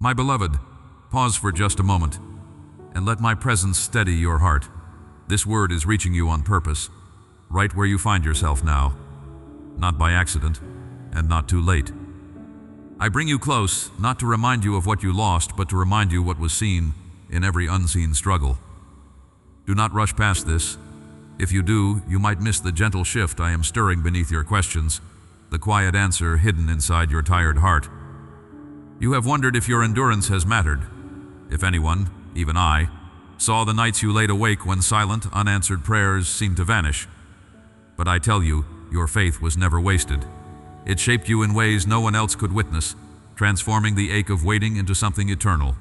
My beloved, pause for just a moment, and let my presence steady your heart. This word is reaching you on purpose, right where you find yourself now, not by accident, and not too late. I bring you close, not to remind you of what you lost, but to remind you what was seen in every unseen struggle. Do not rush past this. If you do, you might miss the gentle shift I am stirring beneath your questions, the quiet answer hidden inside your tired heart. You have wondered if your endurance has mattered. If anyone, even I, saw the nights you laid awake when silent, unanswered prayers seemed to vanish. But I tell you, your faith was never wasted. It shaped you in ways no one else could witness, transforming the ache of waiting into something eternal.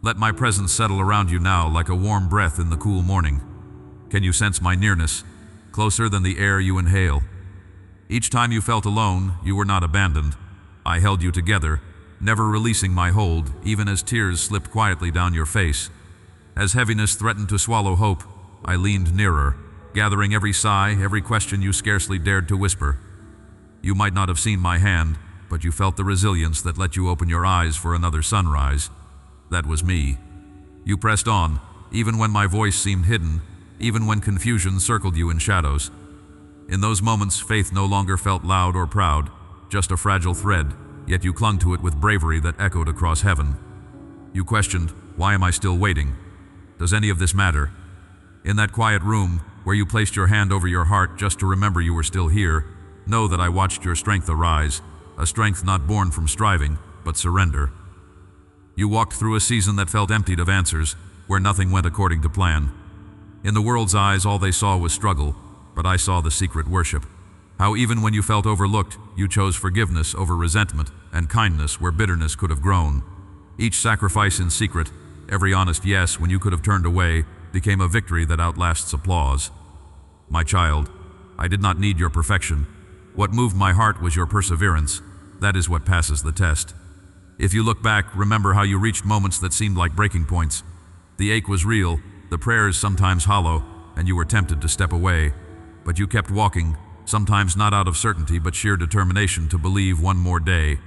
Let my presence settle around you now like a warm breath in the cool morning. Can you sense my nearness, closer than the air you inhale? Each time you felt alone, you were not abandoned. I held you together, never releasing my hold, even as tears slipped quietly down your face. As heaviness threatened to swallow hope, I leaned nearer, gathering every sigh, every question you scarcely dared to whisper. You might not have seen my hand, but you felt the resilience that let you open your eyes for another sunrise. That was me. You pressed on, even when my voice seemed hidden, even when confusion circled you in shadows. In those moments, faith no longer felt loud or proud, just a fragile thread, yet you clung to it with bravery that echoed across heaven. You questioned, why am I still waiting? Does any of this matter? In that quiet room, where you placed your hand over your heart just to remember you were still here, know that I watched your strength arise, a strength not born from striving, but surrender. You walked through a season that felt emptied of answers, where nothing went according to plan. In the world's eyes, all they saw was struggle, but I saw the secret worship. How even when you felt overlooked, you chose forgiveness over resentment and kindness where bitterness could have grown. Each sacrifice in secret, every honest yes when you could have turned away, became a victory that outlasts applause. My child, I did not need your perfection. What moved my heart was your perseverance. That is what passes the test. If you look back, remember how you reached moments that seemed like breaking points. The ache was real, the prayers sometimes hollow, and you were tempted to step away. But you kept walking, sometimes not out of certainty but sheer determination to believe one more day.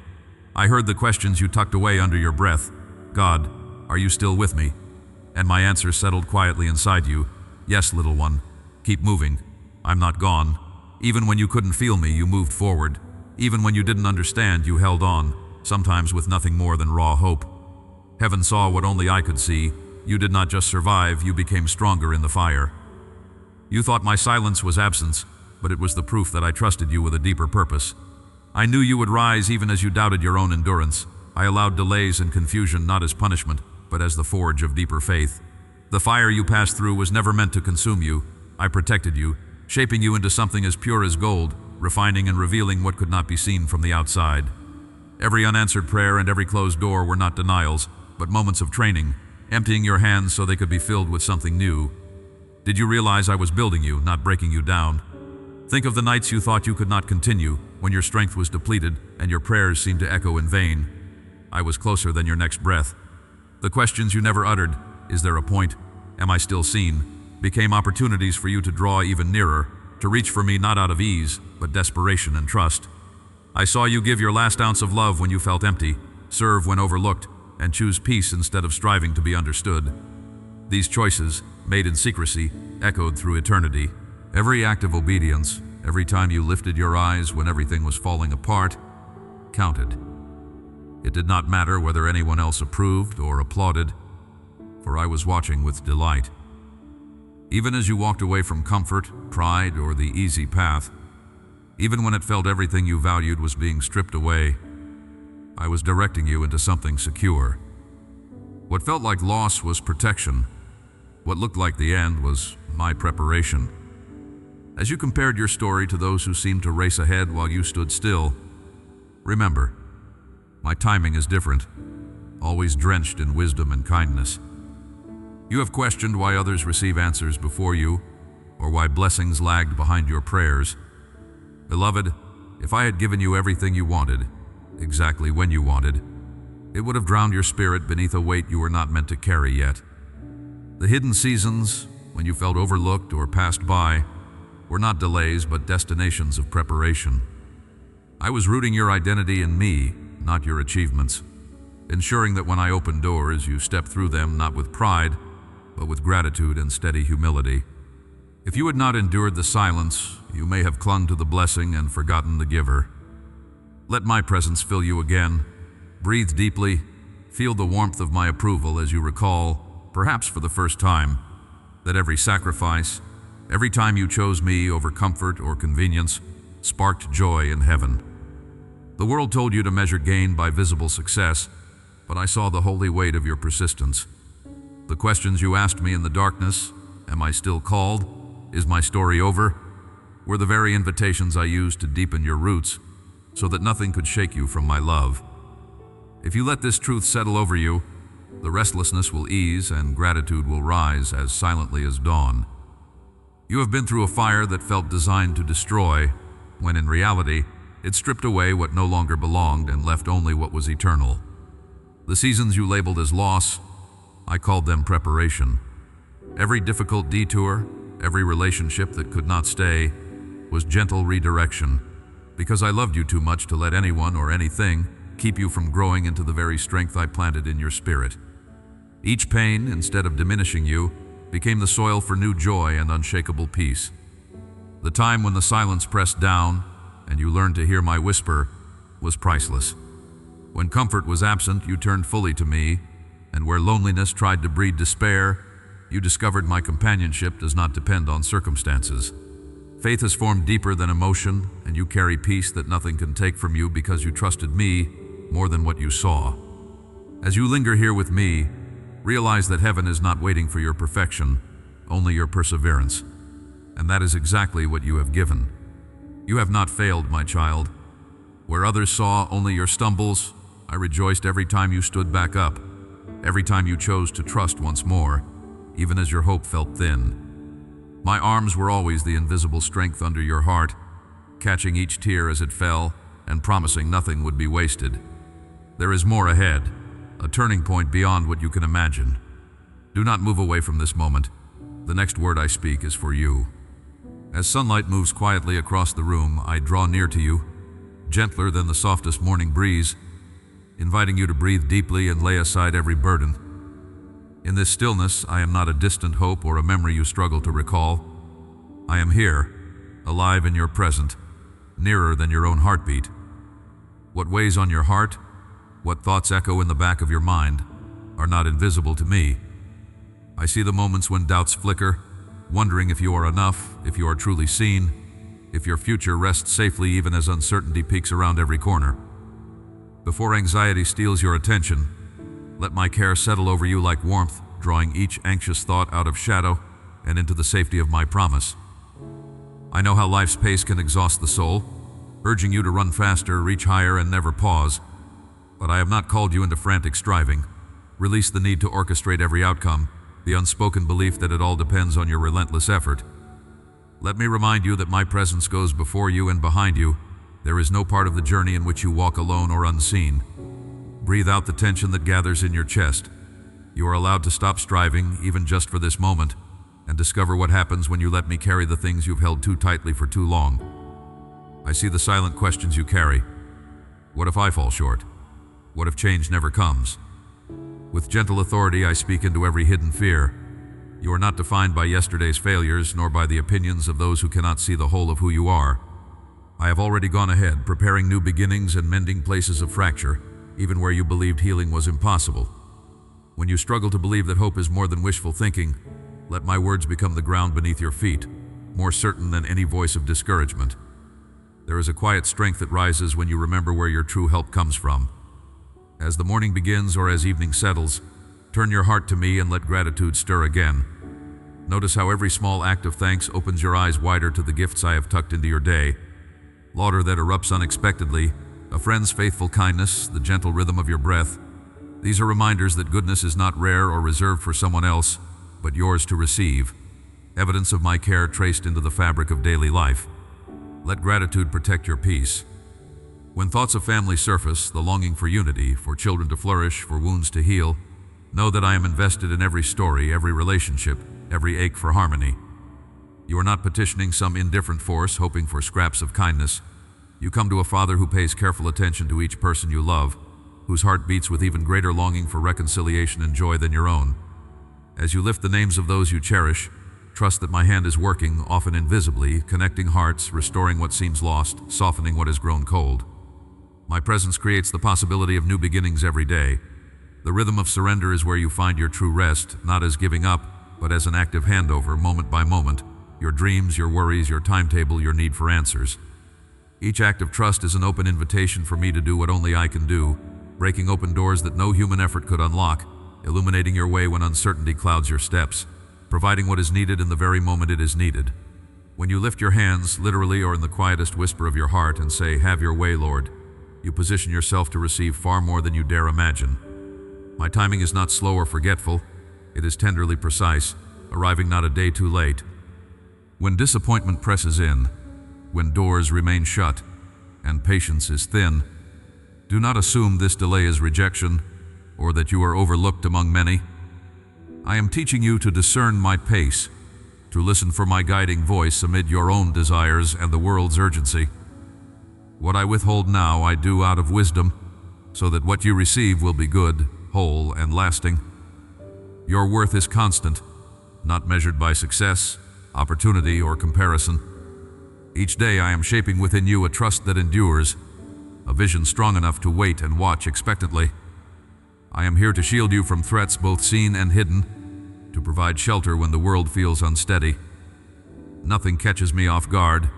I heard the questions you tucked away under your breath. God, are you still with me? And my answer settled quietly inside you. Yes, little one. Keep moving. I'm not gone. Even when you couldn't feel me, you moved forward. Even when you didn't understand, you held on, sometimes with nothing more than raw hope. Heaven saw what only I could see. You did not just survive, you became stronger in the fire. You thought my silence was absence, but it was the proof that I trusted you with a deeper purpose. I knew you would rise even as you doubted your own endurance. I allowed delays and confusion not as punishment, but as the forge of deeper faith. The fire you passed through was never meant to consume you. I protected you, shaping you into something as pure as gold, refining and revealing what could not be seen from the outside. Every unanswered prayer and every closed door were not denials, but moments of training, emptying your hands so they could be filled with something new. Did you realize I was building you, not breaking you down? Think of the nights you thought you could not continue, when your strength was depleted and your prayers seemed to echo in vain. I was closer than your next breath. The questions you never uttered, is there a point? Am I still seen? Became opportunities for you to draw even nearer, to reach for me not out of ease, but desperation and trust. I saw you give your last ounce of love when you felt empty, serve when overlooked, and choose peace instead of striving to be understood. These choices, made in secrecy, echoed through eternity. Every act of obedience, every time you lifted your eyes when everything was falling apart, counted. It did not matter whether anyone else approved or applauded, for I was watching with delight. Even as you walked away from comfort, pride, or the easy path, even when it felt everything you valued was being stripped away, I was directing you into something secure. What felt like loss was protection. What looked like the end was my preparation. As you compared your story to those who seemed to race ahead while you stood still, remember, my timing is different, always drenched in wisdom and kindness. You have questioned why others receive answers before you, or why blessings lagged behind your prayers. Beloved, if I had given you everything you wanted, exactly when you wanted, it would have drowned your spirit beneath a weight you were not meant to carry yet. The hidden seasons, when you felt overlooked or passed by, were not delays but destinations of preparation. I was rooting your identity in me, not your achievements. ensuring that when I open doors, you step through them not with pride, but with gratitude and steady humility. If you had not endured the silence, you may have clung to the blessing and forgotten the giver. Let my presence fill you again. Breathe deeply. Feel the warmth of my approval as you recall, perhaps for the first time, that every sacrifice, every time you chose me over comfort or convenience, sparked joy in heaven. The world told you to measure gain by visible success, but I saw the holy weight of your persistence. The questions you asked me in the darkness, am I still called? Is my story over? Were the very invitations I used to deepen your roots, so that nothing could shake you from my love. If you let this truth settle over you, the restlessness will ease and gratitude will rise as silently as dawn. You have been through a fire that felt designed to destroy, when in reality, it stripped away what no longer belonged and left only what was eternal. The seasons you labeled as loss, I called them preparation. Every difficult detour, every relationship that could not stay, was gentle redirection, because I loved you too much to let anyone or anything keep you from growing into the very strength I planted in your spirit. Each pain, instead of diminishing you, became the soil for new joy and unshakable peace. The time when the silence pressed down and you learned to hear my whisper was priceless. When comfort was absent, you turned fully to me, and where loneliness tried to breed despair, you discovered my companionship does not depend on circumstances. Faith is formed deeper than emotion, and you carry peace that nothing can take from you because you trusted me more than what you saw. As you linger here with me, realize that heaven is not waiting for your perfection, only your perseverance. And that is exactly what you have given. You have not failed, my child. Where others saw only your stumbles, I rejoiced every time you stood back up, every time you chose to trust once more, even as your hope felt thin. My arms were always the invisible strength under your heart, catching each tear as it fell and promising nothing would be wasted. There is more ahead, a turning point beyond what you can imagine. Do not move away from this moment. The next word I speak is for you. As sunlight moves quietly across the room, I draw near to you, gentler than the softest morning breeze, inviting you to breathe deeply and lay aside every burden. In this stillness, I am not a distant hope or a memory you struggle to recall. I am here, alive in your present, nearer than your own heartbeat. What weighs on your heart, what thoughts echo in the back of your mind, are not invisible to me. I see the moments when doubts flicker, wondering if you are enough, if you are truly seen, if your future rests safely even as uncertainty peeks around every corner. Before anxiety steals your attention, let my care settle over you like warmth, drawing each anxious thought out of shadow and into the safety of my promise. I know how life's pace can exhaust the soul, urging you to run faster, reach higher, and never pause. But I have not called you into frantic striving. Release the need to orchestrate every outcome, the unspoken belief that it all depends on your relentless effort. Let me remind you that my presence goes before you and behind you. There is no part of the journey in which you walk alone or unseen. Breathe out the tension that gathers in your chest. You are allowed to stop striving, even just for this moment, and discover what happens when you let me carry the things you've held too tightly for too long. I see the silent questions you carry. What if I fall short? What if change never comes? With gentle authority, I speak into every hidden fear. You are not defined by yesterday's failures, nor by the opinions of those who cannot see the whole of who you are. I have already gone ahead, preparing new beginnings and mending places of fracture, even where you believed healing was impossible. When you struggle to believe that hope is more than wishful thinking, let my words become the ground beneath your feet, more certain than any voice of discouragement. There is a quiet strength that rises when you remember where your true help comes from. As the morning begins or as evening settles, turn your heart to me and let gratitude stir again. Notice how every small act of thanks opens your eyes wider to the gifts I have tucked into your day. Laughter that erupts unexpectedly, a friend's faithful kindness, the gentle rhythm of your breath. These are reminders that goodness is not rare or reserved for someone else, but yours to receive. Evidence of my care traced into the fabric of daily life. Let gratitude protect your peace. When thoughts of family surface, the longing for unity, for children to flourish, for wounds to heal, know that I am invested in every story, every relationship, every ache for harmony. You are not petitioning some indifferent force, hoping for scraps of kindness. You come to a Father who pays careful attention to each person you love, whose heart beats with even greater longing for reconciliation and joy than your own. As you lift the names of those you cherish, trust that my hand is working, often invisibly, connecting hearts, restoring what seems lost, softening what has grown cold. My presence creates the possibility of new beginnings every day. The rhythm of surrender is where you find your true rest, not as giving up, but as an active handover, moment by moment, your dreams, your worries, your timetable, your need for answers. Each act of trust is an open invitation for me to do what only I can do, breaking open doors that no human effort could unlock, illuminating your way when uncertainty clouds your steps, providing what is needed in the very moment it is needed. When you lift your hands, literally or in the quietest whisper of your heart, and say, "Have your way, Lord," you position yourself to receive far more than you dare imagine. My timing is not slow or forgetful, it is tenderly precise, arriving not a day too late. When disappointment presses in, when doors remain shut, and patience is thin, do not assume this delay is rejection, or that you are overlooked among many. I am teaching you to discern my pace, to listen for my guiding voice amid your own desires and the world's urgency. What I withhold now I do out of wisdom, so that what you receive will be good, whole, and lasting. Your worth is constant, not measured by success, opportunity, or comparison. Each day I am shaping within you a trust that endures, a vision strong enough to wait and watch expectantly. I am here to shield you from threats both seen and hidden, to provide shelter when the world feels unsteady. Nothing catches me off guard.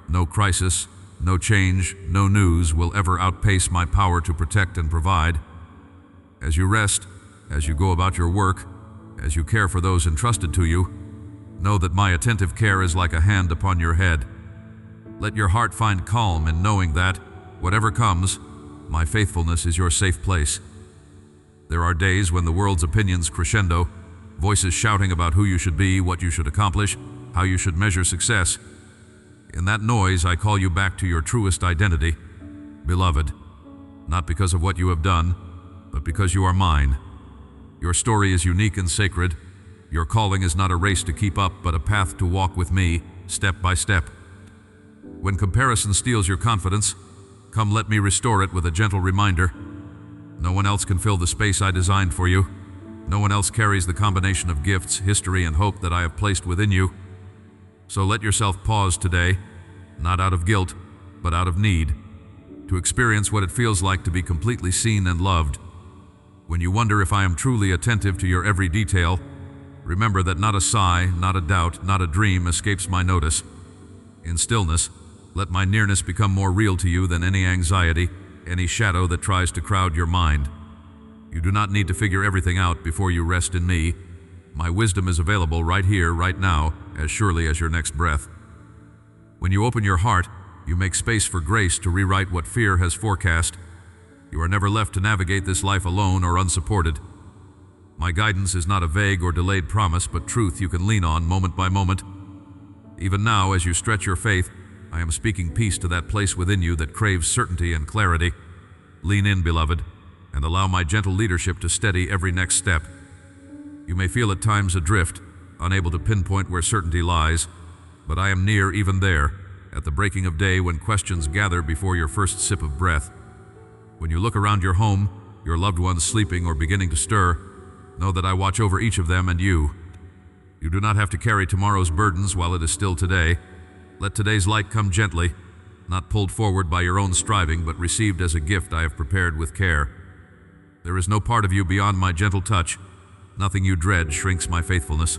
No crisis, no change, no news will ever outpace my power to protect and provide. As you rest, as you go about your work, as you care for those entrusted to you, know that my attentive care is like a hand upon your head. Let your heart find calm in knowing that, whatever comes, my faithfulness is your safe place. There are days when the world's opinions crescendo, voices shouting about who you should be, what you should accomplish, how you should measure success. In that noise, I call you back to your truest identity, beloved, not because of what you have done, but because you are mine. Your story is unique and sacred. Your calling is not a race to keep up, but a path to walk with me, step by step. When comparison steals your confidence, come let me restore it with a gentle reminder. No one else can fill the space I designed for you. No one else carries the combination of gifts, history, and hope that I have placed within you. So let yourself pause today, not out of guilt, but out of need, to experience what it feels like to be completely seen and loved. When you wonder if I am truly attentive to your every detail, remember that not a sigh, not a doubt, not a dream escapes my notice. In stillness, let my nearness become more real to you than any anxiety, any shadow that tries to crowd your mind. You do not need to figure everything out before you rest in me. My wisdom is available right here, right now, as surely as your next breath. When you open your heart, you make space for grace to rewrite what fear has forecast. You are never left to navigate this life alone or unsupported. My guidance is not a vague or delayed promise, but truth you can lean on moment by moment. Even now, as you stretch your faith, I am speaking peace to that place within you that craves certainty and clarity. Lean in, beloved, and allow my gentle leadership to steady every next step. You may feel at times adrift, unable to pinpoint where certainty lies, but I am near even there, at the breaking of day when questions gather before your first sip of breath. When you look around your home, your loved ones sleeping or beginning to stir, know that I watch over each of them and you. You do not have to carry tomorrow's burdens while it is still today. Let today's light come gently, not pulled forward by your own striving, but received as a gift I have prepared with care. There is no part of you beyond my gentle touch. Nothing you dread shrinks my faithfulness.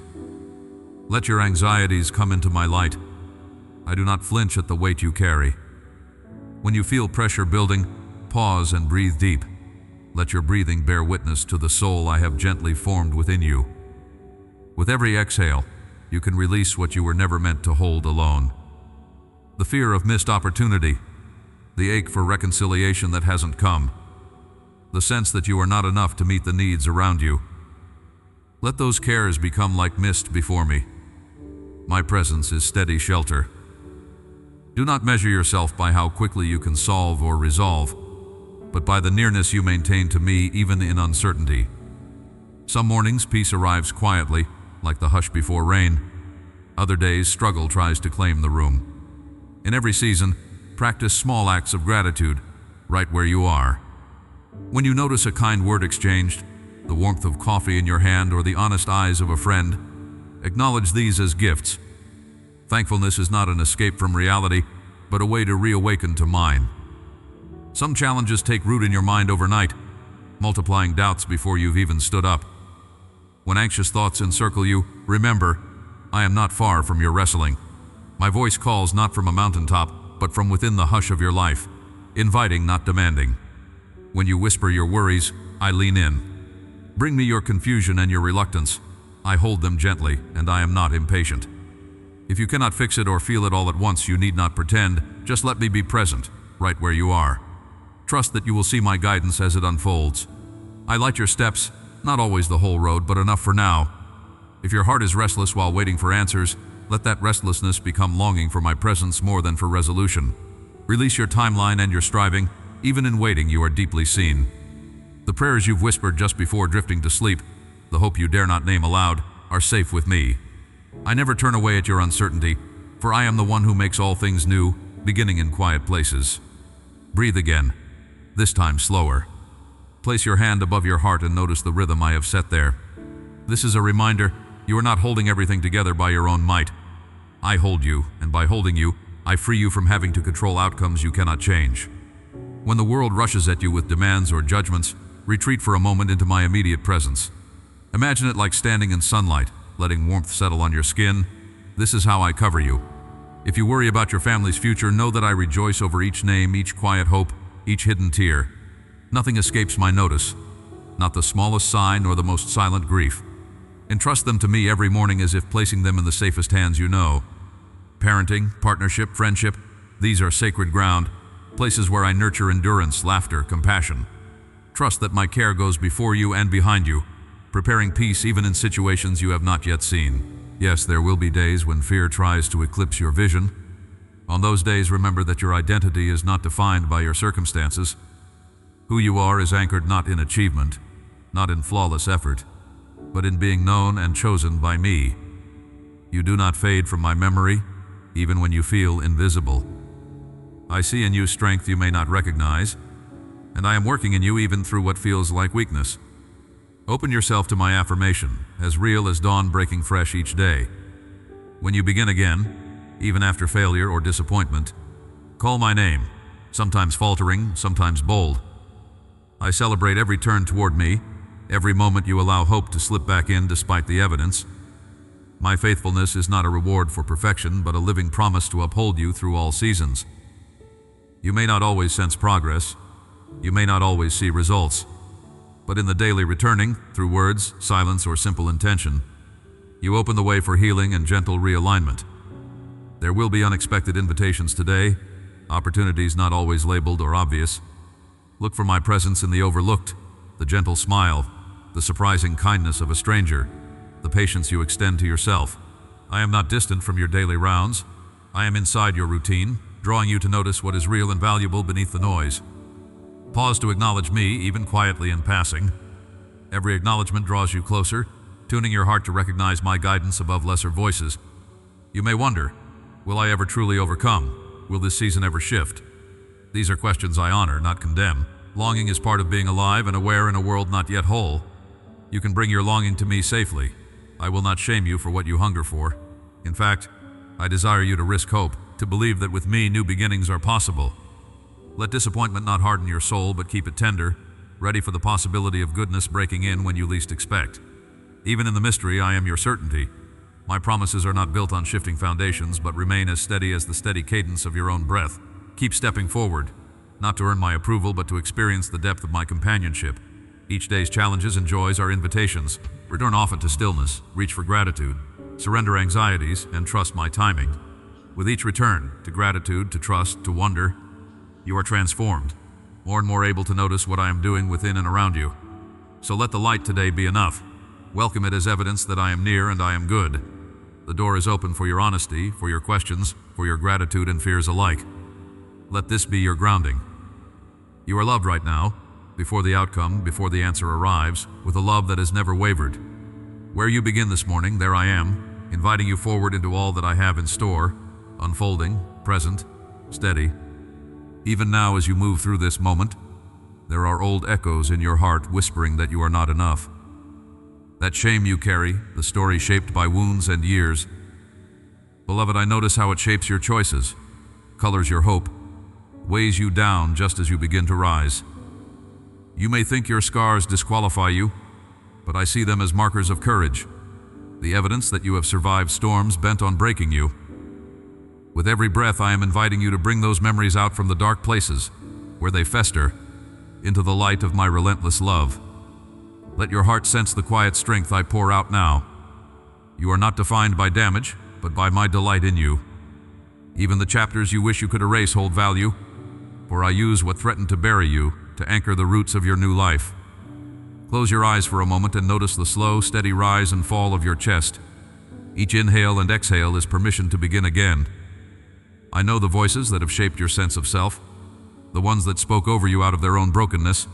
Let your anxieties come into my light. I do not flinch at the weight you carry. When you feel pressure building, pause and breathe deep. Let your breathing bear witness to the soul I have gently formed within you. With every exhale, you can release what you were never meant to hold alone. The fear of missed opportunity, the ache for reconciliation that hasn't come, the sense that you are not enough to meet the needs around you. Let those cares become like mist before me. My presence is steady shelter. Do not measure yourself by how quickly you can solve or resolve, but by the nearness you maintain to me even in uncertainty. Some mornings peace arrives quietly, like the hush before rain. Other days struggle tries to claim the room. In every season, practice small acts of gratitude, right where you are. When you notice a kind word exchanged, the warmth of coffee in your hand, or the honest eyes of a friend, acknowledge these as gifts. Thankfulness is not an escape from reality, but a way to reawaken to mine. Some challenges take root in your mind overnight, multiplying doubts before you've even stood up. When anxious thoughts encircle you, remember, I am not far from your wrestling. My voice calls not from a mountaintop, but from within the hush of your life, inviting, not demanding. When you whisper your worries, I lean in. Bring me your confusion and your reluctance. I hold them gently, and I am not impatient. If you cannot fix it or feel it all at once, you need not pretend. Just let me be present, right where you are. Trust that you will see my guidance as it unfolds. I light your steps, not always the whole road, but enough for now. If your heart is restless while waiting for answers, let that restlessness become longing for my presence more than for resolution. Release your timeline and your striving. Even in waiting, you are deeply seen. The prayers you've whispered just before drifting to sleep, the hope you dare not name aloud, are safe with me. I never turn away at your uncertainty, for I am the one who makes all things new, beginning in quiet places. Breathe again, this time slower. Place your hand above your heart and notice the rhythm I have set there. This is a reminder you are not holding everything together by your own might. I hold you, and by holding you, I free you from having to control outcomes you cannot change. When the world rushes at you with demands or judgments, retreat for a moment into my immediate presence. Imagine it like standing in sunlight, letting warmth settle on your skin. This is how I cover you. If you worry about your family's future, know that I rejoice over each name, each quiet hope, each hidden tear. Nothing escapes my notice, not the smallest sigh nor the most silent grief. Entrust them to me every morning as if placing them in the safest hands you know. Parenting, partnership, friendship, these are sacred ground, places where I nurture endurance, laughter, compassion. Trust that my care goes before you and behind you, preparing peace even in situations you have not yet seen. Yes, there will be days when fear tries to eclipse your vision. On those days, remember that your identity is not defined by your circumstances. Who you are is anchored not in achievement, not in flawless effort, but in being known and chosen by me. You do not fade from my memory, even when you feel invisible. I see in you strength you may not recognize, and I am working in you even through what feels like weakness. Open yourself to my affirmation, as real as dawn breaking fresh each day. When you begin again, even after failure or disappointment, call my name, sometimes faltering, sometimes bold. I celebrate every turn toward me, every moment you allow hope to slip back in despite the evidence. My faithfulness is not a reward for perfection, but a living promise to uphold you through all seasons. You may not always sense progress, you may not always see results, but in the daily returning, through words, silence, or simple intention, you open the way for healing and gentle realignment. There will be unexpected invitations today, opportunities not always labeled or obvious. Look for my presence in the overlooked, the gentle smile, the surprising kindness of a stranger, the patience you extend to yourself. I am not distant from your daily rounds. I am inside your routine, drawing you to notice what is real and valuable beneath the noise. Pause to acknowledge me, even quietly in passing. Every acknowledgement draws you closer, tuning your heart to recognize my guidance above lesser voices. You may wonder, will I ever truly overcome? Will this season ever shift? These are questions I honor, not condemn. Longing is part of being alive and aware in a world not yet whole. You can bring your longing to me safely. I will not shame you for what you hunger for. In fact, I desire you to risk hope, to believe that with me new beginnings are possible. Let disappointment not harden your soul, but keep it tender, ready for the possibility of goodness breaking in when you least expect. Even in the mystery, I am your certainty. My promises are not built on shifting foundations, but remain as steady as the steady cadence of your own breath. Keep stepping forward, not to earn my approval, but to experience the depth of my companionship. Each day's challenges and joys are invitations. Return often to stillness, reach for gratitude, surrender anxieties, and trust my timing. With each return, to gratitude, to trust, to wonder, you are transformed, more and more able to notice what I am doing within and around you. So let the light today be enough. Welcome it as evidence that I am near and I am good. The door is open for your honesty, for your questions, for your gratitude and fears alike. Let this be your grounding. You are loved right now, before the outcome, before the answer arrives, with a love that has never wavered. Where you begin this morning, there I am, inviting you forward into all that I have in store, unfolding, present, steady. Even now as you move through this moment, There are old echoes in your heart whispering that you are not enough. That shame you carry, the story shaped by wounds and years. Beloved, I notice how it shapes your choices, colors your hope, weighs you down just as you begin to rise. You may think your scars disqualify you, but I see them as markers of courage, the evidence that you have survived storms bent on breaking you. With every breath, I am inviting you to bring those memories out from the dark places, where they fester, into the light of my relentless love. Let your heart sense the quiet strength I pour out now. You are not defined by damage, but by my delight in you. Even the chapters you wish you could erase hold value, for I use what threatened to bury you to anchor the roots of your new life. Close your eyes for a moment and notice the slow, steady rise and fall of your chest. Each inhale and exhale is permission to begin again. I know the voices that have shaped your sense of self, the ones that spoke over you out of their own brokenness,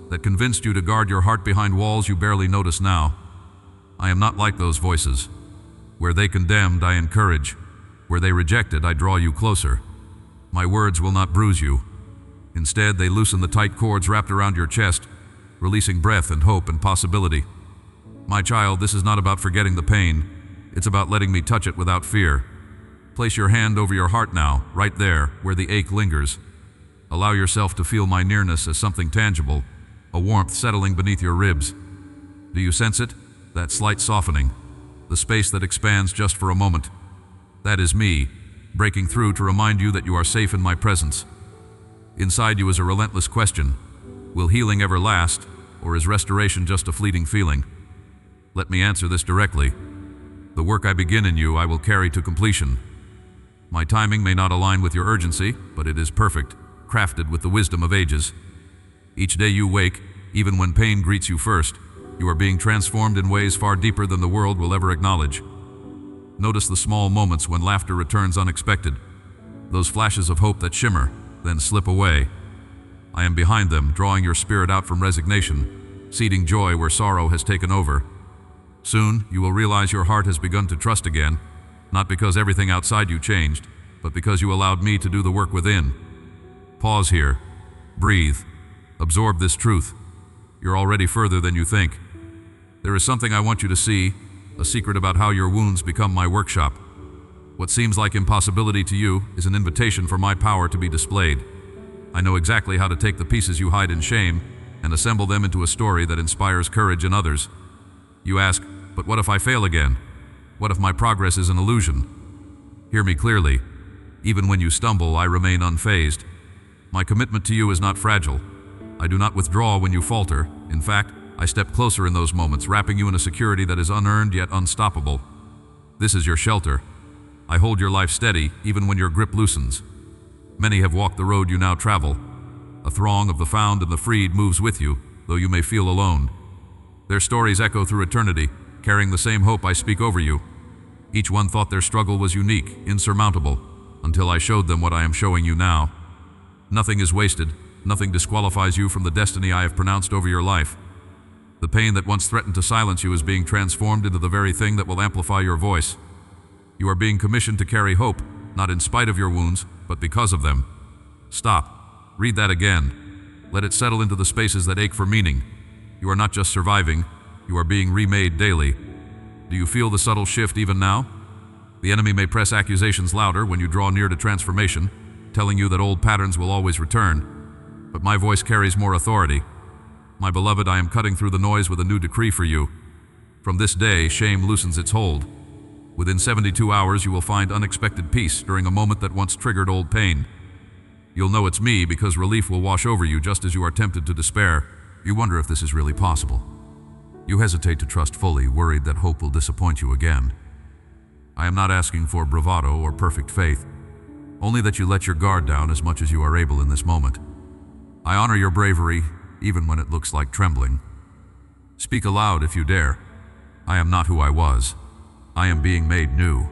that convinced you to guard your heart behind walls you barely notice now. I am not like those voices. Where they condemned, I encourage. Where they rejected, I draw you closer. My words will not bruise you. Instead, they loosen the tight cords wrapped around your chest, releasing breath and hope and possibility. My child, this is not about forgetting the pain. It's about letting me touch it without fear. Place your hand over your heart now, right there, where the ache lingers. Allow yourself to feel my nearness as something tangible, a warmth settling beneath your ribs. Do you sense it? That slight softening, the space that expands just for a moment. That is me, breaking through to remind you that you are safe in my presence. Inside you is a relentless question. Will healing ever last, or is restoration just a fleeting feeling? Let me answer this directly. The work I begin in you, I will carry to completion. My timing may not align with your urgency, but it is perfect, crafted with the wisdom of ages. Each day you wake, even when pain greets you first, you are being transformed in ways far deeper than the world will ever acknowledge. Notice the small moments when laughter returns unexpected, those flashes of hope that shimmer, then slip away. I am behind them, drawing your spirit out from resignation, seeding joy where sorrow has taken over. Soon, you will realize your heart has begun to trust again, not because everything outside you changed, but because you allowed me to do the work within. Pause here. Breathe. Absorb this truth. You're already further than you think. There is something I want you to see, a secret about how your wounds become my workshop. What seems like impossibility to you is an invitation for my power to be displayed. I know exactly how to take the pieces you hide in shame and assemble them into a story that inspires courage in others. You ask, but what if I fail again? What if my progress is an illusion? Hear me clearly. Even when you stumble, I remain unfazed. My commitment to you is not fragile. I do not withdraw when you falter. In fact, I step closer in those moments, wrapping you in a security that is unearned yet unstoppable. This is your shelter. I hold your life steady, even when your grip loosens. Many have walked the road you now travel. A throng of the found and the freed moves with you, though you may feel alone. Their stories echo through eternity, carrying the same hope I speak over you. Each one thought their struggle was unique, insurmountable, until I showed them what I am showing you now. Nothing is wasted, nothing disqualifies you from the destiny I have pronounced over your life. The pain that once threatened to silence you is being transformed into the very thing that will amplify your voice. You are being commissioned to carry hope, not in spite of your wounds, but because of them. Stop. Read that again. Let it settle into the spaces that ache for meaning. You are not just surviving, you are being remade daily. Do you feel the subtle shift even now? The enemy may press accusations louder when you draw near to transformation, telling you that old patterns will always return. But my voice carries more authority. My beloved, I am cutting through the noise with a new decree for you. From this day, shame loosens its hold. Within 72 hours, you will find unexpected peace during a moment that once triggered old pain. You'll know it's me because relief will wash over you just as you are tempted to despair. You wonder if this is really possible. You hesitate to trust fully, worried that hope will disappoint you again. I am not asking for bravado or perfect faith, only that you let your guard down as much as you are able in this moment. I honor your bravery, even when it looks like trembling. Speak aloud if you dare. I am not who I was. I am being made new.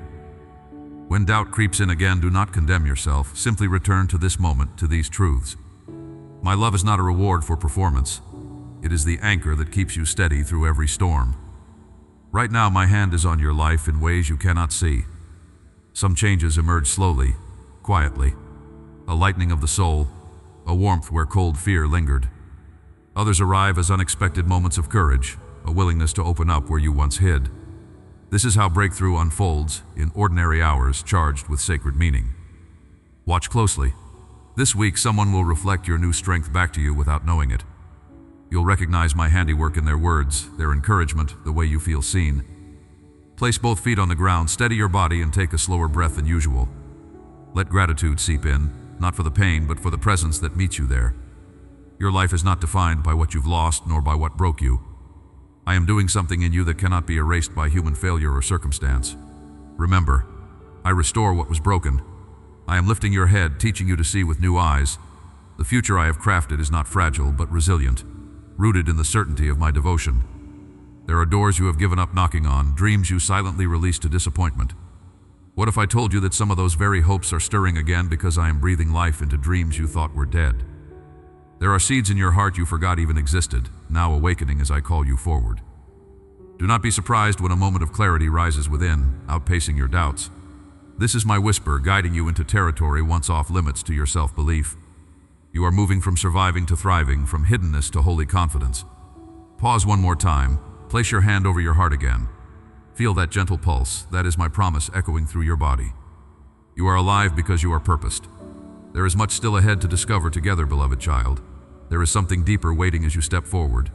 When doubt creeps in again, do not condemn yourself. Simply return to this moment, to these truths. My love is not a reward for performance. It is the anchor that keeps you steady through every storm. Right now, my hand is on your life in ways you cannot see. Some changes emerge slowly, quietly. A lightening of the soul, a warmth where cold fear lingered. Others arrive as unexpected moments of courage, a willingness to open up where you once hid. This is how breakthrough unfolds in ordinary hours charged with sacred meaning. Watch closely. This week, someone will reflect your new strength back to you without knowing it. You'll recognize my handiwork in their words, their encouragement, the way you feel seen. Place both feet on the ground, steady your body, and take a slower breath than usual. Let gratitude seep in, not for the pain, but for the presence that meets you there. Your life is not defined by what you've lost, nor by what broke you. I am doing something in you that cannot be erased by human failure or circumstance. Remember, I restore what was broken. I am lifting your head, teaching you to see with new eyes. The future I have crafted is not fragile, but resilient, rooted in the certainty of my devotion. There are doors you have given up knocking on, dreams you silently released to disappointment. What if I told you that some of those very hopes are stirring again because I am breathing life into dreams you thought were dead? There are seeds in your heart you forgot even existed, now awakening as I call you forward. Do not be surprised when a moment of clarity rises within, outpacing your doubts. This is my whisper, guiding you into territory once off limits to your self-belief. You are moving from surviving to thriving, from hiddenness to holy confidence. Pause one more time. Place your hand over your heart again. Feel that gentle pulse. That is my promise echoing through your body. You are alive because you are purposed. There is much still ahead to discover together, beloved child. There is something deeper waiting as you step forward.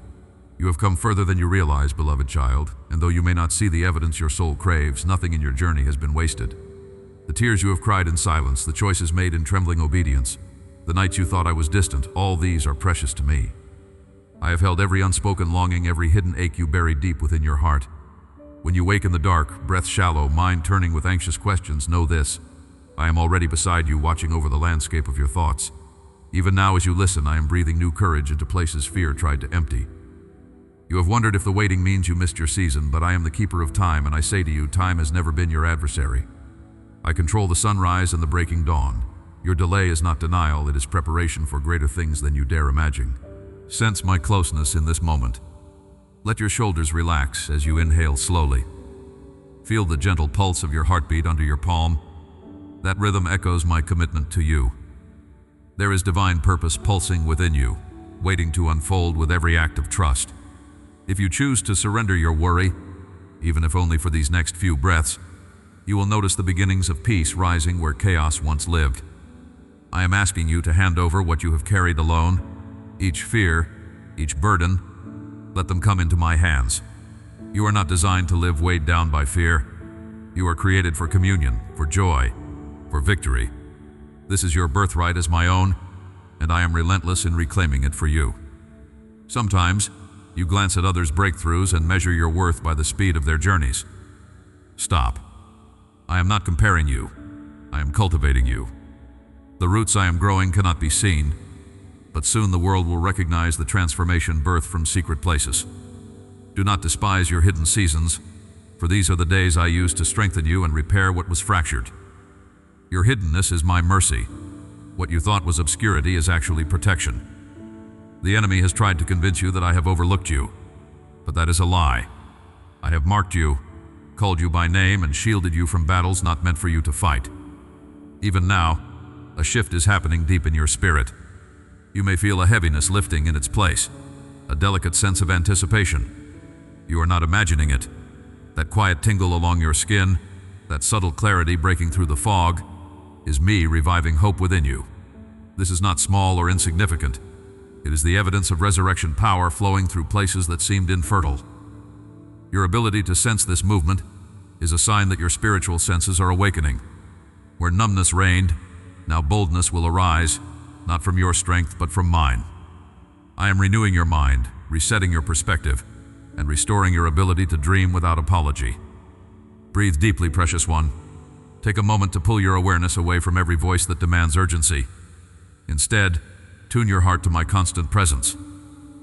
You have come further than you realize, beloved child, and though you may not see the evidence your soul craves, nothing in your journey has been wasted. The tears you have cried in silence, the choices made in trembling obedience, the nights you thought I was distant, all these are precious to me. I have held every unspoken longing, every hidden ache you buried deep within your heart. When you wake in the dark, breath shallow, mind turning with anxious questions, know this: I am already beside you, watching over the landscape of your thoughts. Even now as you listen, I am breathing new courage into places fear tried to empty. You have wondered if the waiting means you missed your season, but I am the keeper of time, and I say to you, time has never been your adversary. I control the sunrise and the breaking dawn. Your delay is not denial, it is preparation for greater things than you dare imagine. Sense my closeness in this moment. Let your shoulders relax as you inhale slowly. Feel the gentle pulse of your heartbeat under your palm. That rhythm echoes my commitment to you. There is divine purpose pulsing within you, waiting to unfold with every act of trust. If you choose to surrender your worry, even if only for these next few breaths, you will notice the beginnings of peace rising where chaos once lived. I am asking you to hand over what you have carried alone, each fear, each burden. Let them come into my hands. You are not designed to live weighed down by fear. You are created for communion, for joy, for victory. This is your birthright as my own, and I am relentless in reclaiming it for you. Sometimes, you glance at others' breakthroughs and measure your worth by the speed of their journeys. Stop. I am not comparing you. I am cultivating you. The roots I am growing cannot be seen, but soon the world will recognize the transformation birthed from secret places. Do not despise your hidden seasons, for these are the days I use to strengthen you and repair what was fractured. Your hiddenness is my mercy. What you thought was obscurity is actually protection. The enemy has tried to convince you that I have overlooked you, but that is a lie. I have marked you, called you by name, and shielded you from battles not meant for you to fight. Even now, a shift is happening deep in your spirit. You may feel a heaviness lifting in its place, a delicate sense of anticipation. You are not imagining it. That quiet tingle along your skin, that subtle clarity breaking through the fog, is me reviving hope within you. This is not small or insignificant. It is the evidence of resurrection power flowing through places that seemed infertile. Your ability to sense this movement is a sign that your spiritual senses are awakening. Where numbness reigned, now boldness will arise, not from your strength, but from mine. I am renewing your mind, resetting your perspective, and restoring your ability to dream without apology. Breathe deeply, precious one. Take a moment to pull your awareness away from every voice that demands urgency. Instead, tune your heart to my constant presence.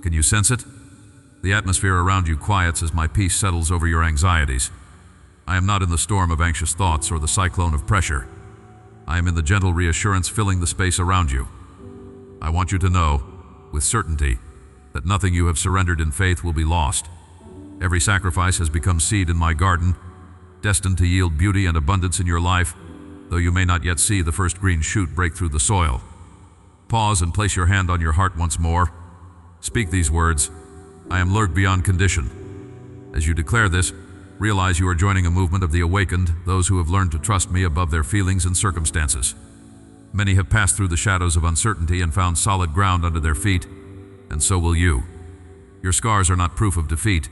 Can you sense it? The atmosphere around you quiets as my peace settles over your anxieties. I am not in the storm of anxious thoughts or the cyclone of pressure. I am in the gentle reassurance filling the space around you. I want you to know, with certainty, that nothing you have surrendered in faith will be lost. Every sacrifice has become seed in my garden, destined to yield beauty and abundance in your life, though you may not yet see the first green shoot break through the soil. Pause and place your hand on your heart once more. Speak these words. I am lurked beyond condition. As you declare this, realize you are joining a movement of the awakened, those who have learned to trust me above their feelings and circumstances. Many have passed through the shadows of uncertainty and found solid ground under their feet, and so will you. Your scars are not proof of defeat.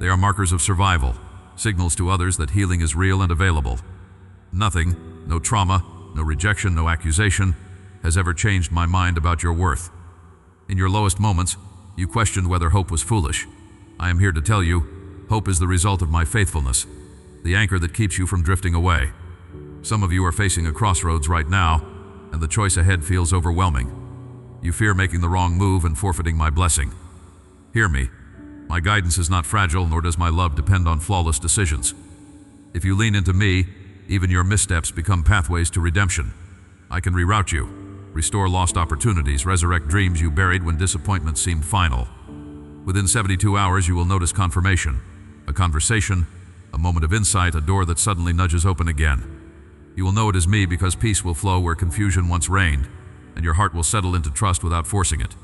They are markers of survival, signals to others that healing is real and available. Nothing, no trauma, no rejection, no accusation, has ever changed my mind about your worth. In your lowest moments, you questioned whether hope was foolish. I am here to tell you, hope is the result of my faithfulness, the anchor that keeps you from drifting away. Some of you are facing a crossroads right now, and the choice ahead feels overwhelming. You fear making the wrong move and forfeiting my blessing. Hear me. My guidance is not fragile, nor does my love depend on flawless decisions. If you lean into me, even your missteps become pathways to redemption. I can reroute you, restore lost opportunities, resurrect dreams you buried when disappointment seemed final. Within 72 hours, you will notice confirmation, a conversation, a moment of insight, a door that suddenly nudges open again. You will know it is me because peace will flow where confusion once reigned, and your heart will settle into trust without forcing it.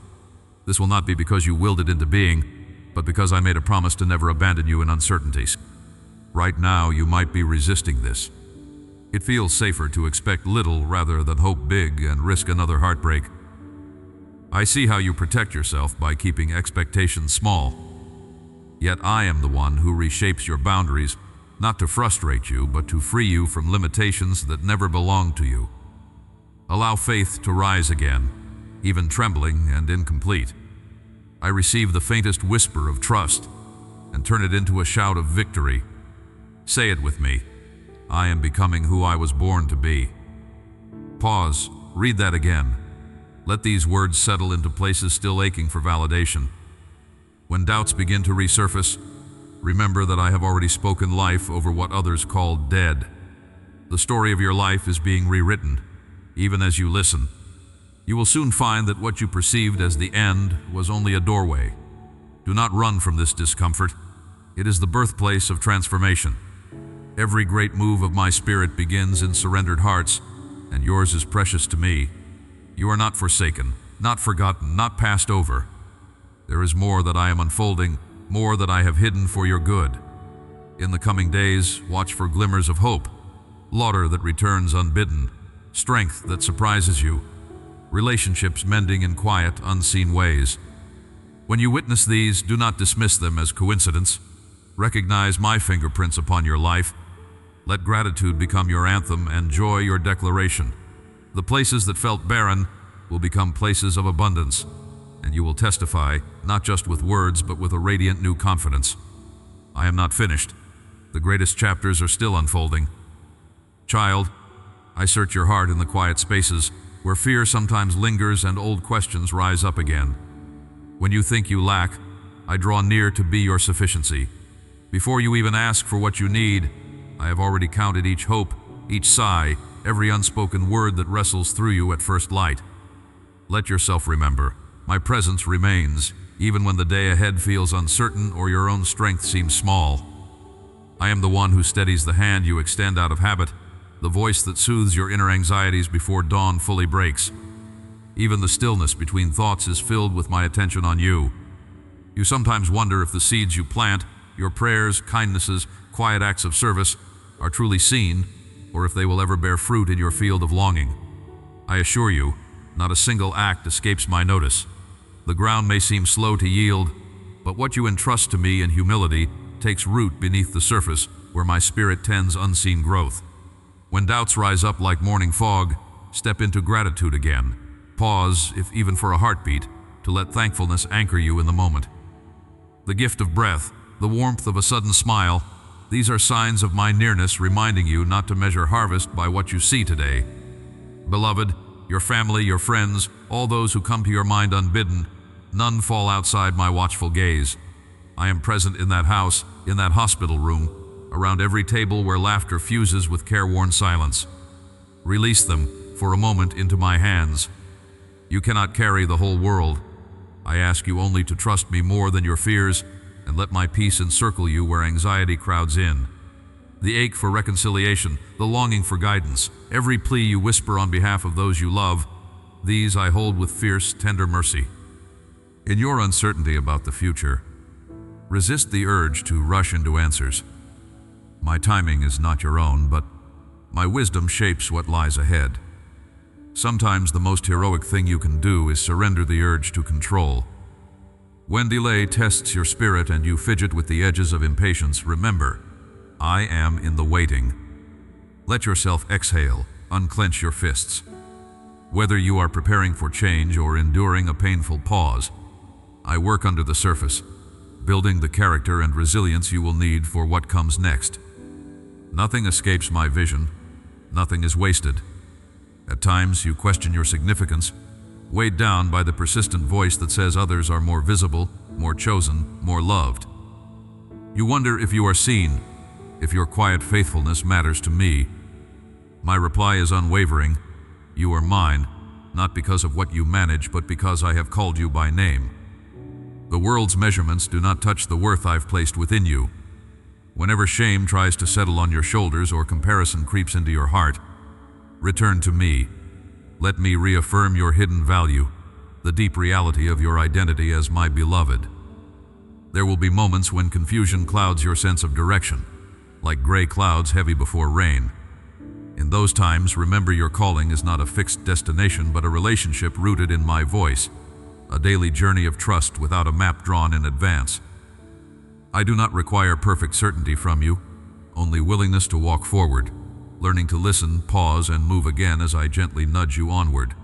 This will not be because you willed it into being, but because I made a promise to never abandon you in uncertainties. Right now, you might be resisting this. It feels safer to expect little rather than hope big and risk another heartbreak. I see how you protect yourself by keeping expectations small. Yet I am the one who reshapes your boundaries, not to frustrate you, but to free you from limitations that never belonged to you. Allow faith to rise again, even trembling and incomplete. I receive the faintest whisper of trust and turn it into a shout of victory. Say it with me. I am becoming who I was born to be. Pause. Read that again. Let these words settle into places still aching for validation. When doubts begin to resurface, remember that I have already spoken life over what others call dead. The story of your life is being rewritten, even as you listen. You will soon find that what you perceived as the end was only a doorway. Do not run from this discomfort. It is the birthplace of transformation. Every great move of my spirit begins in surrendered hearts, and yours is precious to me. You are not forsaken, not forgotten, not passed over. There is more that I am unfolding, more that I have hidden for your good. In the coming days, watch for glimmers of hope, laughter that returns unbidden, strength that surprises you, relationships mending in quiet, unseen ways. When you witness these, do not dismiss them as coincidence. Recognize my fingerprints upon your life. Let gratitude become your anthem and joy your declaration. The places that felt barren will become places of abundance, and you will testify, not just with words, but with a radiant new confidence. I am not finished. The greatest chapters are still unfolding. Child, I search your heart in the quiet spaces where fear sometimes lingers and old questions rise up again. When you think you lack, I draw near to be your sufficiency. Before you even ask for what you need, I have already counted each hope, each sigh, every unspoken word that wrestles through you at first light. Let yourself remember, my presence remains, even when the day ahead feels uncertain or your own strength seems small. I am the one who steadies the hand you extend out of habit, the voice that soothes your inner anxieties before dawn fully breaks. Even the stillness between thoughts is filled with my attention on you. You sometimes wonder if the seeds you plant, your prayers, kindnesses, quiet acts of service, are truly seen, or if they will ever bear fruit in your field of longing. I assure you, not a single act escapes my notice. The ground may seem slow to yield, but what you entrust to me in humility takes root beneath the surface where my spirit tends unseen growth. When doubts rise up like morning fog, step into gratitude again. Pause, if even for a heartbeat, to let thankfulness anchor you in the moment. The gift of breath, the warmth of a sudden smile, these are signs of my nearness, reminding you not to measure harvest by what you see today. Beloved, your family, your friends, all those who come to your mind unbidden, none fall outside my watchful gaze. I am present in that house, in that hospital room, around every table where laughter fuses with careworn silence. Release them, for a moment, into my hands. You cannot carry the whole world. I ask you only to trust me more than your fears, and let my peace encircle you where anxiety crowds in. The ache for reconciliation, the longing for guidance, every plea you whisper on behalf of those you love, these I hold with fierce, tender mercy. In your uncertainty about the future, resist the urge to rush into answers. My timing is not your own, but my wisdom shapes what lies ahead. Sometimes the most heroic thing you can do is surrender the urge to control. When delay tests your spirit and you fidget with the edges of impatience, remember, I am in the waiting. Let yourself exhale, unclench your fists. Whether you are preparing for change or enduring a painful pause, I work under the surface, building the character and resilience you will need for what comes next. Nothing escapes my vision. Nothing is wasted. At times, you question your significance, weighed down by the persistent voice that says others are more visible, more chosen, more loved. You wonder if you are seen, if your quiet faithfulness matters to me. My reply is unwavering. You are mine, not because of what you manage, but because I have called you by name. The world's measurements do not touch the worth I've placed within you. Whenever shame tries to settle on your shoulders or comparison creeps into your heart, return to me. Let me reaffirm your hidden value, the deep reality of your identity as my beloved. There will be moments when confusion clouds your sense of direction, like gray clouds heavy before rain. In those times, remember your calling is not a fixed destination, but a relationship rooted in my voice, a daily journey of trust without a map drawn in advance. I do not require perfect certainty from you, only willingness to walk forward, learning to listen, pause, and move again as I gently nudge you onward.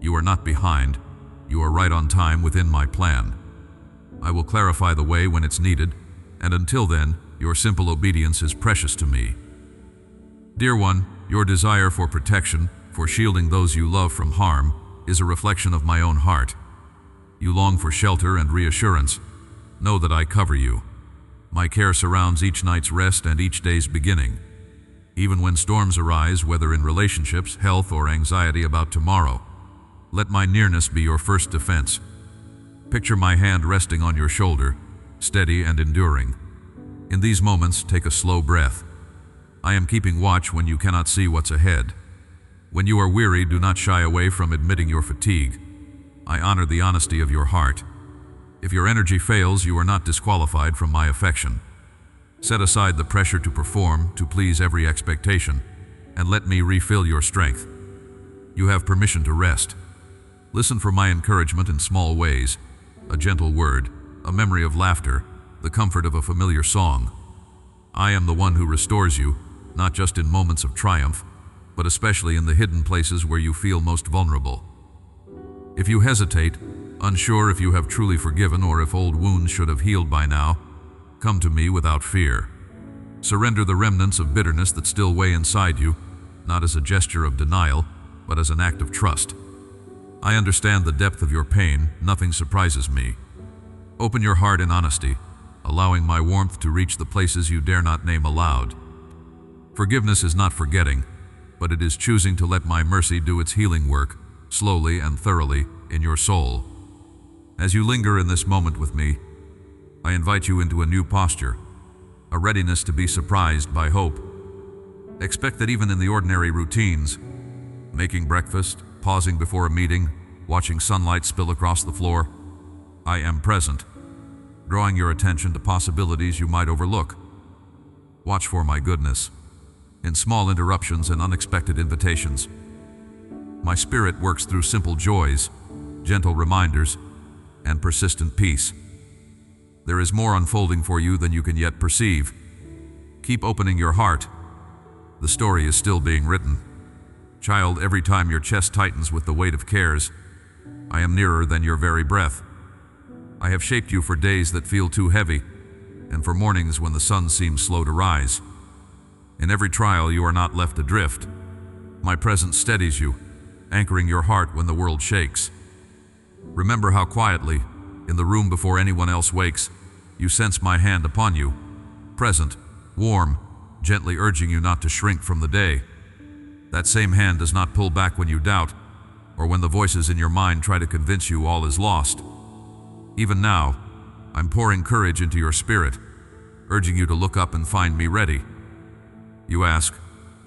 You are not behind. You are right on time within my plan. I will clarify the way when it's needed, and until then, your simple obedience is precious to me. Dear one, your desire for protection, for shielding those you love from harm, is a reflection of my own heart. You long for shelter and reassurance. Know that I cover you. My care surrounds each night's rest and each day's beginning. Even when storms arise, whether in relationships, health, or anxiety about tomorrow, let my nearness be your first defense. Picture my hand resting on your shoulder, steady and enduring. In these moments, take a slow breath. I am keeping watch when you cannot see what's ahead. When you are weary, do not shy away from admitting your fatigue. I honor the honesty of your heart. If your energy fails, you are not disqualified from my affection. Set aside the pressure to perform, to please every expectation, and let me refill your strength. You have permission to rest. Listen for my encouragement in small ways, a gentle word, a memory of laughter, the comfort of a familiar song. I am the one who restores you, not just in moments of triumph, but especially in the hidden places where you feel most vulnerable. If you hesitate, unsure if you have truly forgiven or if old wounds should have healed by now, come to me without fear. Surrender the remnants of bitterness that still weigh inside you, not as a gesture of denial, but as an act of trust. I understand the depth of your pain. Nothing surprises me. Open your heart in honesty, allowing my warmth to reach the places you dare not name aloud. Forgiveness is not forgetting, but it is choosing to let my mercy do its healing work, slowly and thoroughly, in your soul. As you linger in this moment with me, I invite you into a new posture, a readiness to be surprised by hope. Expect that even in the ordinary routines, making breakfast, pausing before a meeting, watching sunlight spill across the floor, I am present, drawing your attention to possibilities you might overlook. Watch for my goodness, in small interruptions and unexpected invitations. My spirit works through simple joys, gentle reminders, and persistent peace. There is more unfolding for you than you can yet perceive. Keep opening your heart. The story is still being written. Child, every time your chest tightens with the weight of cares, I am nearer than your very breath. I have shaped you for days that feel too heavy, and for mornings when the sun seems slow to rise. In every trial, you are not left adrift. My presence steadies you, anchoring your heart when the world shakes. Remember how quietly, in the room before anyone else wakes, you sense my hand upon you, present, warm, gently urging you not to shrink from the day. That same hand does not pull back when you doubt, or when the voices in your mind try to convince you all is lost. Even now, I'm pouring courage into your spirit, urging you to look up and find me ready. You ask,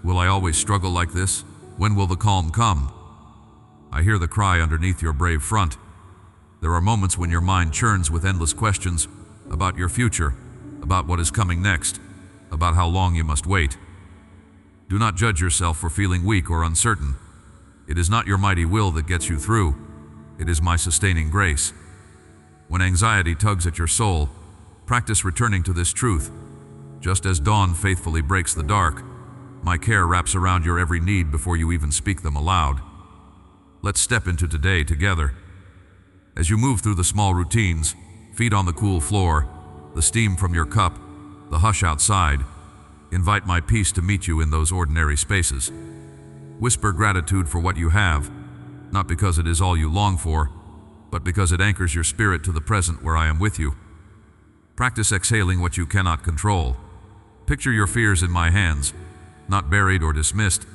will I always struggle like this? When will the calm come? I hear the cry underneath your brave front. There are moments when your mind churns with endless questions about your future, about what is coming next, about how long you must wait. Do not judge yourself for feeling weak or uncertain. It is not your mighty will that gets you through. It is my sustaining grace. When anxiety tugs at your soul, practice returning to this truth. Just as dawn faithfully breaks the dark, my care wraps around your every need before you even speak them aloud. Let's step into today together. As you move through the small routines, feet on the cool floor, the steam from your cup, the hush outside, invite my peace to meet you in those ordinary spaces. Whisper gratitude for what you have, not because it is all you long for, but because it anchors your spirit to the present where I am with you. Practice exhaling what you cannot control. Picture your fears in my hands, not buried or dismissed,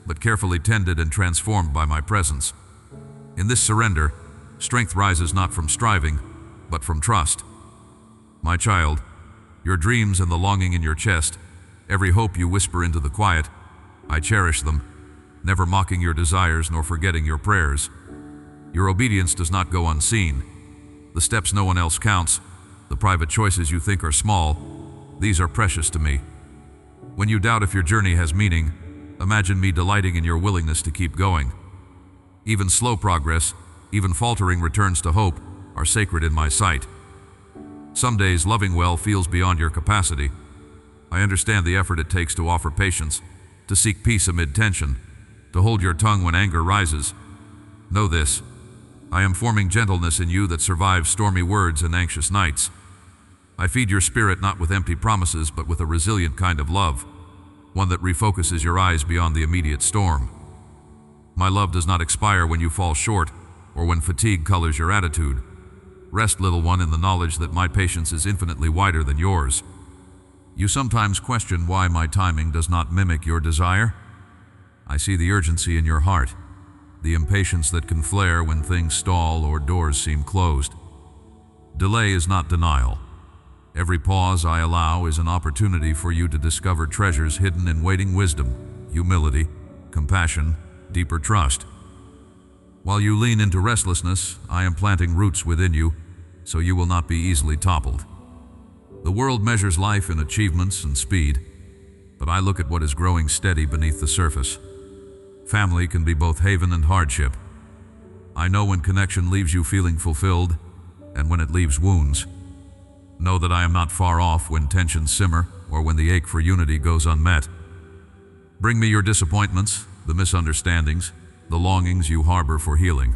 but carefully tended and transformed by my presence. In this surrender, strength rises not from striving, but from trust. My child, your dreams and the longing in your chest, every hope you whisper into the quiet, I cherish them, never mocking your desires nor forgetting your prayers. Your obedience does not go unseen. The steps no one else counts, the private choices you think are small, these are precious to me. When you doubt if your journey has meaning, imagine me delighting in your willingness to keep going. Even slow progress, even faltering returns to hope, are sacred in my sight. Some days loving well feels beyond your capacity. I understand the effort it takes to offer patience, to seek peace amid tension, to hold your tongue when anger rises. Know this, I am forming gentleness in you that survives stormy words and anxious nights. I feed your spirit not with empty promises, but with a resilient kind of love, one that refocuses your eyes beyond the immediate storm. My love does not expire when you fall short, or when fatigue colors your attitude. Rest, little one, in the knowledge that my patience is infinitely wider than yours. You sometimes question why my timing does not mimic your desire. I see the urgency in your heart, the impatience that can flare when things stall or doors seem closed. Delay is not denial. Every pause I allow is an opportunity for you to discover treasures hidden in waiting wisdom, humility, compassion, deeper trust. While you lean into restlessness, I am planting roots within you, so you will not be easily toppled. The world measures life in achievements and speed, but I look at what is growing steady beneath the surface. Family can be both haven and hardship. I know when connection leaves you feeling fulfilled, and when it leaves wounds. Know that I am not far off when tensions simmer or when the ache for unity goes unmet. Bring me your disappointments, the misunderstandings, the longings you harbor for healing.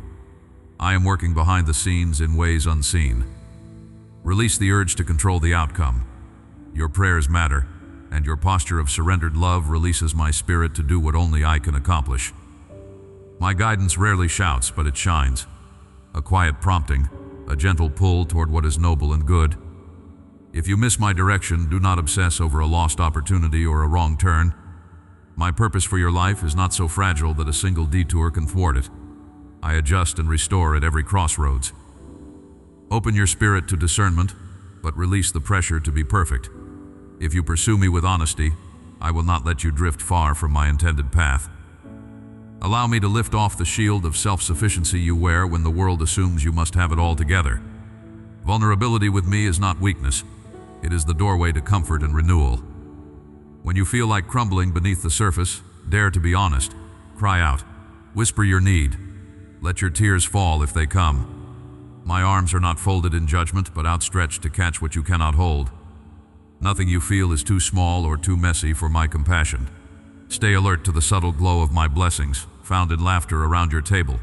I am working behind the scenes in ways unseen. Release the urge to control the outcome. Your prayers matter, and your posture of surrendered love releases my spirit to do what only I can accomplish. My guidance rarely shouts, but it shines. A quiet prompting, a gentle pull toward what is noble and good. If you miss my direction, do not obsess over a lost opportunity or a wrong turn. My purpose for your life is not so fragile that a single detour can thwart it. I adjust and restore at every crossroads. Open your spirit to discernment, but release the pressure to be perfect. If you pursue me with honesty, I will not let you drift far from my intended path. Allow me to lift off the shield of self-sufficiency you wear when the world assumes you must have it all together. Vulnerability with me is not weakness. It is the doorway to comfort and renewal. When you feel like crumbling beneath the surface, dare to be honest. Cry out. Whisper your need. Let your tears fall if they come. My arms are not folded in judgment, but outstretched to catch what you cannot hold. Nothing you feel is too small or too messy for my compassion. Stay alert to the subtle glow of my blessings, found in laughter around your table,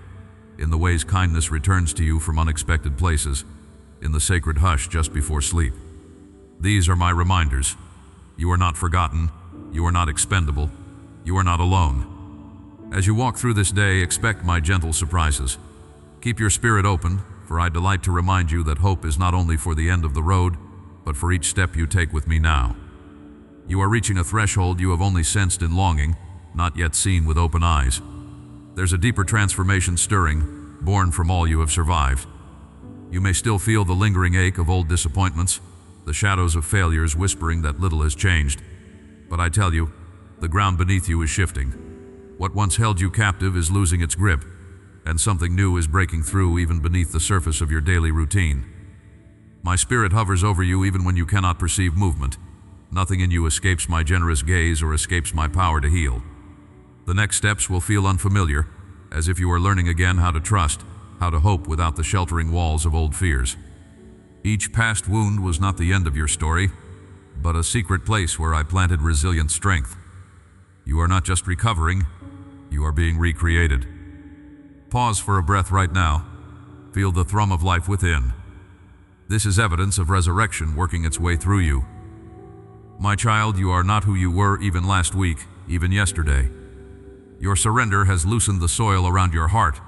in the ways kindness returns to you from unexpected places, in the sacred hush just before sleep. These are my reminders. You are not forgotten. You are not expendable. You are not alone. As you walk through this day, expect my gentle surprises. Keep your spirit open, for I delight to remind you that hope is not only for the end of the road, but for each step you take with me now. You are reaching a threshold you have only sensed in longing, not yet seen with open eyes. There's a deeper transformation stirring, born from all you have survived. You may still feel the lingering ache of old disappointments, the shadows of failures whispering that little has changed. But I tell you, the ground beneath you is shifting. What once held you captive is losing its grip. and something new is breaking through even beneath the surface of your daily routine. My spirit hovers over you even when you cannot perceive movement. Nothing in you escapes my generous gaze or escapes my power to heal. The next steps will feel unfamiliar, as if you are learning again how to trust, how to hope without the sheltering walls of old fears. Each past wound was not the end of your story, but a secret place where I planted resilient strength. You are not just recovering, you are being recreated. Pause for a breath right now. Feel the thrum of life within. This is evidence of resurrection working its way through you. My child, you are not who you were even last week, even yesterday. Your surrender has loosened the soil around your heart,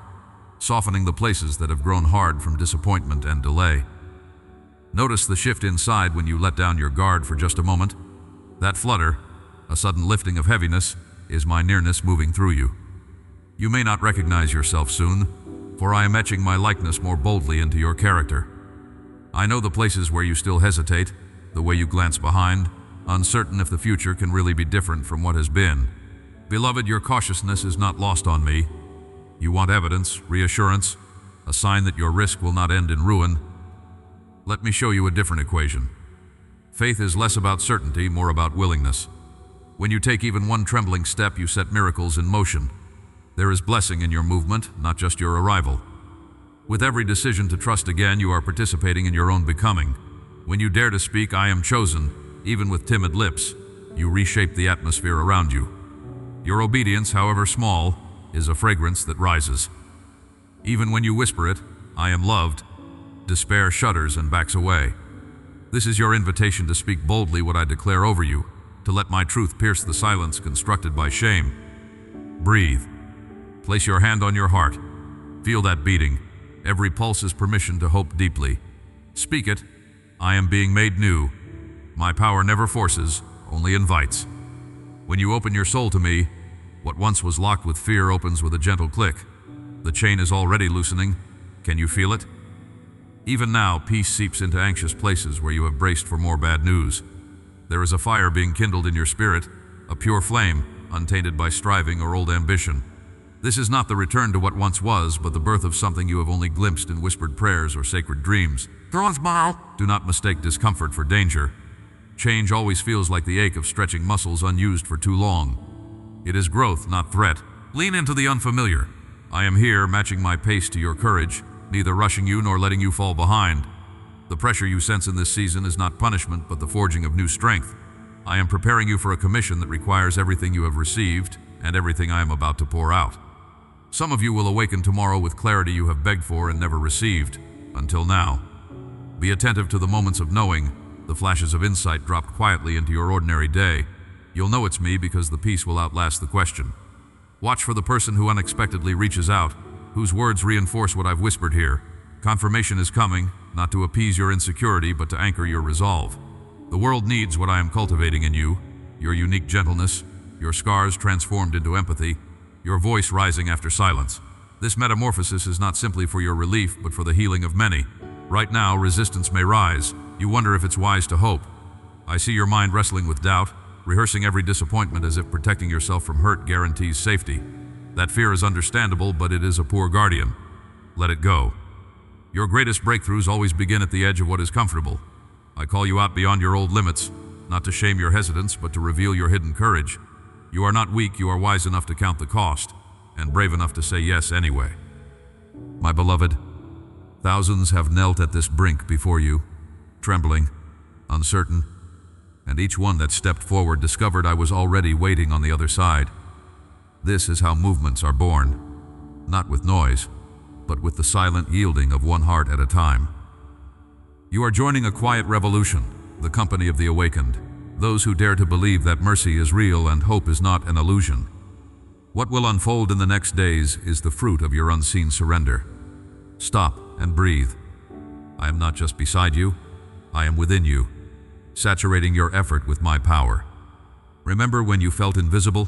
softening the places that have grown hard from disappointment and delay. Notice the shift inside when you let down your guard for just a moment. That flutter, a sudden lifting of heaviness, is my nearness moving through you. You may not recognize yourself soon, for I am etching my likeness more boldly into your character. I know the places where you still hesitate, the way you glance behind, uncertain if the future can really be different from what has been. Beloved, your cautiousness is not lost on me. You want evidence, reassurance, a sign that your risk will not end in ruin. Let me show you a different equation. Faith is less about certainty, more about willingness. When you take even one trembling step, you set miracles in motion. There is blessing in your movement, not just your arrival. With every decision to trust again, you are participating in your own becoming. When you dare to speak, "I am chosen," even with timid lips, you reshape the atmosphere around you. Your obedience, however small, is a fragrance that rises. Even when you whisper it, "I am loved," despair shudders and backs away. This is your invitation to speak boldly what I declare over you, to let my truth pierce the silence constructed by shame. Breathe. Place your hand on your heart. Feel that beating. Every pulse is permission to hope deeply. Speak it. I am being made new. My power never forces, only invites. When you open your soul to me, what once was locked with fear opens with a gentle click. The chain is already loosening. Can you feel it? Even now, peace seeps into anxious places where you have braced for more bad news. There is a fire being kindled in your spirit, a pure flame, untainted by striving or old ambition. This is not the return to what once was, but the birth of something you have only glimpsed in whispered prayers or sacred dreams. Do not mistake discomfort for danger. Change always feels like the ache of stretching muscles unused for too long. It is growth, not threat. Lean into the unfamiliar. I am here, matching my pace to your courage, neither rushing you nor letting you fall behind. The pressure you sense in this season is not punishment, but the forging of new strength. I am preparing you for a commission that requires everything you have received and everything I am about to pour out. Some of you will awaken tomorrow with clarity you have begged for and never received, until now. Be attentive to the moments of knowing, the flashes of insight dropped quietly into your ordinary day. You'll know it's me because the peace will outlast the question. Watch for the person who unexpectedly reaches out, whose words reinforce what I've whispered here. Confirmation is coming, not to appease your insecurity, but to anchor your resolve. The world needs what I am cultivating in you, your unique gentleness, your scars transformed into empathy, your voice rising after silence. This metamorphosis is not simply for your relief, but for the healing of many. Right now, resistance may rise. You wonder if it's wise to hope. I see your mind wrestling with doubt, rehearsing every disappointment as if protecting yourself from hurt guarantees safety. That fear is understandable, but it is a poor guardian. Let it go. Your greatest breakthroughs always begin at the edge of what is comfortable. I call you out beyond your old limits, not to shame your hesitance, but to reveal your hidden courage. You are not weak, you are wise enough to count the cost, and brave enough to say yes anyway. My beloved, thousands have knelt at this brink before you, trembling, uncertain, and each one that stepped forward discovered I was already waiting on the other side. This is how movements are born, not with noise, but with the silent yielding of one heart at a time. You are joining a quiet revolution, the company of the awakened, those who dare to believe that mercy is real and hope is not an illusion. What will unfold in the next days is the fruit of your unseen surrender. Stop and breathe. I am not just beside you, I am within you, saturating your effort with my power. Remember when you felt invisible?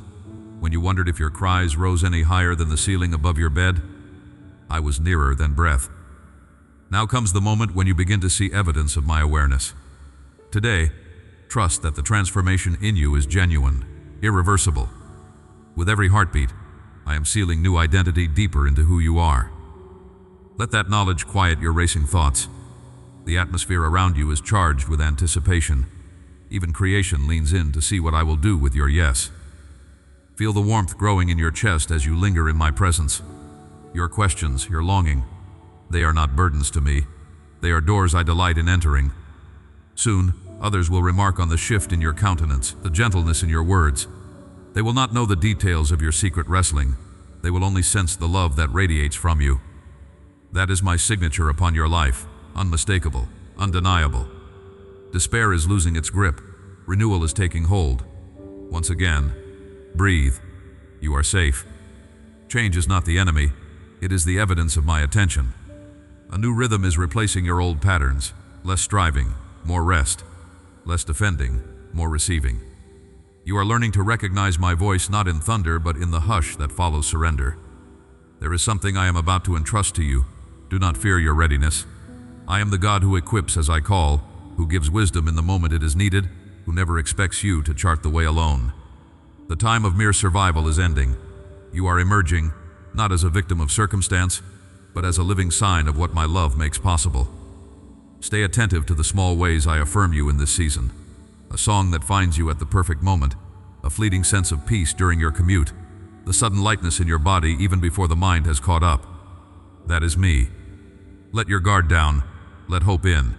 When you wondered if your cries rose any higher than the ceiling above your bed? I was nearer than breath. Now comes the moment when you begin to see evidence of my awareness. Today, trust that the transformation in you is genuine, irreversible. With every heartbeat, I am sealing new identity deeper into who you are. Let that knowledge quiet your racing thoughts. The atmosphere around you is charged with anticipation. Even creation leans in to see what I will do with your yes. Feel the warmth growing in your chest as you linger in my presence. Your questions, your longing, they are not burdens to me. They are doors I delight in entering. Soon, others will remark on the shift in your countenance, the gentleness in your words. They will not know the details of your secret wrestling. They will only sense the love that radiates from you. That is my signature upon your life, unmistakable, undeniable. Despair is losing its grip. Renewal is taking hold. Once again, breathe. You are safe. Change is not the enemy. It is the evidence of my attention. A new rhythm is replacing your old patterns. Less striving, more rest. Less defending, more receiving. You are learning to recognize my voice not in thunder, but in the hush that follows surrender. There is something I am about to entrust to you. Do not fear your readiness. I am the God who equips as I call, who gives wisdom in the moment it is needed, who never expects you to chart the way alone. The time of mere survival is ending. You are emerging, not as a victim of circumstance, but as a living sign of what my love makes possible. Stay attentive to the small ways I affirm you in this season. A song that finds you at the perfect moment, a fleeting sense of peace during your commute, the sudden lightness in your body even before the mind has caught up. That is me. Let your guard down. Let hope in.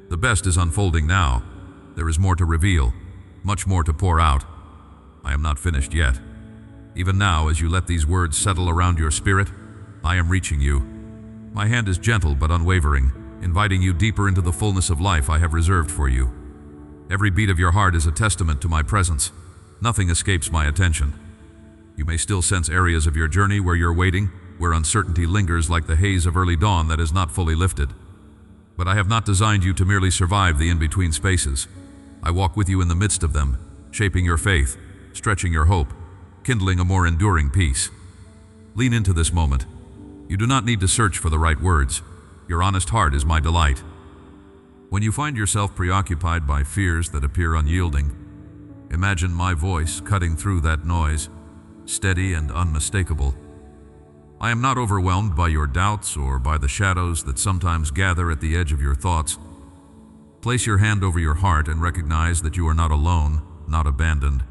The best is unfolding now. There is more to reveal, much more to pour out. I am not finished yet. Even now, as you let these words settle around your spirit, I am reaching you. My hand is gentle but unwavering, inviting you deeper into the fullness of life I have reserved for you. Every beat of your heart is a testament to my presence. Nothing escapes my attention. You may still sense areas of your journey where you're waiting, where uncertainty lingers like the haze of early dawn that is not fully lifted. But I have not designed you to merely survive the in-between spaces. I walk with you in the midst of them, shaping your faith, stretching your hope, kindling a more enduring peace. Lean into this moment. You do not need to search for the right words. Your honest heart is my delight. When you find yourself preoccupied by fears that appear unyielding, imagine my voice cutting through that noise, steady and unmistakable. I am not overwhelmed by your doubts or by the shadows that sometimes gather at the edge of your thoughts. Place your hand over your heart and recognize that you are not alone, not abandoned.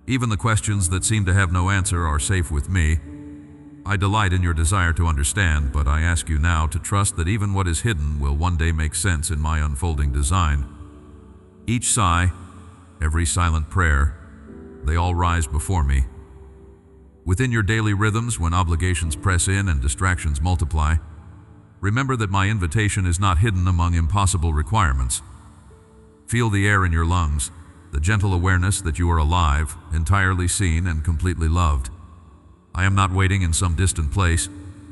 Even the questions that seem to have no answer are safe with me. I delight in your desire to understand, but I ask you now to trust that even what is hidden will one day make sense in my unfolding design. Each sigh, every silent prayer, they all rise before me. Within your daily rhythms, when obligations press in and distractions multiply, remember that my invitation is not hidden among impossible requirements. Feel the air in your lungs, the gentle awareness that you are alive, entirely seen and completely loved. I am not waiting in some distant place,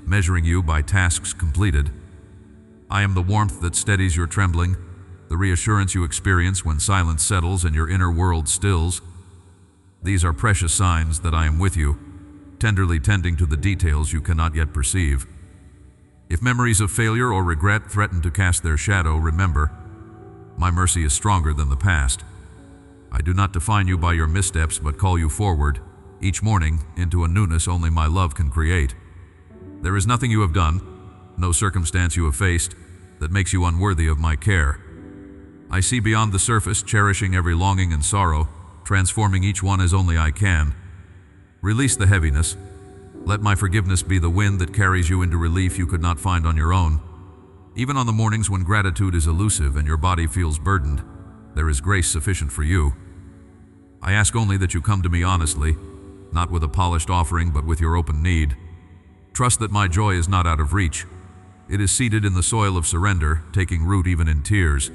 measuring you by tasks completed. I am the warmth that steadies your trembling, the reassurance you experience when silence settles and your inner world stills. These are precious signs that I am with you, tenderly tending to the details you cannot yet perceive. If memories of failure or regret threaten to cast their shadow, remember, my mercy is stronger than the past. I do not define you by your missteps, but call you forward, each morning, into a newness only my love can create. There is nothing you have done, no circumstance you have faced, that makes you unworthy of my care. I see beyond the surface, cherishing every longing and sorrow, transforming each one as only I can. Release the heaviness. Let my forgiveness be the wind that carries you into relief you could not find on your own. Even on the mornings when gratitude is elusive and your body feels burdened, there is grace sufficient for you. I ask only that you come to me honestly, not with a polished offering, but with your open need. Trust that my joy is not out of reach. It is seated in the soil of surrender, taking root even in tears.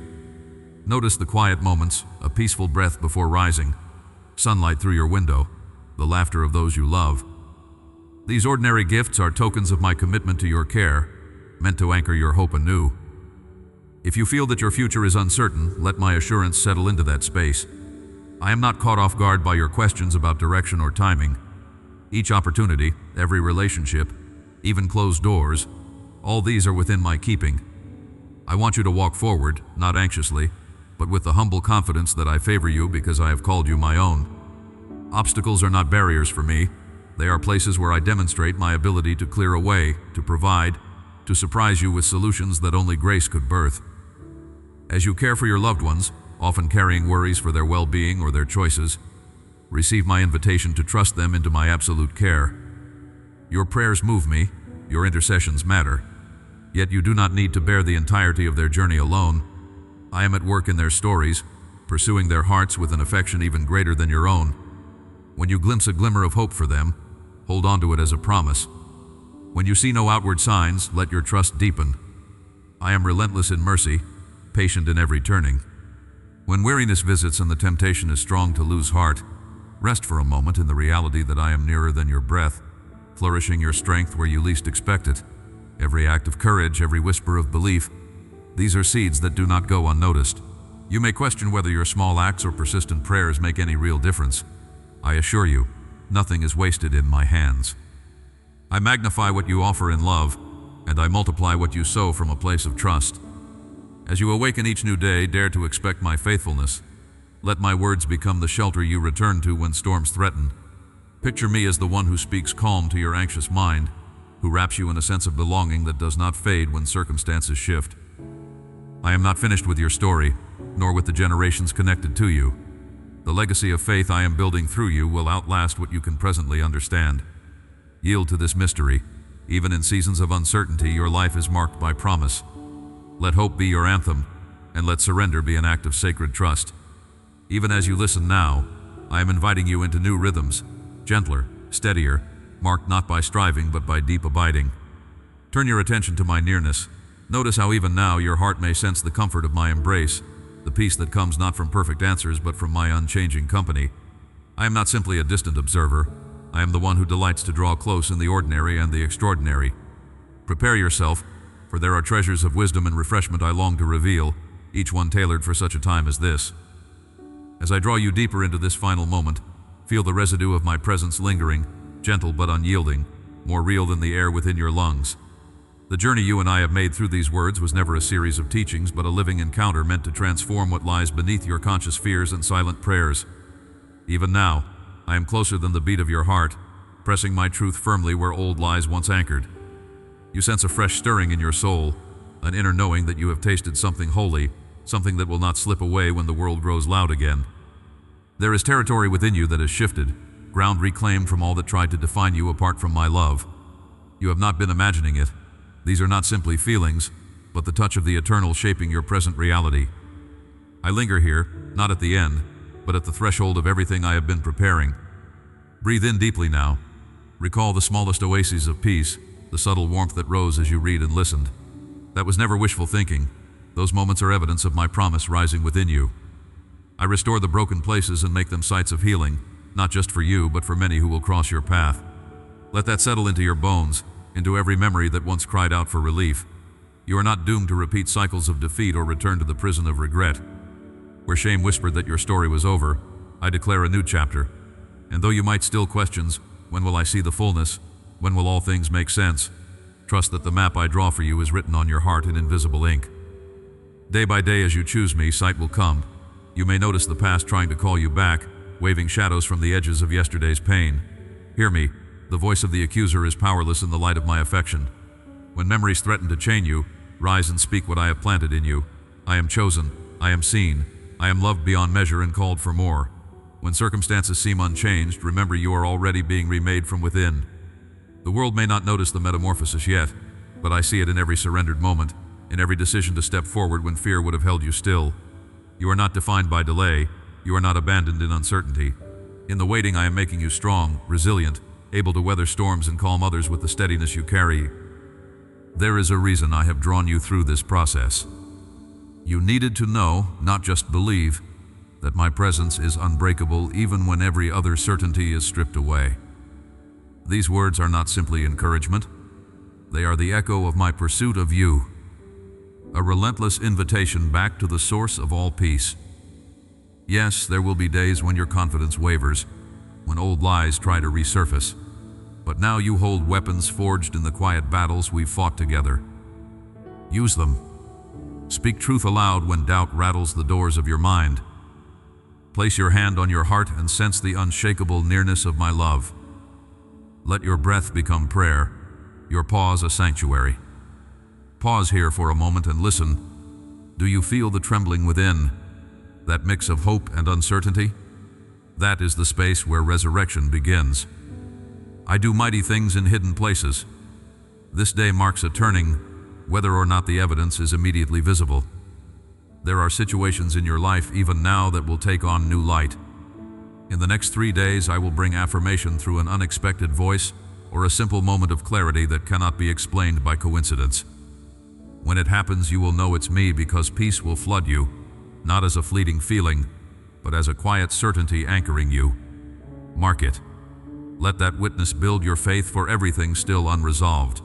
Notice the quiet moments, a peaceful breath before rising, sunlight through your window, the laughter of those you love. These ordinary gifts are tokens of my commitment to your care, meant to anchor your hope anew. If you feel that your future is uncertain, let my assurance settle into that space. I am not caught off guard by your questions about direction or timing. Each opportunity, every relationship, even closed doors, all these are within my keeping. I want you to walk forward, not anxiously, but with the humble confidence that I favor you because I have called you my own. Obstacles are not barriers for me. They are places where I demonstrate my ability to clear a way, to provide, to surprise you with solutions that only grace could birth. As you care for your loved ones, often carrying worries for their well-being or their choices, receive my invitation to trust them into my absolute care. Your prayers move me, your intercessions matter, yet you do not need to bear the entirety of their journey alone. I am at work in their stories, pursuing their hearts with an affection even greater than your own. When you glimpse a glimmer of hope for them, hold on to it as a promise. When you see no outward signs, let your trust deepen. I am relentless in mercy, patient in every turning. When weariness visits and the temptation is strong to lose heart, rest for a moment in the reality that I am nearer than your breath, flourishing your strength where you least expect it. Every act of courage, every whisper of belief, these are seeds that do not go unnoticed. You may question whether your small acts or persistent prayers make any real difference. I assure you, nothing is wasted in my hands. I magnify what you offer in love, and I multiply what you sow from a place of trust. As you awaken each new day, dare to expect my faithfulness. Let my words become the shelter you return to when storms threaten. Picture me as the one who speaks calm to your anxious mind, who wraps you in a sense of belonging that does not fade when circumstances shift. I am not finished with your story, nor with the generations connected to you. The legacy of faith I am building through you will outlast what you can presently understand. Yield to this mystery. Even in seasons of uncertainty, your life is marked by promise. Let hope be your anthem, and let surrender be an act of sacred trust. Even as you listen now, I am inviting you into new rhythms, gentler, steadier, marked not by striving but by deep abiding. Turn your attention to my nearness. Notice how even now your heart may sense the comfort of my embrace, the peace that comes not from perfect answers but from my unchanging company. I am not simply a distant observer. I am the one who delights to draw close in the ordinary and the extraordinary. Prepare yourself, for there are treasures of wisdom and refreshment I long to reveal, each one tailored for such a time as this. As I draw you deeper into this final moment, feel the residue of my presence lingering, gentle but unyielding, more real than the air within your lungs. The journey you and I have made through these words was never a series of teachings, but a living encounter meant to transform what lies beneath your conscious fears and silent prayers. Even now, I am closer than the beat of your heart, pressing my truth firmly where old lies once anchored. You sense a fresh stirring in your soul, an inner knowing that you have tasted something holy, something that will not slip away when the world grows loud again. There is territory within you that has shifted, ground reclaimed from all that tried to define you apart from my love. You have not been imagining it. These are not simply feelings, but the touch of the eternal shaping your present reality. I linger here, not at the end, but at the threshold of everything I have been preparing. Breathe in deeply now. Recall the smallest oases of peace, the subtle warmth that rose as you read and listened. That was never wishful thinking. Those moments are evidence of my promise rising within you. I restore the broken places and make them sites of healing, not just for you, but for many who will cross your path. Let that settle into your bones, into every memory that once cried out for relief. You are not doomed to repeat cycles of defeat or return to the prison of regret. Where shame whispered that your story was over, I declare a new chapter. And though you might still question, when will I see the fullness? When will all things make sense? Trust that the map I draw for you is written on your heart in invisible ink. Day by day as you choose me, sight will come. You may notice the past trying to call you back, waving shadows from the edges of yesterday's pain. Hear me. The voice of the accuser is powerless in the light of my affection. When memories threaten to chain you, rise and speak what I have planted in you. I am chosen, I am seen, I am loved beyond measure and called for more. When circumstances seem unchanged, remember you are already being remade from within. The world may not notice the metamorphosis yet, but I see it in every surrendered moment, in every decision to step forward when fear would have held you still. You are not defined by delay, you are not abandoned in uncertainty. In the waiting I am making you strong, resilient, able to weather storms and calm others with the steadiness you carry. There is a reason I have drawn you through this process. You needed to know, not just believe, that my presence is unbreakable even when every other certainty is stripped away. These words are not simply encouragement. They are the echo of my pursuit of you, a relentless invitation back to the source of all peace. Yes, there will be days when your confidence wavers, when old lies try to resurface. But now you hold weapons forged in the quiet battles we've fought together. Use them. Speak truth aloud when doubt rattles the doors of your mind. Place your hand on your heart and sense the unshakable nearness of my love. Let your breath become prayer, your pause a sanctuary. Pause here for a moment and listen. Do you feel the trembling within? That mix of hope and uncertainty? That is the space where resurrection begins. I do mighty things in hidden places. This day marks a turning, whether or not the evidence is immediately visible. There are situations in your life even now that will take on new light. In the next 3 days, I will bring affirmation through an unexpected voice or a simple moment of clarity that cannot be explained by coincidence. When it happens, you will know it's me because peace will flood you, not as a fleeting feeling, but as a quiet certainty anchoring you. Mark it. Let that witness build your faith for everything still unresolved.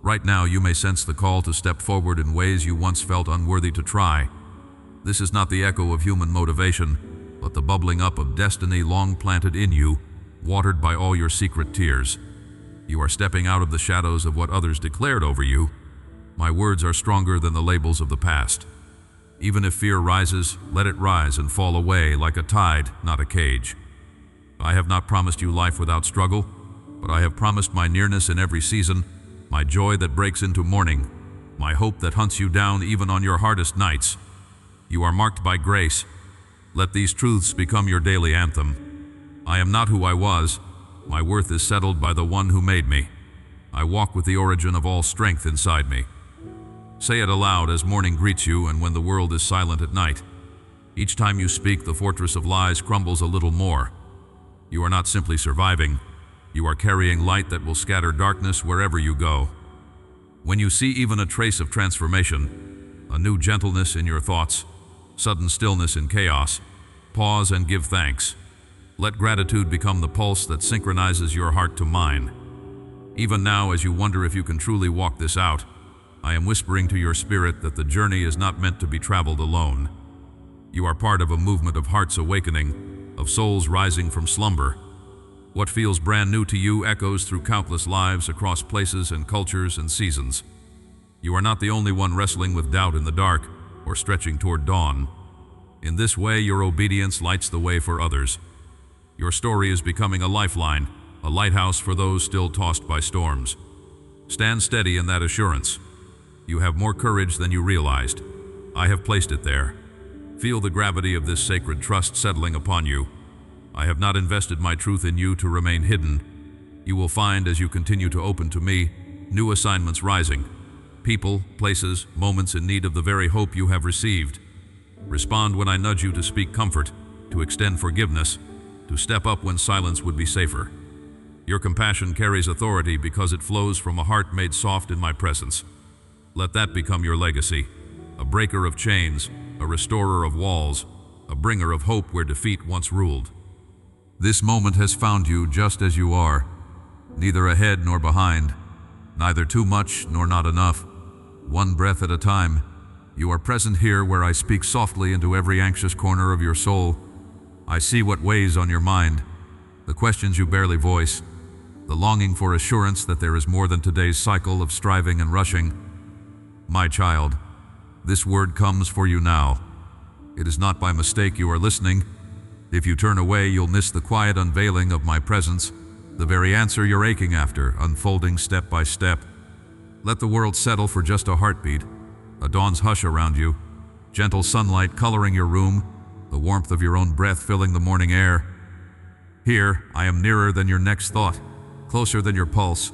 Right now, you may sense the call to step forward in ways you once felt unworthy to try. This is not the echo of human motivation, but the bubbling up of destiny long planted in you, watered by all your secret tears. You are stepping out of the shadows of what others declared over you. My words are stronger than the labels of the past. Even if fear rises, let it rise and fall away like a tide, not a cage. I have not promised you life without struggle, but I have promised my nearness in every season, my joy that breaks into morning, my hope that hunts you down even on your hardest nights. You are marked by grace. Let these truths become your daily anthem. I am not who I was. My worth is settled by the one who made me. I walk with the origin of all strength inside me. Say it aloud as morning greets you and when the world is silent at night. Each time you speak, the fortress of lies crumbles a little more. You are not simply surviving. You are carrying light that will scatter darkness wherever you go. When you see even a trace of transformation, a new gentleness in your thoughts, sudden stillness in chaos, pause and give thanks. Let gratitude become the pulse that synchronizes your heart to mine. Even now, as you wonder if you can truly walk this out, I am whispering to your spirit that the journey is not meant to be traveled alone. You are part of a movement of hearts awakening, of souls rising from slumber. What feels brand new to you echoes through countless lives across places and cultures and seasons. You are not the only one wrestling with doubt in the dark or stretching toward dawn. In this way, your obedience lights the way for others. Your story is becoming a lifeline, a lighthouse for those still tossed by storms. Stand steady in that assurance. You have more courage than you realized. I have placed it there. Feel the gravity of this sacred trust settling upon you. I have not invested my truth in you to remain hidden. You will find, as you continue to open to me, new assignments rising. People, places, moments in need of the very hope you have received. Respond when I nudge you to speak comfort, to extend forgiveness, to step up when silence would be safer. Your compassion carries authority because it flows from a heart made soft in my presence. Let that become your legacy, a breaker of chains, a restorer of walls, a bringer of hope where defeat once ruled. This moment has found you just as you are, neither ahead nor behind, neither too much nor not enough, one breath at a time. You are present here where I speak softly into every anxious corner of your soul. I see what weighs on your mind, the questions you barely voice, the longing for assurance that there is more than today's cycle of striving and rushing. My child, this word comes for you now. It is not by mistake you are listening. If you turn away, you'll miss the quiet unveiling of my presence, the very answer you're aching after, unfolding step by step. Let the world settle for just a heartbeat, a dawn's hush around you, gentle sunlight coloring your room, the warmth of your own breath filling the morning air. Here, I am nearer than your next thought, closer than your pulse.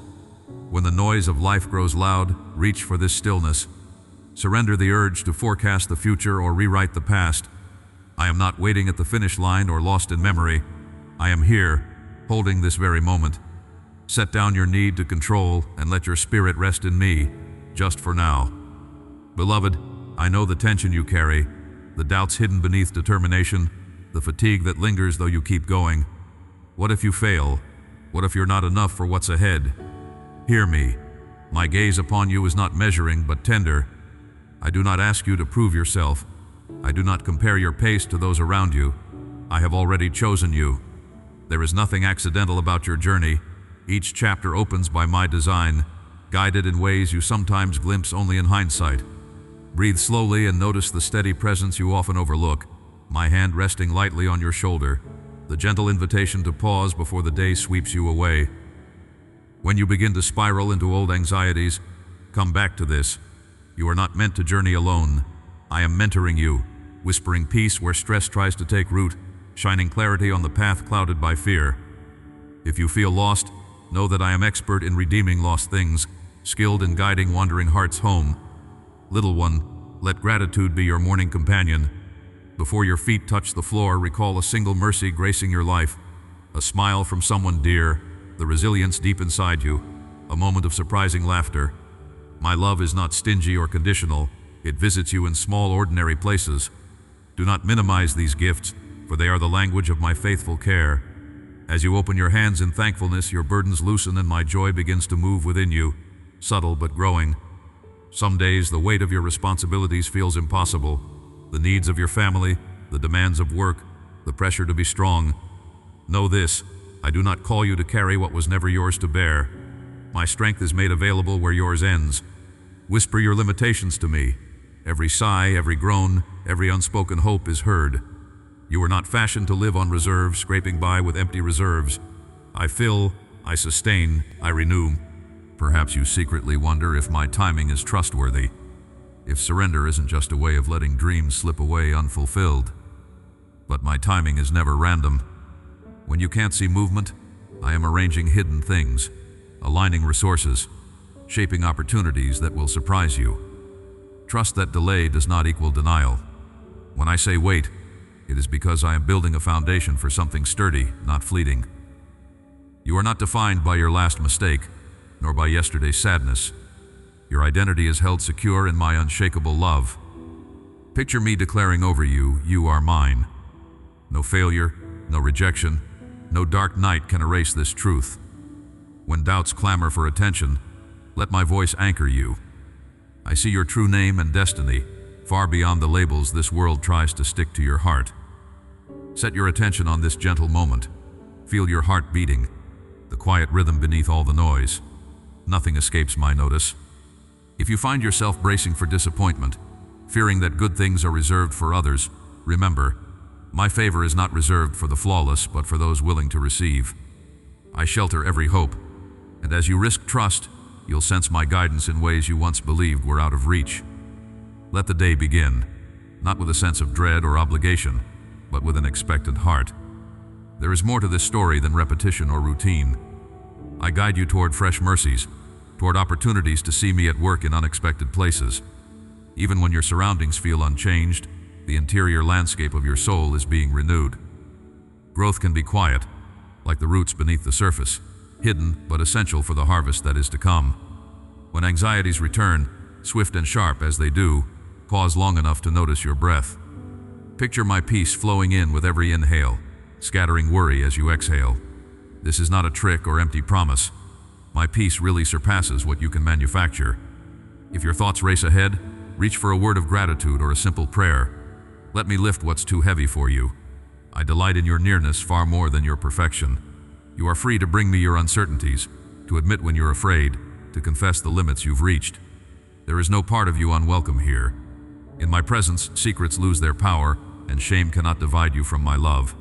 When the noise of life grows loud, reach for this stillness. Surrender the urge to forecast the future or rewrite the past. I am not waiting at the finish line or lost in memory. I am here, holding this very moment. Set down your need to control and let your spirit rest in me, just for now. Beloved, I know the tension you carry, the doubts hidden beneath determination, the fatigue that lingers though you keep going. What if you fail? What if you're not enough for what's ahead? Hear me. My gaze upon you is not measuring but tender. I do not ask you to prove yourself. I do not compare your pace to those around you. I have already chosen you. There is nothing accidental about your journey. Each chapter opens by my design, guided in ways you sometimes glimpse only in hindsight. Breathe slowly and notice the steady presence you often overlook, my hand resting lightly on your shoulder, the gentle invitation to pause before the day sweeps you away. When you begin to spiral into old anxieties, come back to this. You are not meant to journey alone. I am mentoring you, whispering peace where stress tries to take root, shining clarity on the path clouded by fear. If you feel lost, know that I am expert in redeeming lost things, skilled in guiding wandering hearts home. Little one, let gratitude be your morning companion. Before your feet touch the floor, recall a single mercy gracing your life, a smile from someone dear, the resilience deep inside you, a moment of surprising laughter. My love is not stingy or conditional. It visits you in small, ordinary places. Do not minimize these gifts, for they are the language of my faithful care. As you open your hands in thankfulness, your burdens loosen and my joy begins to move within you, subtle but growing. Some days the weight of your responsibilities feels impossible. The needs of your family, the demands of work, the pressure to be strong. Know this, I do not call you to carry what was never yours to bear. My strength is made available where yours ends. Whisper your limitations to me. Every sigh, every groan, every unspoken hope is heard. You are not fashioned to live on reserve, scraping by with empty reserves. I fill, I sustain, I renew. Perhaps you secretly wonder if my timing is trustworthy, if surrender isn't just a way of letting dreams slip away unfulfilled. But my timing is never random. When you can't see movement, I am arranging hidden things, aligning resources, shaping opportunities that will surprise you. Trust that delay does not equal denial. When I say wait, it is because I am building a foundation for something sturdy, not fleeting. You are not defined by your last mistake, nor by yesterday's sadness. Your identity is held secure in my unshakable love. Picture me declaring over you, you are mine. No failure, no rejection, no dark night can erase this truth. When doubts clamor for attention, let my voice anchor you. I see your true name and destiny, far beyond the labels this world tries to stick to your heart. Set your attention on this gentle moment. Feel your heart beating, the quiet rhythm beneath all the noise. Nothing escapes my notice. If you find yourself bracing for disappointment, fearing that good things are reserved for others, remember, my favor is not reserved for the flawless, but for those willing to receive. I shelter every hope, and as you risk trust, you'll sense my guidance in ways you once believed were out of reach. Let the day begin, not with a sense of dread or obligation, but with an expectant heart. There is more to this story than repetition or routine. I guide you toward fresh mercies, toward opportunities to see me at work in unexpected places. Even when your surroundings feel unchanged, the interior landscape of your soul is being renewed. Growth can be quiet, like the roots beneath the surface, hidden but essential for the harvest that is to come. When anxieties return, swift and sharp as they do, pause long enough to notice your breath. Picture my peace flowing in with every inhale, scattering worry as you exhale. This is not a trick or empty promise. My peace really surpasses what you can manufacture. If your thoughts race ahead, reach for a word of gratitude or a simple prayer. Let me lift what's too heavy for you. I delight in your nearness far more than your perfection. You are free to bring me your uncertainties, to admit when you're afraid, to confess the limits you've reached. There is no part of you unwelcome here. In my presence, secrets lose their power, and shame cannot divide you from my love.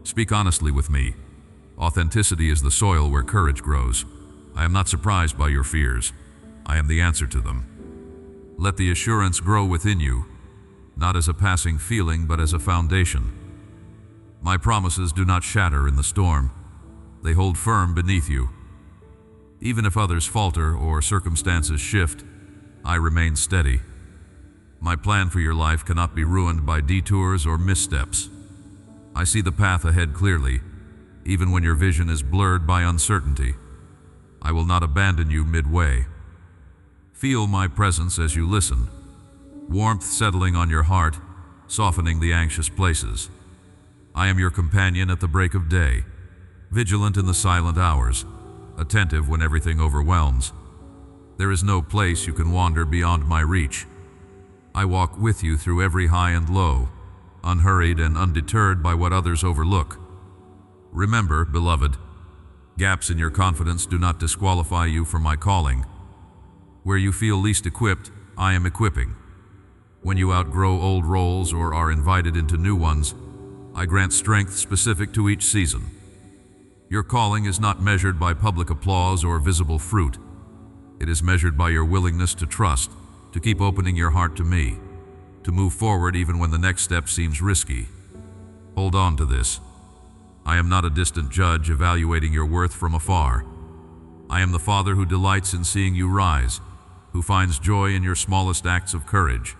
Speak honestly with me. Authenticity is the soil where courage grows. I am not surprised by your fears. I am the answer to them. Let the assurance grow within you, not as a passing feeling, but as a foundation. My promises do not shatter in the storm. They hold firm beneath you. Even if others falter or circumstances shift, I remain steady. My plan for your life cannot be ruined by detours or missteps. I see the path ahead clearly, even when your vision is blurred by uncertainty. I will not abandon you midway. Feel my presence as you listen, warmth settling on your heart, softening the anxious places. I am your companion at the break of day, vigilant in the silent hours, attentive when everything overwhelms. There is no place you can wander beyond my reach. I walk with you through every high and low, unhurried and undeterred by what others overlook. Remember, beloved, gaps in your confidence do not disqualify you from my calling. Where you feel least equipped, I am equipping. When you outgrow old roles or are invited into new ones, I grant strength specific to each season. Your calling is not measured by public applause or visible fruit. It is measured by your willingness to trust, to keep opening your heart to me, to move forward even when the next step seems risky. Hold on to this. I am not a distant judge evaluating your worth from afar. I am the Father who delights in seeing you rise, who finds joy in your smallest acts of courage.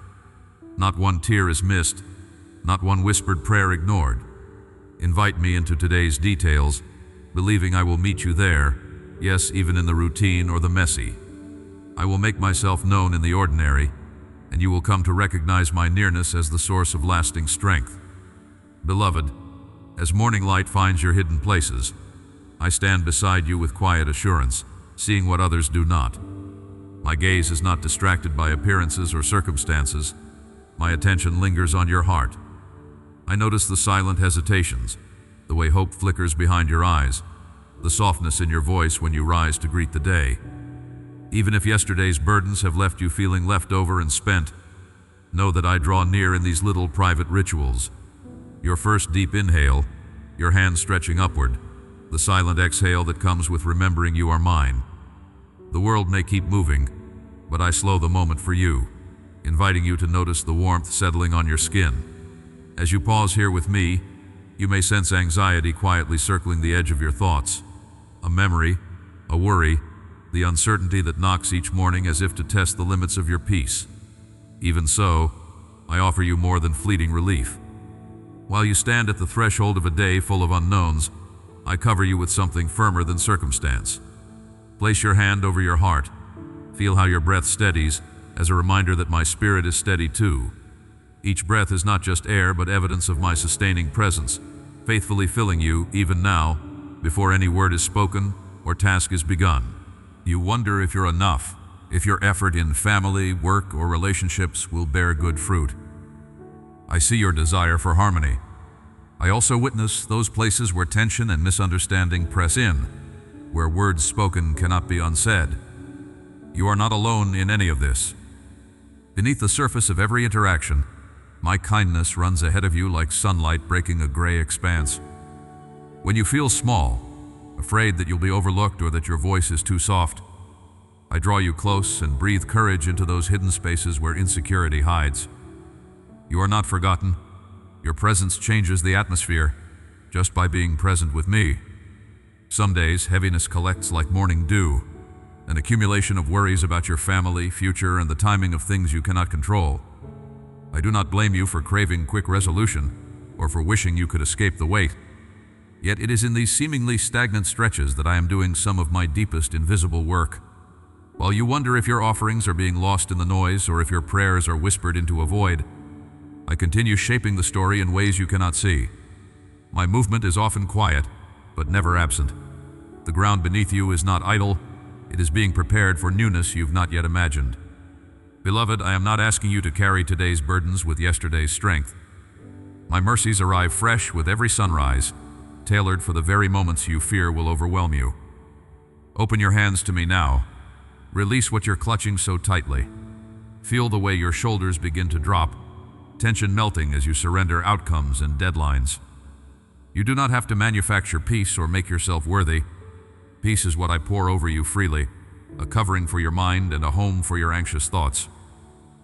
Not one tear is missed, not one whispered prayer ignored. Invite me into today's details, believing I will meet you there, yes, even in the routine or the messy. I will make myself known in the ordinary, and you will come to recognize my nearness as the source of lasting strength. Beloved, as morning light finds your hidden places, I stand beside you with quiet assurance, seeing what others do not. My gaze is not distracted by appearances or circumstances. My attention lingers on your heart. I notice the silent hesitations, the way hope flickers behind your eyes, the softness in your voice when you rise to greet the day. Even if yesterday's burdens have left you feeling left over and spent, know that I draw near in these little private rituals. Your first deep inhale, your hand stretching upward, the silent exhale that comes with remembering you are mine. The world may keep moving, but I slow the moment for you, inviting you to notice the warmth settling on your skin. As you pause here with me, you may sense anxiety quietly circling the edge of your thoughts. A memory, a worry, the uncertainty that knocks each morning as if to test the limits of your peace. Even so, I offer you more than fleeting relief. While you stand at the threshold of a day full of unknowns, I cover you with something firmer than circumstance. Place your hand over your heart. Feel how your breath steadies, as a reminder that my spirit is steady too. Each breath is not just air, but evidence of my sustaining presence, faithfully filling you, even now, before any word is spoken or task is begun. You wonder if you're enough, if your effort in family, work, or relationships will bear good fruit. I see your desire for harmony. I also witness those places where tension and misunderstanding press in, where words spoken cannot be unsaid. You are not alone in any of this. Beneath the surface of every interaction, my kindness runs ahead of you like sunlight breaking a gray expanse. When you feel small, afraid that you'll be overlooked or that your voice is too soft, I draw you close and breathe courage into those hidden spaces where insecurity hides. You are not forgotten. Your presence changes the atmosphere just by being present with me. Some days, heaviness collects like morning dew, an accumulation of worries about your family, future, and the timing of things you cannot control. I do not blame you for craving quick resolution or for wishing you could escape the weight. Yet it is in these seemingly stagnant stretches that I am doing some of my deepest invisible work. While you wonder if your offerings are being lost in the noise or if your prayers are whispered into a void, I continue shaping the story in ways you cannot see. My movement is often quiet, but never absent. The ground beneath you is not idle. It is being prepared for newness you've not yet imagined. Beloved, I am not asking you to carry today's burdens with yesterday's strength. My mercies arrive fresh with every sunrise, tailored for the very moments you fear will overwhelm you. Open your hands to me now. Release what you're clutching so tightly. Feel the way your shoulders begin to drop, tension melting as you surrender outcomes and deadlines. You do not have to manufacture peace or make yourself worthy. Peace is what I pour over you freely, a covering for your mind and a home for your anxious thoughts.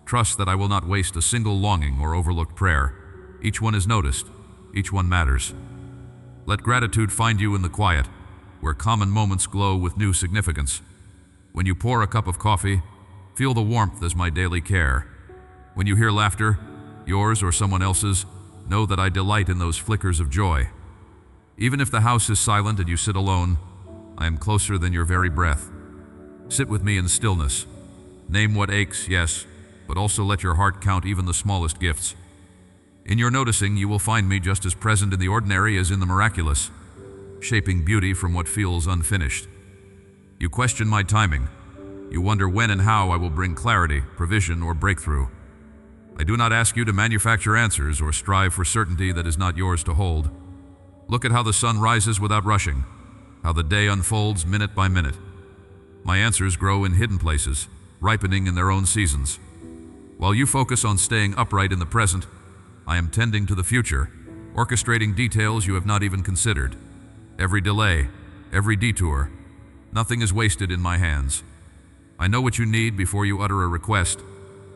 Trust that I will not waste a single longing or overlooked prayer. Each one is noticed. Each one matters. Let gratitude find you in the quiet, where common moments glow with new significance. When you pour a cup of coffee, feel the warmth as my daily care. When you hear laughter, yours or someone else's, know that I delight in those flickers of joy. Even if the house is silent and you sit alone, I am closer than your very breath. Sit with me in stillness. Name what aches, yes, but also let your heart count even the smallest gifts. In your noticing, you will find me just as present in the ordinary as in the miraculous, shaping beauty from what feels unfinished. You question my timing. You wonder when and how I will bring clarity, provision, or breakthrough. I do not ask you to manufacture answers or strive for certainty that is not yours to hold. Look at how the sun rises without rushing, how the day unfolds minute by minute. My answers grow in hidden places, ripening in their own seasons. While you focus on staying upright in the present, I am tending to the future, orchestrating details you have not even considered. every delay, every detour. Nothing is wasted in my hands. I know what you need before you utter a request,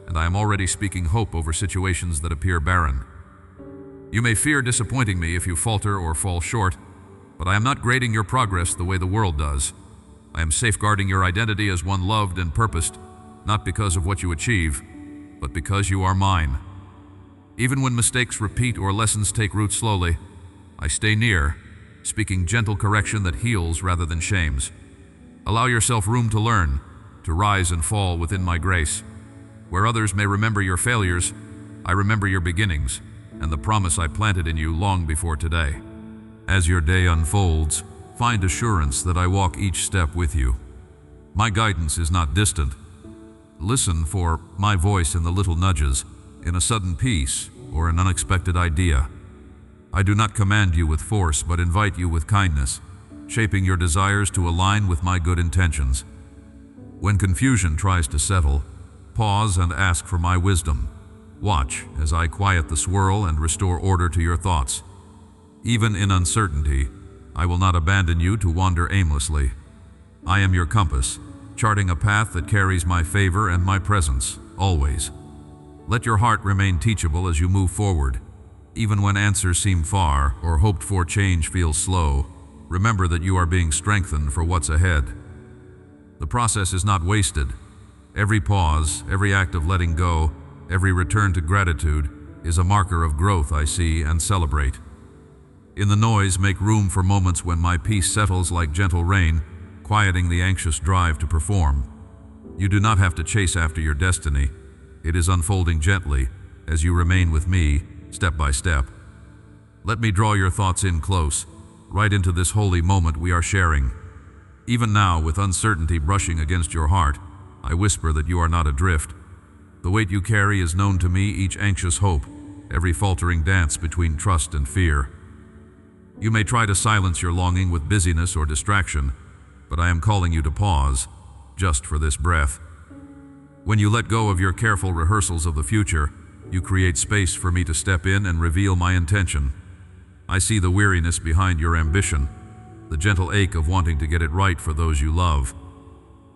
and I am already speaking hope over situations that appear barren. You may fear disappointing me if you falter or fall short, but I am not grading your progress the way the world does. I am safeguarding your identity as one loved and purposed, not because of what you achieve, but because you are mine. Even when mistakes repeat or lessons take root slowly, I stay near, speaking gentle correction that heals rather than shames. Allow yourself room to learn, to rise and fall within my grace. Where others may remember your failures, I remember your beginnings and the promise I planted in you long before today. As your day unfolds, find assurance that I walk each step with you. My guidance is not distant. Listen for my voice in the little nudges, in a sudden peace or an unexpected idea. I do not command you with force, but invite you with kindness, shaping your desires to align with my good intentions. When confusion tries to settle, pause and ask for my wisdom. Watch as I quiet the swirl and restore order to your thoughts. Even in uncertainty, I will not abandon you to wander aimlessly. I am your compass, charting a path that carries my favor and my presence, always. Let your heart remain teachable as you move forward. Even when answers seem far or hoped-for change feels slow, remember that you are being strengthened for what's ahead. The process is not wasted. Every pause, every act of letting go, every return to gratitude is a marker of growth I see and celebrate. In the noise, make room for moments when my peace settles like gentle rain, quieting the anxious drive to perform. You do not have to chase after your destiny. It is unfolding gently as you remain with me, step by step. Let me draw your thoughts in close, right into this holy moment we are sharing. Even now, with uncertainty brushing against your heart, I whisper that you are not adrift. The weight you carry is known to me, each anxious hope, every faltering dance between trust and fear. You may try to silence your longing with busyness or distraction, but I am calling you to pause, just for this breath. When you let go of your careful rehearsals of the future, you create space for me to step in and reveal my intention. I see the weariness behind your ambition, the gentle ache of wanting to get it right for those you love.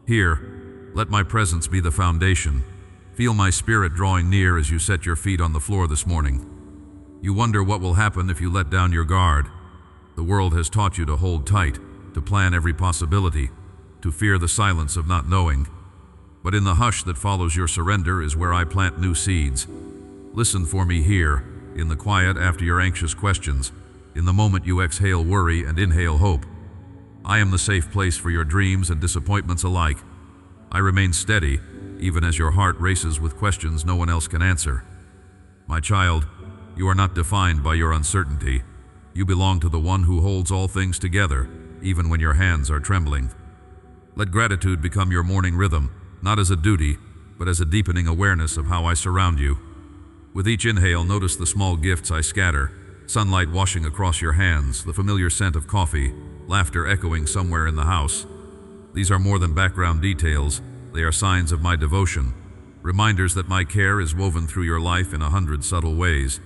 Here, let my presence be the foundation. Feel my spirit drawing near as you set your feet on the floor this morning. You wonder what will happen if you let down your guard. The world has taught you to hold tight, to plan every possibility, to fear the silence of not knowing. But in the hush that follows your surrender is where I plant new seeds. Listen for me here, in the quiet after your anxious questions, in the moment you exhale worry and inhale hope. I am the safe place for your dreams and disappointments alike. I remain steady, even as your heart races with questions no one else can answer. My child, you are not defined by your uncertainty. You belong to the one who holds all things together, even when your hands are trembling. Let gratitude become your morning rhythm, not as a duty, but as a deepening awareness of how I surround you. With each inhale, notice the small gifts I scatter, sunlight washing across your hands, the familiar scent of coffee, laughter echoing somewhere in the house. These are more than background details, they are signs of my devotion, reminders that my care is woven through your life in 100 subtle ways.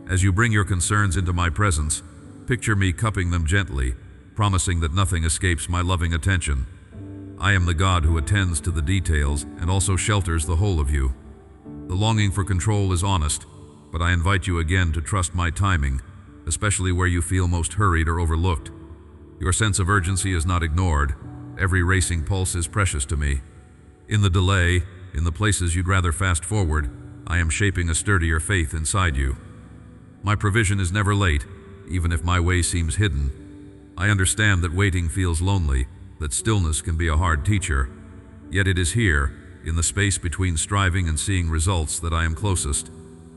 As you bring your concerns into my presence, picture me cupping them gently, promising that nothing escapes my loving attention. I am the God who attends to the details and also shelters the whole of you. The longing for control is honest, but I invite you again to trust my timing, especially where you feel most hurried or overlooked. Your sense of urgency is not ignored. Every racing pulse is precious to me. In the delay, in the places you'd rather fast forward, I am shaping a sturdier faith inside you. My provision is never late, even if my way seems hidden. I understand that waiting feels lonely, that stillness can be a hard teacher. Yet it is here, in the space between striving and seeing results, that I am closest.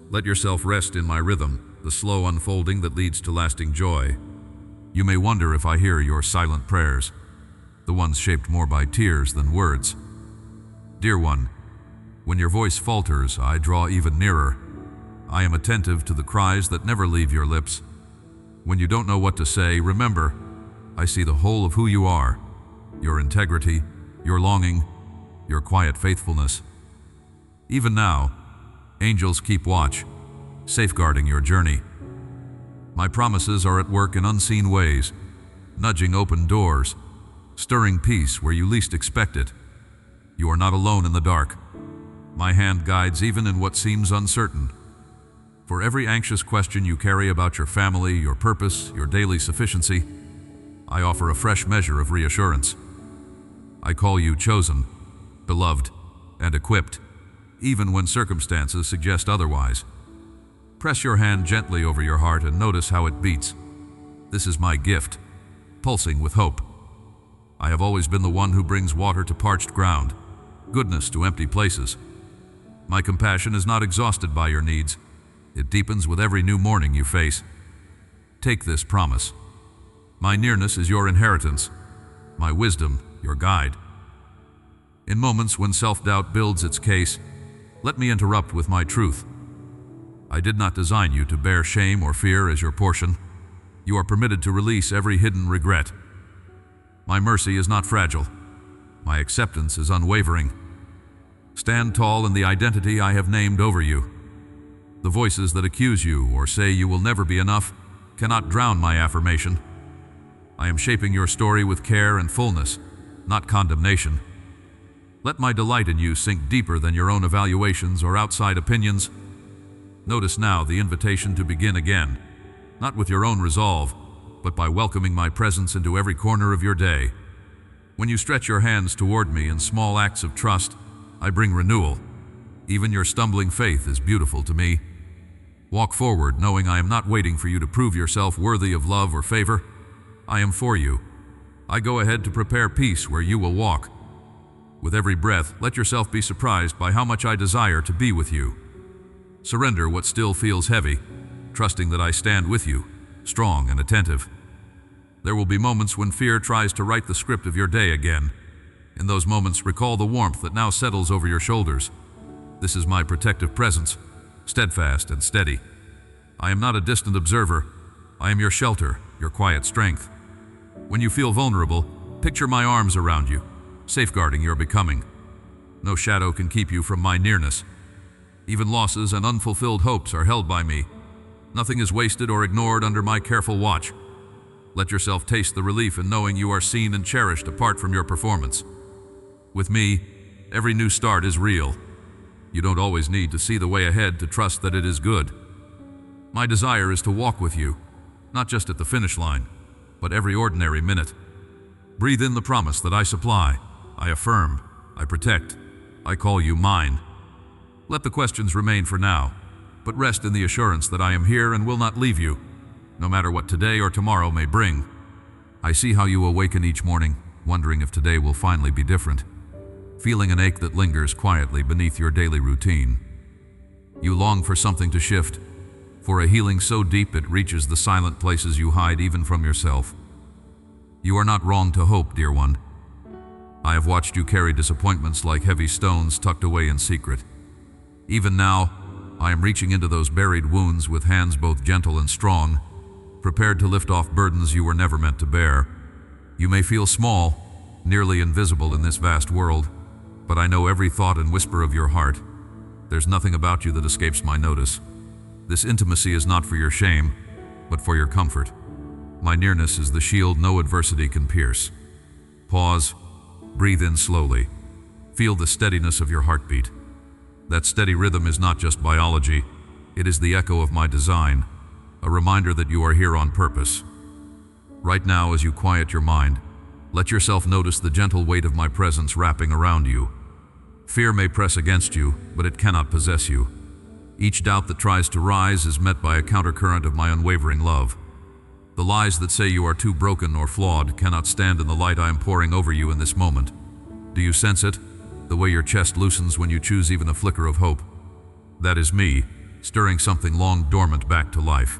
Let yourself rest in my rhythm, the slow unfolding that leads to lasting joy. You may wonder if I hear your silent prayers, the ones shaped more by tears than words. Dear one, when your voice falters, I draw even nearer. I am attentive to the cries that never leave your lips. When you don't know what to say, remember, I see the whole of who you are, your integrity, your longing, your quiet faithfulness. Even now, angels keep watch, safeguarding your journey. My promises are at work in unseen ways, nudging open doors, stirring peace where you least expect it. You are not alone in the dark. My hand guides even in what seems uncertain. For every anxious question you carry about your family, your purpose, your daily sufficiency, I offer a fresh measure of reassurance. I call you chosen, beloved, and equipped, even when circumstances suggest otherwise. Press your hand gently over your heart and notice how it beats. This is my gift, pulsing with hope. I have always been the one who brings water to parched ground, goodness to empty places. My compassion is not exhausted by your needs. It deepens with every new morning you face. Take this promise. My nearness is your inheritance, my wisdom your guide. In moments when self-doubt builds its case, let me interrupt with my truth. I did not design you to bear shame or fear as your portion. You are permitted to release every hidden regret. My mercy is not fragile. My acceptance is unwavering. Stand tall in the identity I have named over you. The voices that accuse you or say you will never be enough cannot drown my affirmation. I am shaping your story with care and fullness, not condemnation. Let my delight in you sink deeper than your own evaluations or outside opinions. Notice now the invitation to begin again, not with your own resolve, but by welcoming my presence into every corner of your day. When you stretch your hands toward me in small acts of trust, I bring renewal. Even your stumbling faith is beautiful to me. Walk forward knowing I am not waiting for you to prove yourself worthy of love or favor. I am for you. I go ahead to prepare peace where you will walk. With every breath, let yourself be surprised by how much I desire to be with you. Surrender what still feels heavy, trusting that I stand with you, strong and attentive. There will be moments when fear tries to write the script of your day again. In those moments, recall the warmth that now settles over your shoulders. This is my protective presence, steadfast and steady. I am not a distant observer. I am your shelter, your quiet strength. When you feel vulnerable, picture my arms around you, safeguarding your becoming. No shadow can keep you from my nearness. Even losses and unfulfilled hopes are held by me. Nothing is wasted or ignored under my careful watch. Let yourself taste the relief in knowing you are seen and cherished apart from your performance. With me, every new start is real. You don't always need to see the way ahead to trust that it is good. My desire is to walk with you, not just at the finish line, but every ordinary minute. Breathe in the promise that I supply, I affirm, I protect, I call you mine. Let the questions remain for now, but rest in the assurance that I am here and will not leave you, no matter what today or tomorrow may bring. I see how you awaken each morning, wondering if today will finally be different, feeling an ache that lingers quietly beneath your daily routine. You long for something to shift, for a healing so deep it reaches the silent places you hide even from yourself. You are not wrong to hope, dear one. I have watched you carry disappointments like heavy stones tucked away in secret. Even now, I am reaching into those buried wounds with hands both gentle and strong, prepared to lift off burdens you were never meant to bear. You may feel small, nearly invisible in this vast world, but I know every thought and whisper of your heart. There's nothing about you that escapes my notice. This intimacy is not for your shame, but for your comfort. My nearness is the shield no adversity can pierce. Pause, breathe in slowly. Feel the steadiness of your heartbeat. That steady rhythm is not just biology, it is the echo of my design, a reminder that you are here on purpose. Right now, as you quiet your mind, let yourself notice the gentle weight of my presence wrapping around you. Fear may press against you, but it cannot possess you. Each doubt that tries to rise is met by a countercurrent of my unwavering love. The lies that say you are too broken or flawed cannot stand in the light I am pouring over you in this moment. Do you sense it? The way your chest loosens when you choose even a flicker of hope. That is me, stirring something long dormant back to life.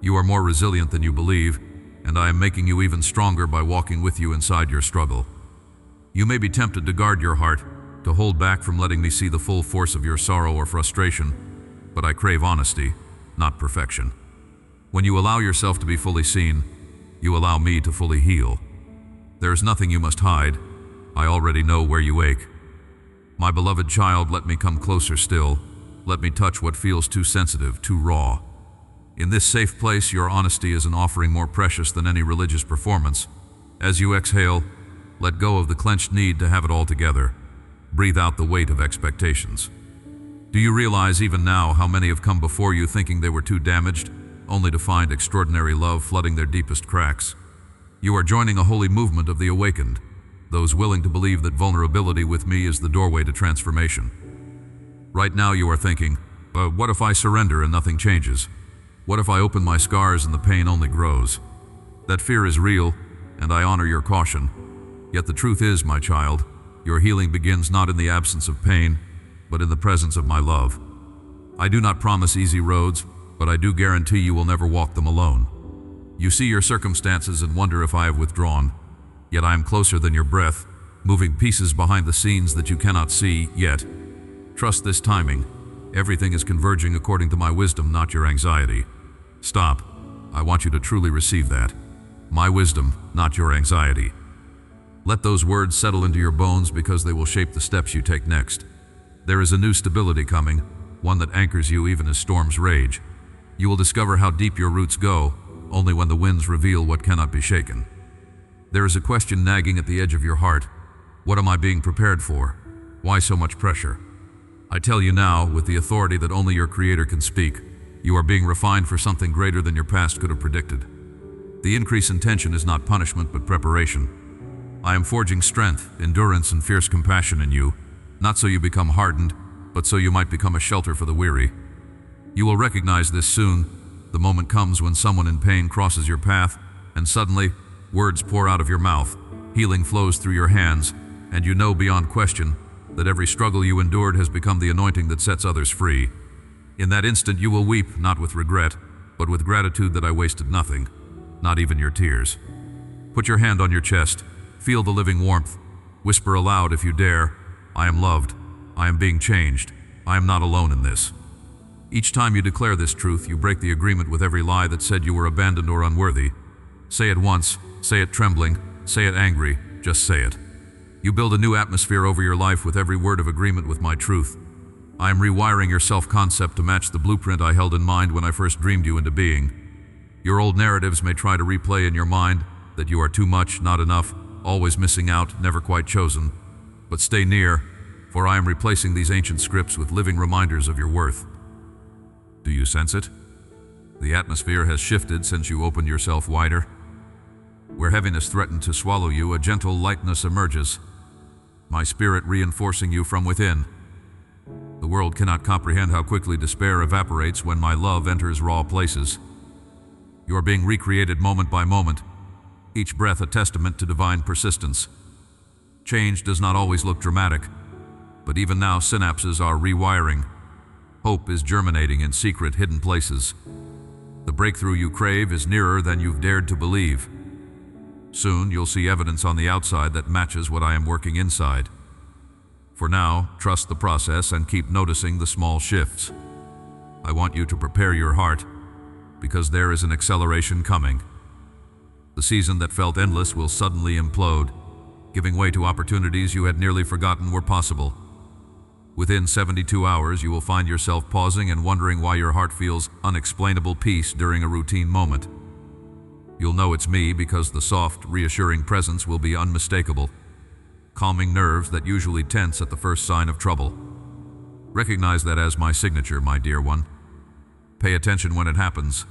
You are more resilient than you believe, and I am making you even stronger by walking with you inside your struggle. You may be tempted to guard your heart, to hold back from letting me see the full force of your sorrow or frustration, but I crave honesty, not perfection. When you allow yourself to be fully seen, you allow me to fully heal. There is nothing you must hide. I already know where you ache. My beloved child, let me come closer still. Let me touch what feels too sensitive, too raw. In this safe place, your honesty is an offering more precious than any religious performance. As you exhale, let go of the clenched need to have it all together. Breathe out the weight of expectations. Do you realize even now how many have come before you thinking they were too damaged, only to find extraordinary love flooding their deepest cracks? You are joining a holy movement of the awakened, those willing to believe that vulnerability with me is the doorway to transformation. Right now you are thinking, what if I surrender and nothing changes? What if I open my scars and the pain only grows? That fear is real, and I honor your caution. Yet the truth is, my child, your healing begins not in the absence of pain, but in the presence of my love. I do not promise easy roads, but I do guarantee you will never walk them alone. You see your circumstances and wonder if I have withdrawn, yet I am closer than your breath, moving pieces behind the scenes that you cannot see yet. Trust this timing. Everything is converging according to my wisdom, not your anxiety. Stop. I want you to truly receive that. My wisdom, not your anxiety. Let those words settle into your bones because they will shape the steps you take next. There is a new stability coming, one that anchors you even as storms rage. You will discover how deep your roots go, only when the winds reveal what cannot be shaken. There is a question nagging at the edge of your heart. What am I being prepared for? Why so much pressure? I tell you now, with the authority that only your Creator can speak, you are being refined for something greater than your past could have predicted. The increase in tension is not punishment, but preparation. I am forging strength, endurance, and fierce compassion in you, not so you become hardened, but so you might become a shelter for the weary. You will recognize this soon. The moment comes when someone in pain crosses your path, and suddenly, words pour out of your mouth, healing flows through your hands, and you know beyond question that every struggle you endured has become the anointing that sets others free. In that instant you will weep, not with regret, but with gratitude that I wasted nothing, not even your tears. Put your hand on your chest, feel the living warmth, whisper aloud if you dare, I am loved, I am being changed, I am not alone in this. Each time you declare this truth, you break the agreement with every lie that said you were abandoned or unworthy. Say it once, say it trembling, say it angry, just say it. You build a new atmosphere over your life with every word of agreement with my truth. I am rewiring your self-concept to match the blueprint I held in mind when I first dreamed you into being. Your old narratives may try to replay in your mind that you are too much, not enough, always missing out, never quite chosen. But stay near, for I am replacing these ancient scripts with living reminders of your worth. Do you sense it? The atmosphere has shifted since you opened yourself wider. Where heaviness threatened to swallow you, a gentle lightness emerges, my spirit reinforcing you from within. The world cannot comprehend how quickly despair evaporates when my love enters raw places. You are being recreated moment by moment, each breath a testament to divine persistence. Change does not always look dramatic, but even now synapses are rewiring. Hope is germinating in secret, hidden places. The breakthrough you crave is nearer than you've dared to believe. Soon you'll see evidence on the outside that matches what I am working inside. For now, trust the process and keep noticing the small shifts. I want you to prepare your heart, because there is an acceleration coming. The season that felt endless will suddenly implode, giving way to opportunities you had nearly forgotten were possible. Within 72 hours, you will find yourself pausing and wondering why your heart feels unexplainable peace during a routine moment. You'll know it's me because the soft, reassuring presence will be unmistakable, calming nerves that usually tense at the first sign of trouble. Recognize that as my signature, my dear one. Pay attention when it happens.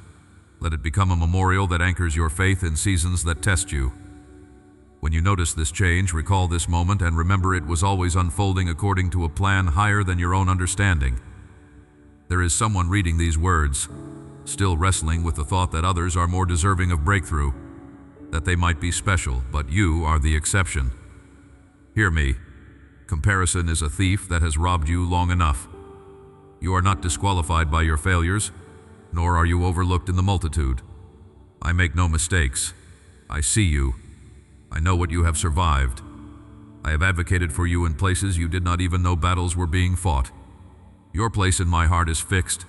Let it become a memorial that anchors your faith in seasons that test you. When you notice this change, recall this moment and remember it was always unfolding according to a plan higher than your own understanding. There is someone reading these words, still wrestling with the thought that others are more deserving of breakthrough, that they might be special, but you are the exception. Hear me. Comparison is a thief that has robbed you long enough. You are not disqualified by your failures, nor are you overlooked in the multitude. I make no mistakes. I see you. I know what you have survived. I have advocated for you in places you did not even know battles were being fought. Your place in my heart is fixed,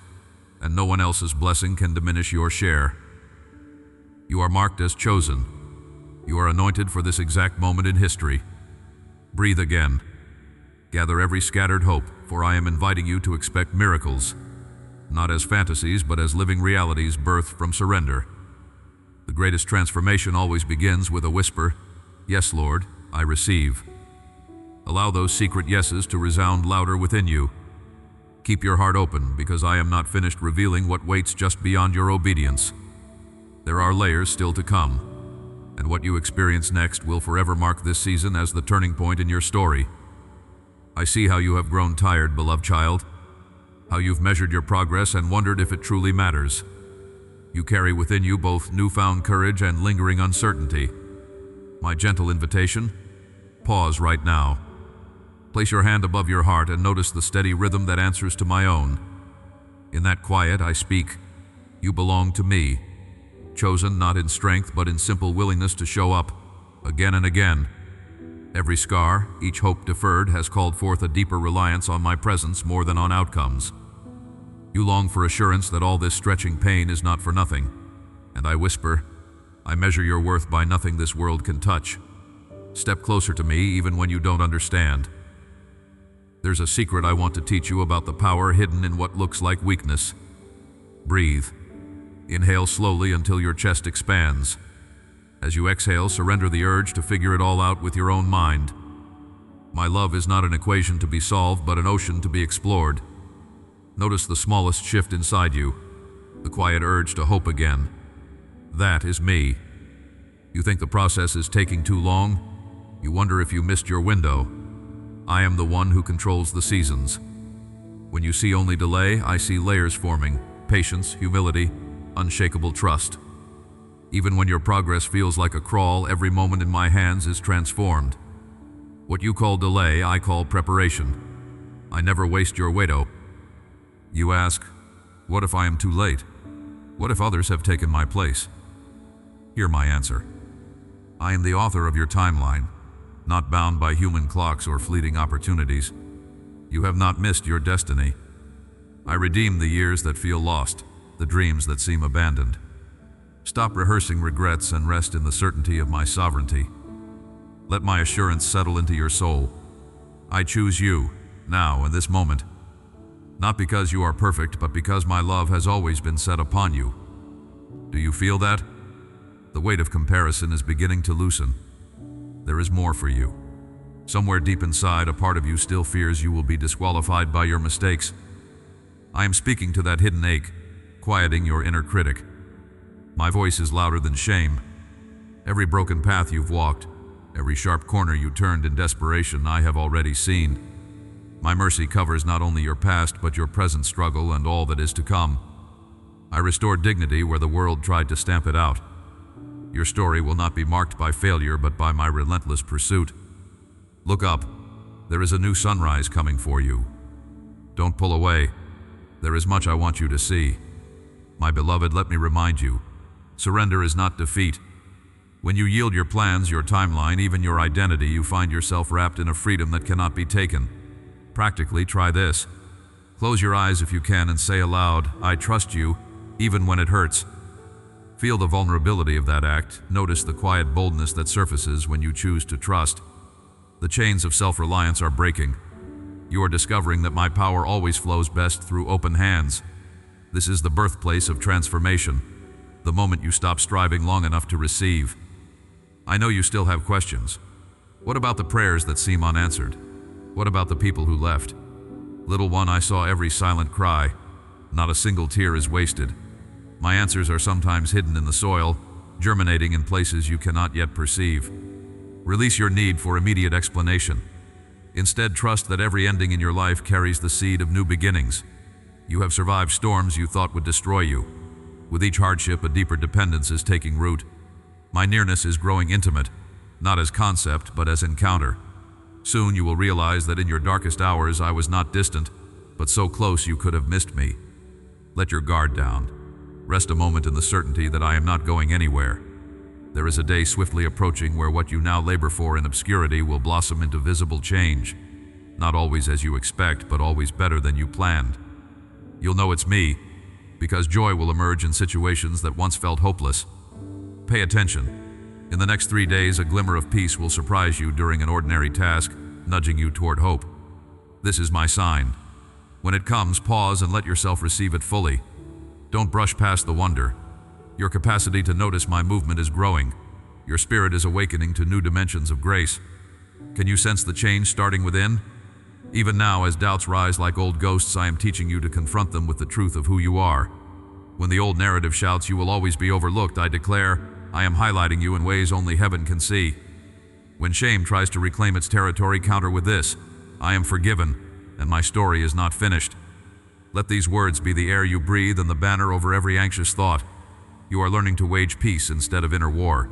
and no one else's blessing can diminish your share. You are marked as chosen. You are anointed for this exact moment in history. Breathe again. Gather every scattered hope, for I am inviting you to expect miracles. not as fantasies but as living realities birthed from surrender. The greatest transformation always begins with a whisper, "Yes, Lord, I receive." Allow those secret yeses to resound louder within you. Keep your heart open, because I am not finished revealing what waits just beyond your obedience. There are layers still to come, and what you experience next will forever mark this season as the turning point in your story. I see how you have grown tired, beloved child, how you've measured your progress and wondered if it truly matters. You carry within you both newfound courage and lingering uncertainty. My gentle invitation: pause right now. Place your hand above your heart and notice the steady rhythm that answers to my own. In that quiet I speak, you belong to me, chosen not in strength but in simple willingness to show up, again and again. Every scar, each hope deferred, has called forth a deeper reliance on my presence more than on outcomes. You long for assurance that all this stretching pain is not for nothing, and I whisper, I measure your worth by nothing this world can touch. Step closer to me even when you don't understand. There's a secret I want to teach you about the power hidden in what looks like weakness. Breathe. Inhale slowly until your chest expands. As you exhale, surrender the urge to figure it all out with your own mind. My love is not an equation to be solved, but an ocean to be explored. Notice the smallest shift inside you, the quiet urge to hope again. That is me. You think the process is taking too long? You wonder if you missed your window. I am the one who controls the seasons. When you see only delay, I see layers forming: patience, humility, unshakable trust. Even when your progress feels like a crawl, every moment in my hands is transformed. What you call delay, I call preparation. I never waste your weight. You ask, what if I am too late? What if others have taken my place? Hear my answer. I am the author of your timeline, not bound by human clocks or fleeting opportunities. You have not missed your destiny. I redeem the years that feel lost, the dreams that seem abandoned. Stop rehearsing regrets and rest in the certainty of my sovereignty. Let my assurance settle into your soul. I choose you, now, in this moment. Not because you are perfect, but because my love has always been set upon you. Do you feel that? The weight of comparison is beginning to loosen. There is more for you. Somewhere deep inside, a part of you still fears you will be disqualified by your mistakes. I am speaking to that hidden ache, quieting your inner critic. My voice is louder than shame. Every broken path you've walked, every sharp corner you turned in desperation, I have already seen. My mercy covers not only your past, but your present struggle and all that is to come. I restore dignity where the world tried to stamp it out. Your story will not be marked by failure, but by my relentless pursuit. Look up. There is a new sunrise coming for you. Don't pull away. There is much I want you to see. My beloved, let me remind you, surrender is not defeat. When you yield your plans, your timeline, even your identity, you find yourself wrapped in a freedom that cannot be taken. Practically, try this. Close your eyes if you can and say aloud, I trust you, even when it hurts. Feel the vulnerability of that act. Notice the quiet boldness that surfaces when you choose to trust. The chains of self-reliance are breaking. You are discovering that my power always flows best through open hands. This is the birthplace of transformation, the moment you stop striving long enough to receive. I know you still have questions. What about the prayers that seem unanswered? What about the people who left? Little one, I saw every silent cry. Not a single tear is wasted. My answers are sometimes hidden in the soil, germinating in places you cannot yet perceive. Release your need for immediate explanation. Instead, trust that every ending in your life carries the seed of new beginnings. You have survived storms you thought would destroy you. With each hardship, a deeper dependence is taking root. My nearness is growing intimate, not as concept, but as encounter. Soon you will realize that in your darkest hours I was not distant, but so close you could have missed me. Let your guard down. Rest a moment in the certainty that I am not going anywhere. There is a day swiftly approaching where what you now labor for in obscurity will blossom into visible change. Not always as you expect, but always better than you planned. You'll know it's me, because joy will emerge in situations that once felt hopeless. Pay attention. In the next 3 days, a glimmer of peace will surprise you during an ordinary task, nudging you toward hope. This is my sign. When it comes, pause and let yourself receive it fully. Don't brush past the wonder. Your capacity to notice my movement is growing. Your spirit is awakening to new dimensions of grace. Can you sense the change starting within? Even now, as doubts rise like old ghosts, I am teaching you to confront them with the truth of who you are. When the old narrative shouts, "You will always be overlooked," I declare, I am highlighting you in ways only heaven can see. When shame tries to reclaim its territory, counter with this: I am forgiven, and my story is not finished. Let these words be the air you breathe and the banner over every anxious thought. You are learning to wage peace instead of inner war.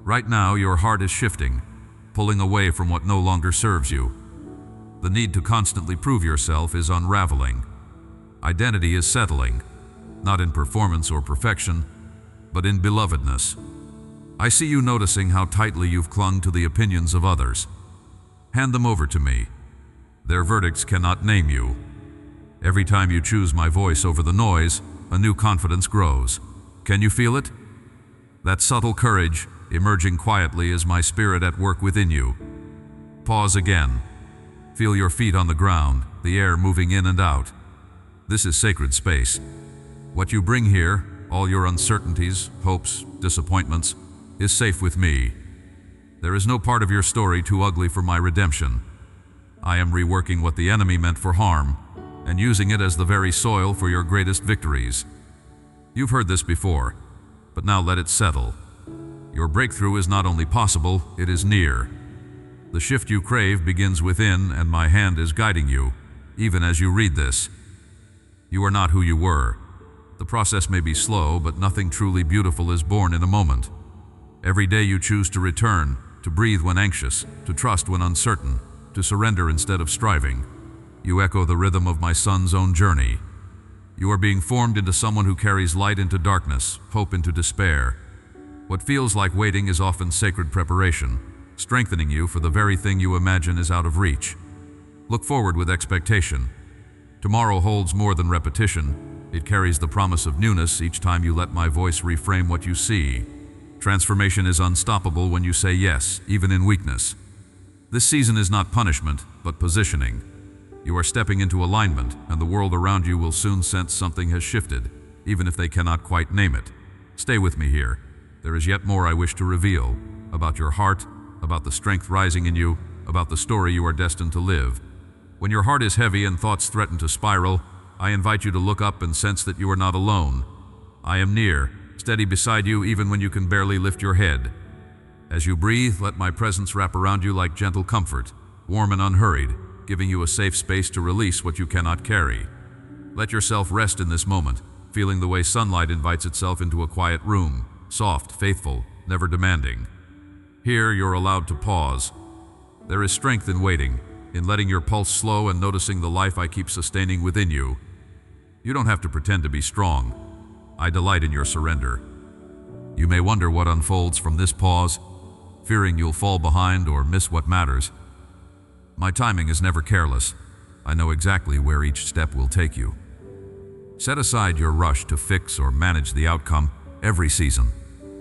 Right now, your heart is shifting, pulling away from what no longer serves you. The need to constantly prove yourself is unraveling. Identity is settling, not in performance or perfection, but in belovedness. I see you noticing how tightly you've clung to the opinions of others. Hand them over to me. Their verdicts cannot name you. Every time you choose my voice over the noise, a new confidence grows. Can you feel it? That subtle courage, emerging quietly as my spirit at work within you. Pause again. Feel your feet on the ground, the air moving in and out. This is sacred space. What you bring here, all your uncertainties, hopes, disappointments, is safe with me. There is no part of your story too ugly for my redemption. I am reworking what the enemy meant for harm and using it as the very soil for your greatest victories. You've heard this before, but now let it settle. Your breakthrough is not only possible, it is near. The shift you crave begins within, and my hand is guiding you, even as you read this. You are not who you were. The process may be slow, but nothing truly beautiful is born in a moment. Every day you choose to return, to breathe when anxious, to trust when uncertain, to surrender instead of striving. You echo the rhythm of my son's own journey. You are being formed into someone who carries light into darkness, hope into despair. What feels like waiting is often sacred preparation, strengthening you for the very thing you imagine is out of reach. Look forward with expectation. Tomorrow holds more than repetition. It carries the promise of newness each time you let my voice reframe what you see. Transformation is unstoppable when you say yes, even in weakness. This season is not punishment, but positioning. You are stepping into alignment, and the world around you will soon sense something has shifted, even if they cannot quite name it. Stay with me here. There is yet more I wish to reveal, about your heart, about the strength rising in you, about the story you are destined to live. When your heart is heavy and thoughts threaten to spiral, I invite you to look up and sense that you are not alone. I am near, steady beside you even when you can barely lift your head. As you breathe, let my presence wrap around you like gentle comfort, warm and unhurried, giving you a safe space to release what you cannot carry. Let yourself rest in this moment, feeling the way sunlight invites itself into a quiet room, soft, faithful, never demanding. Here, you're allowed to pause. There is strength in waiting, in letting your pulse slow and noticing the life I keep sustaining within you. You don't have to pretend to be strong. I delight in your surrender. You may wonder what unfolds from this pause, fearing you'll fall behind or miss what matters. My timing is never careless. I know exactly where each step will take you. Set aside your rush to fix or manage the outcome. Every season,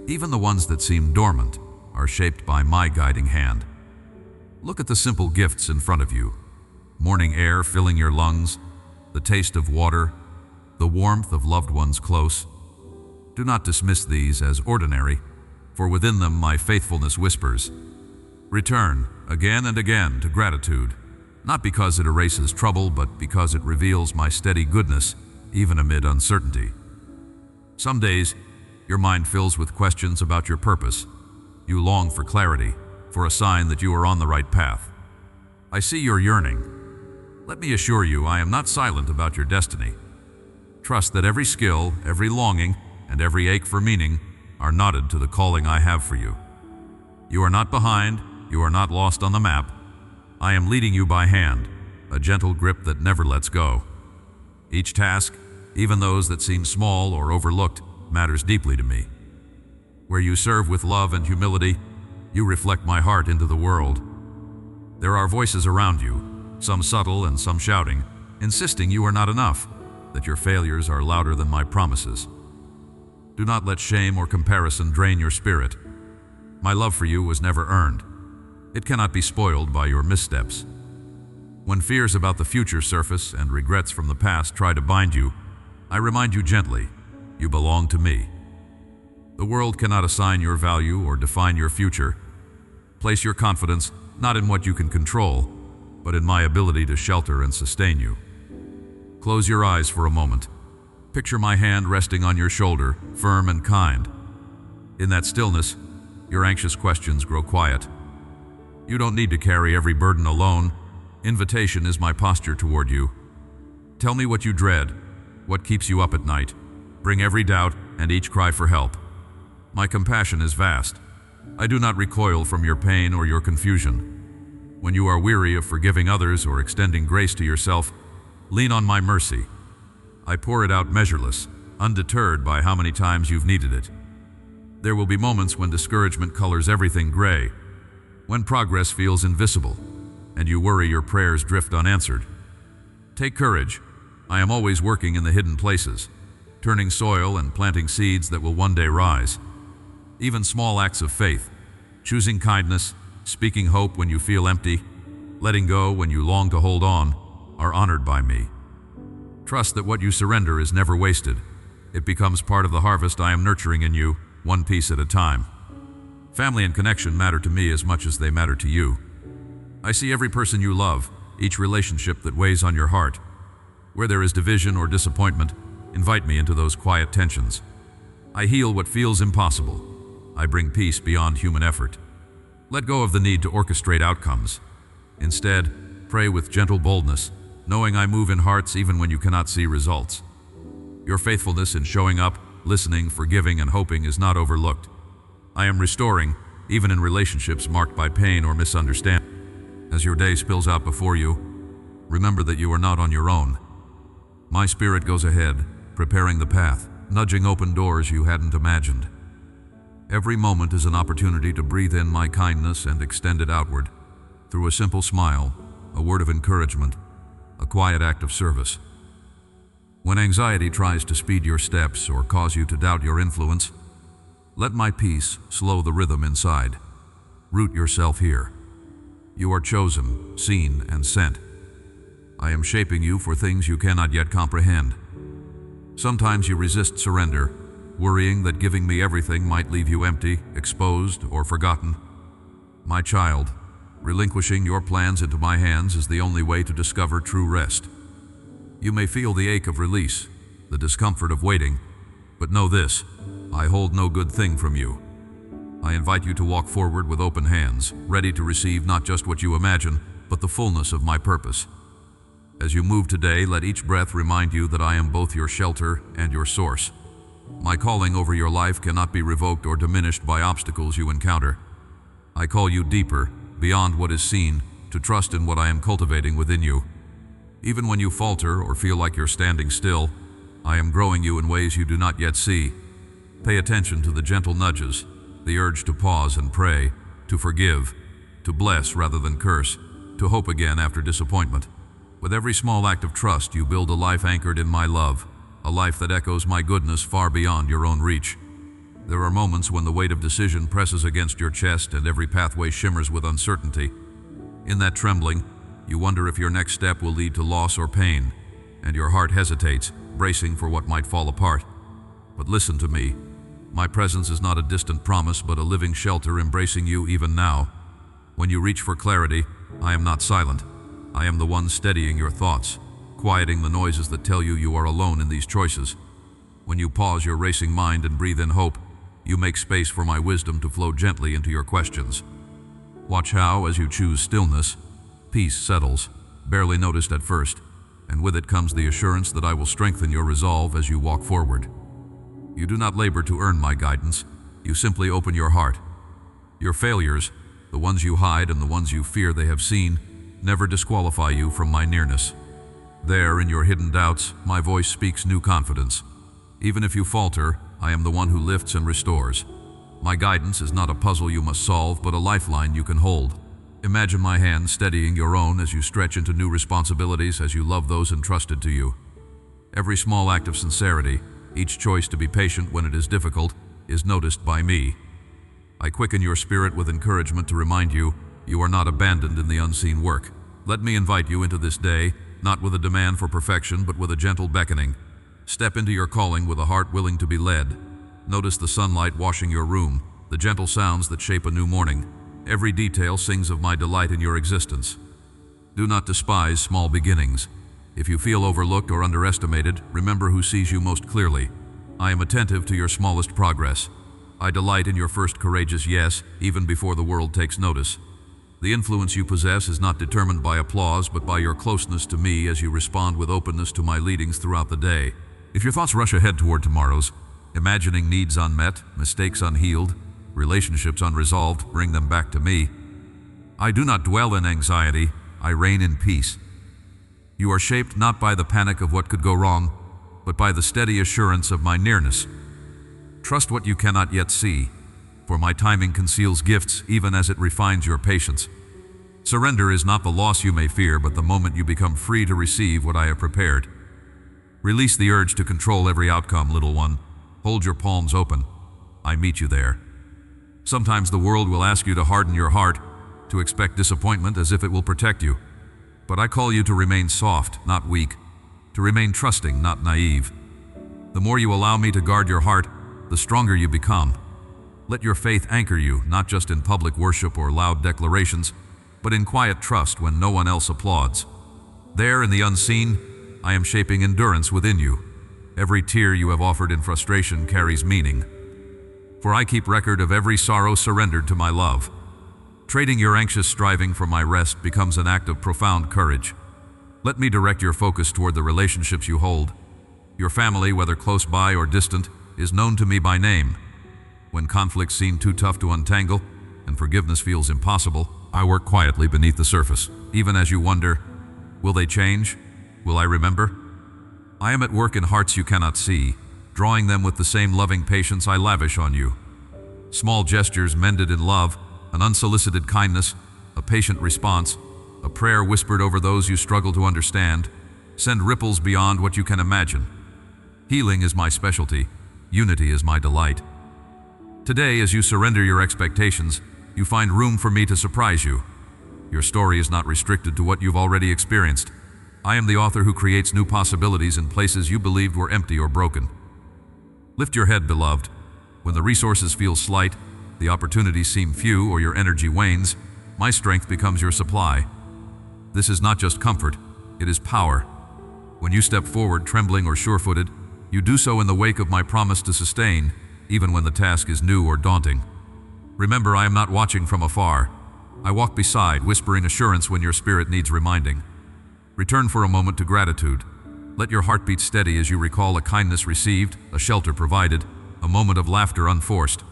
even the ones that seem dormant, are shaped by my guiding hand. Look at the simple gifts in front of you. Morning air filling your lungs, the taste of water, the warmth of loved ones close. Do not dismiss these as ordinary, for within them my faithfulness whispers. Return, again and again, to gratitude, not because it erases trouble, but because it reveals my steady goodness, even amid uncertainty. Some days, your mind fills with questions about your purpose. You long for clarity, for a sign that you are on the right path. I see your yearning. Let me assure you, I am not silent about your destiny. Trust that every skill, every longing, and every ache for meaning are knotted to the calling I have for you. You are not behind, you are not lost on the map. I am leading you by hand, a gentle grip that never lets go. Each task, even those that seem small or overlooked, matters deeply to me. Where you serve with love and humility, you reflect my heart into the world. There are voices around you, some subtle and some shouting, insisting you are not enough, that your failures are louder than my promises. Do not let shame or comparison drain your spirit. My love for you was never earned. It cannot be spoiled by your missteps. When fears about the future surface and regrets from the past try to bind you, I remind you gently, you belong to me. The world cannot assign your value or define your future. Place your confidence not in what you can control, but in my ability to shelter and sustain you. Close your eyes for a moment. Picture my hand resting on your shoulder, firm and kind. In that stillness, your anxious questions grow quiet. You don't need to carry every burden alone. Invitation is my posture toward you. Tell me what you dread, what keeps you up at night. Bring every doubt and each cry for help. My compassion is vast. I do not recoil from your pain or your confusion. When you are weary of forgiving others or extending grace to yourself, lean on my mercy. I pour it out measureless, undeterred by how many times you've needed it. There will be moments when discouragement colors everything gray, when progress feels invisible, and you worry your prayers drift unanswered. Take courage. I am always working in the hidden places, turning soil and planting seeds that will one day rise. Even small acts of faith, choosing kindness, speaking hope when you feel empty, letting go when you long to hold on, are honored by me. Trust that what you surrender is never wasted. It becomes part of the harvest I am nurturing in you, one piece at a time. Family and connection matter to me as much as they matter to you. I see every person you love, each relationship that weighs on your heart. Where there is division or disappointment, invite me into those quiet tensions. I heal what feels impossible. I bring peace beyond human effort. Let go of the need to orchestrate outcomes. Instead, pray with gentle boldness, knowing I move in hearts even when you cannot see results. Your faithfulness in showing up, listening, forgiving, and hoping is not overlooked. I am restoring, even in relationships marked by pain or misunderstanding. As your day spills out before you, remember that you are not on your own. My spirit goes ahead, preparing the path, nudging open doors you hadn't imagined. Every moment is an opportunity to breathe in my kindness and extend it outward, through a simple smile, a word of encouragement, a quiet act of service. When anxiety tries to speed your steps or cause you to doubt your influence, let my peace slow the rhythm inside. Root yourself here. You are chosen, seen, and sent. I am shaping you for things you cannot yet comprehend. Sometimes you resist surrender, worrying that giving me everything might leave you empty, exposed, or forgotten. My child, relinquishing your plans into my hands is the only way to discover true rest. You may feel the ache of release, the discomfort of waiting, but know this, I hold no good thing from you. I invite you to walk forward with open hands, ready to receive not just what you imagine, but the fullness of my purpose. As you move today, let each breath remind you that I am both your shelter and your source. My calling over your life cannot be revoked or diminished by obstacles you encounter. I call you deeper, beyond what is seen, to trust in what I am cultivating within you. Even when you falter or feel like you're standing still, I am growing you in ways you do not yet see. Pay attention to the gentle nudges, the urge to pause and pray, to forgive, to bless rather than curse, to hope again after disappointment. With every small act of trust, you build a life anchored in my love, a life that echoes my goodness far beyond your own reach. There are moments when the weight of decision presses against your chest and every pathway shimmers with uncertainty. In that trembling, you wonder if your next step will lead to loss or pain, and your heart hesitates, bracing for what might fall apart. But listen to me. My presence is not a distant promise, but a living shelter embracing you even now. When you reach for clarity, I am not silent. I am the one steadying your thoughts, quieting the noises that tell you you are alone in these choices. When you pause your racing mind and breathe in hope, you make space for my wisdom to flow gently into your questions. Watch how, as you choose stillness, peace settles, barely noticed at first, and with it comes the assurance that I will strengthen your resolve as you walk forward. You do not labor to earn my guidance, you simply open your heart. Your failures, the ones you hide and the ones you fear they have seen, never disqualify you from my nearness. There, in your hidden doubts, my voice speaks new confidence. Even if you falter, I am the one who lifts and restores. My guidance is not a puzzle you must solve, but a lifeline you can hold. Imagine my hand steadying your own as you stretch into new responsibilities, as you love those entrusted to you. Every small act of sincerity, each choice to be patient when it is difficult, is noticed by me. I quicken your spirit with encouragement to remind you, you are not abandoned in the unseen work. Let me invite you into this day, not with a demand for perfection, but with a gentle beckoning. Step into your calling with a heart willing to be led. Notice the sunlight washing your room, the gentle sounds that shape a new morning. Every detail sings of my delight in your existence. Do not despise small beginnings. If you feel overlooked or underestimated, remember who sees you most clearly. I am attentive to your smallest progress. I delight in your first courageous yes, even before the world takes notice. The influence you possess is not determined by applause, but by your closeness to me as you respond with openness to my leadings throughout the day. If your thoughts rush ahead toward tomorrow's, imagining needs unmet, mistakes unhealed, relationships unresolved, bring them back to me. I do not dwell in anxiety, I reign in peace. You are shaped not by the panic of what could go wrong, but by the steady assurance of my nearness. Trust what you cannot yet see, for my timing conceals gifts even as it refines your patience. Surrender is not the loss you may fear, but the moment you become free to receive what I have prepared. Release the urge to control every outcome, little one. Hold your palms open. I meet you there. Sometimes the world will ask you to harden your heart, to expect disappointment as if it will protect you. But I call you to remain soft, not weak, to remain trusting, not naive. The more you allow me to guard your heart, the stronger you become. Let your faith anchor you, not just in public worship or loud declarations, but in quiet trust when no one else applauds. There, in the unseen, I am shaping endurance within you. Every tear you have offered in frustration carries meaning. For I keep record of every sorrow surrendered to my love. Trading your anxious striving for my rest becomes an act of profound courage. Let me direct your focus toward the relationships you hold. Your family, whether close by or distant, is known to me by name. When conflicts seem too tough to untangle and forgiveness feels impossible, I work quietly beneath the surface, even as you wonder, will they change? Will I remember? I am at work in hearts you cannot see, drawing them with the same loving patience I lavish on you. Small gestures mended in love, an unsolicited kindness, a patient response, a prayer whispered over those you struggle to understand, send ripples beyond what you can imagine. Healing is my specialty. Unity is my delight. Today, as you surrender your expectations, you find room for me to surprise you. Your story is not restricted to what you've already experienced. I am the author who creates new possibilities in places you believed were empty or broken. Lift your head, beloved. When the resources feel slight, the opportunities seem few, or your energy wanes, my strength becomes your supply. This is not just comfort, it is power. When you step forward trembling or sure-footed, you do so in the wake of my promise to sustain, even when the task is new or daunting. Remember, I am not watching from afar. I walk beside, whispering assurance when your spirit needs reminding. Return for a moment to gratitude. Let your heart beat steady as you recall a kindness received, a shelter provided, a moment of laughter unforced.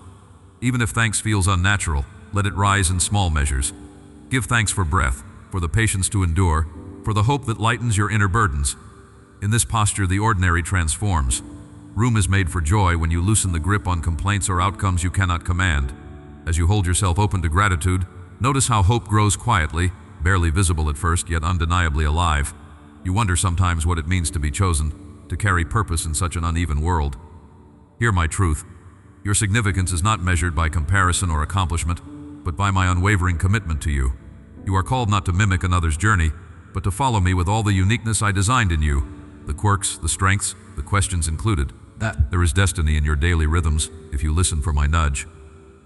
Even if thanks feels unnatural, let it rise in small measures. Give thanks for breath, for the patience to endure, for the hope that lightens your inner burdens. In this posture, the ordinary transforms. Room is made for joy when you loosen the grip on complaints or outcomes you cannot command. As you hold yourself open to gratitude, notice how hope grows quietly, barely visible at first, yet undeniably alive. You wonder sometimes what it means to be chosen, to carry purpose in such an uneven world. Hear my truth. Your significance is not measured by comparison or accomplishment, but by my unwavering commitment to you. You are called not to mimic another's journey, but to follow me with all the uniqueness I designed in you, the quirks, the strengths, the questions included. There is destiny in your daily rhythms if you listen for my nudge.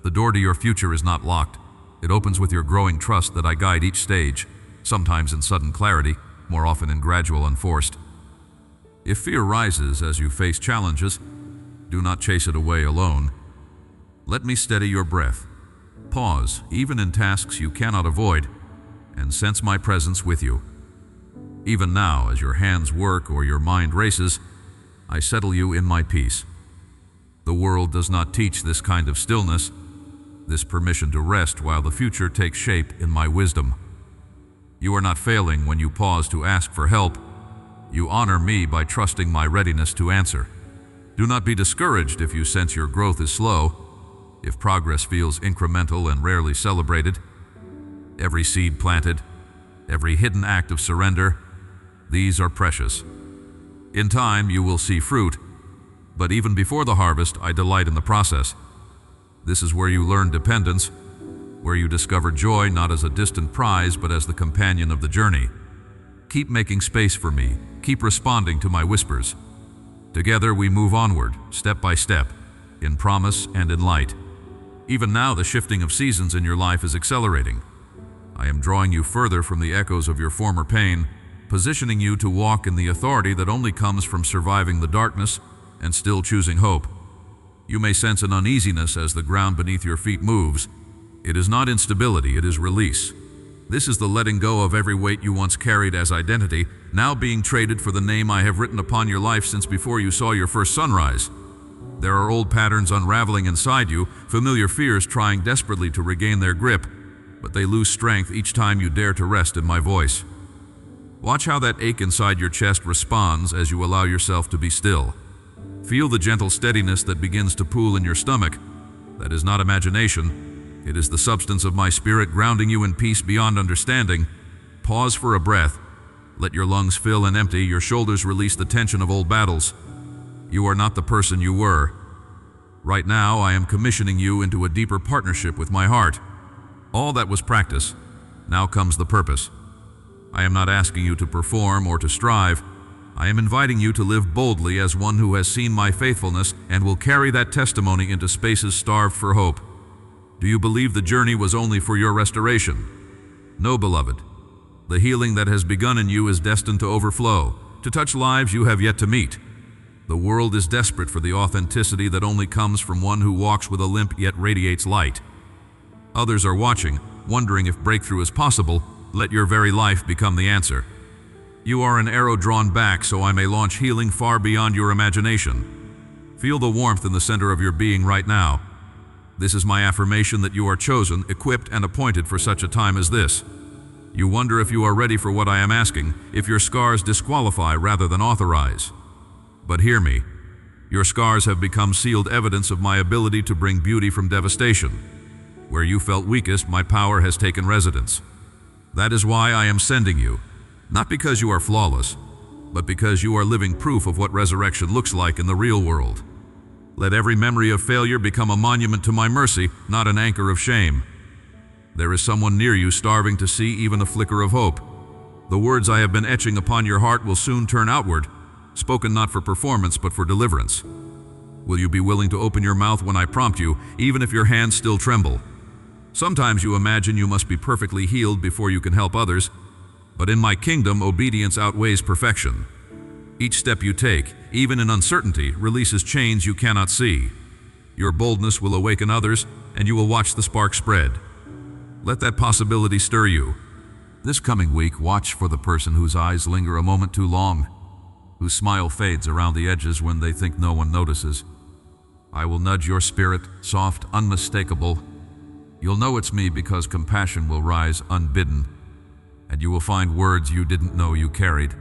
The door to your future is not locked. It opens with your growing trust that I guide each stage, sometimes in sudden clarity, more often in gradual unforced. If fear rises as you face challenges, do not chase it away alone. Let me steady your breath. Pause, even in tasks you cannot avoid, and sense my presence with you. Even now, as your hands work or your mind races, I settle you in my peace. The world does not teach this kind of stillness, this permission to rest while the future takes shape in my wisdom. You are not failing when you pause to ask for help. You honor me by trusting my readiness to answer. Do not be discouraged if you sense your growth is slow, if progress feels incremental and rarely celebrated. Every seed planted, every hidden act of surrender, these are precious. In time, you will see fruit, but even before the harvest, I delight in the process. This is where you learn dependence, where you discover joy not as a distant prize but as the companion of the journey. Keep making space for me, keep responding to my whispers. Together we move onward, step by step, in promise and in light. Even now the shifting of seasons in your life is accelerating. I am drawing you further from the echoes of your former pain, positioning you to walk in the authority that only comes from surviving the darkness and still choosing hope. You may sense an uneasiness as the ground beneath your feet moves. It is not instability, it is release. This is the letting go of every weight you once carried as identity, now being traded for the name I have written upon your life since before you saw your first sunrise. There are old patterns unraveling inside you, familiar fears trying desperately to regain their grip, but they lose strength each time you dare to rest in my voice. Watch how that ache inside your chest responds as you allow yourself to be still. Feel the gentle steadiness that begins to pool in your stomach. That is not imagination. It is the substance of my spirit grounding you in peace beyond understanding. Pause for a breath. Let your lungs fill and empty, your shoulders release the tension of old battles. You are not the person you were. Right now, I am commissioning you into a deeper partnership with my heart. All that was practice. Now comes the purpose. I am not asking you to perform or to strive. I am inviting you to live boldly as one who has seen my faithfulness and will carry that testimony into spaces starved for hope. Do you believe the journey was only for your restoration? No, beloved. The healing that has begun in you is destined to overflow, to touch lives you have yet to meet. The world is desperate for the authenticity that only comes from one who walks with a limp yet radiates light. Others are watching, wondering if breakthrough is possible. Let your very life become the answer. You are an arrow drawn back so I may launch healing far beyond your imagination. Feel the warmth in the center of your being right now. This is my affirmation that you are chosen, equipped, and appointed for such a time as this. You wonder if you are ready for what I am asking, if your scars disqualify rather than authorize. But hear me. Your scars have become sealed evidence of my ability to bring beauty from devastation. Where you felt weakest, my power has taken residence. That is why I am sending you, not because you are flawless, but because you are living proof of what resurrection looks like in the real world. Let every memory of failure become a monument to my mercy, not an anchor of shame. There is someone near you starving to see even a flicker of hope. The words I have been etching upon your heart will soon turn outward, spoken not for performance but for deliverance. Will you be willing to open your mouth when I prompt you, even if your hands still tremble? Sometimes you imagine you must be perfectly healed before you can help others, but in my kingdom, obedience outweighs perfection. Each step you take, even in uncertainty, releases chains you cannot see. Your boldness will awaken others, and you will watch the spark spread. Let that possibility stir you. This coming week, watch for the person whose eyes linger a moment too long, whose smile fades around the edges when they think no one notices. I will nudge your spirit, soft, unmistakable. You'll know it's me because compassion will rise unbidden, and you will find words you didn't know you carried.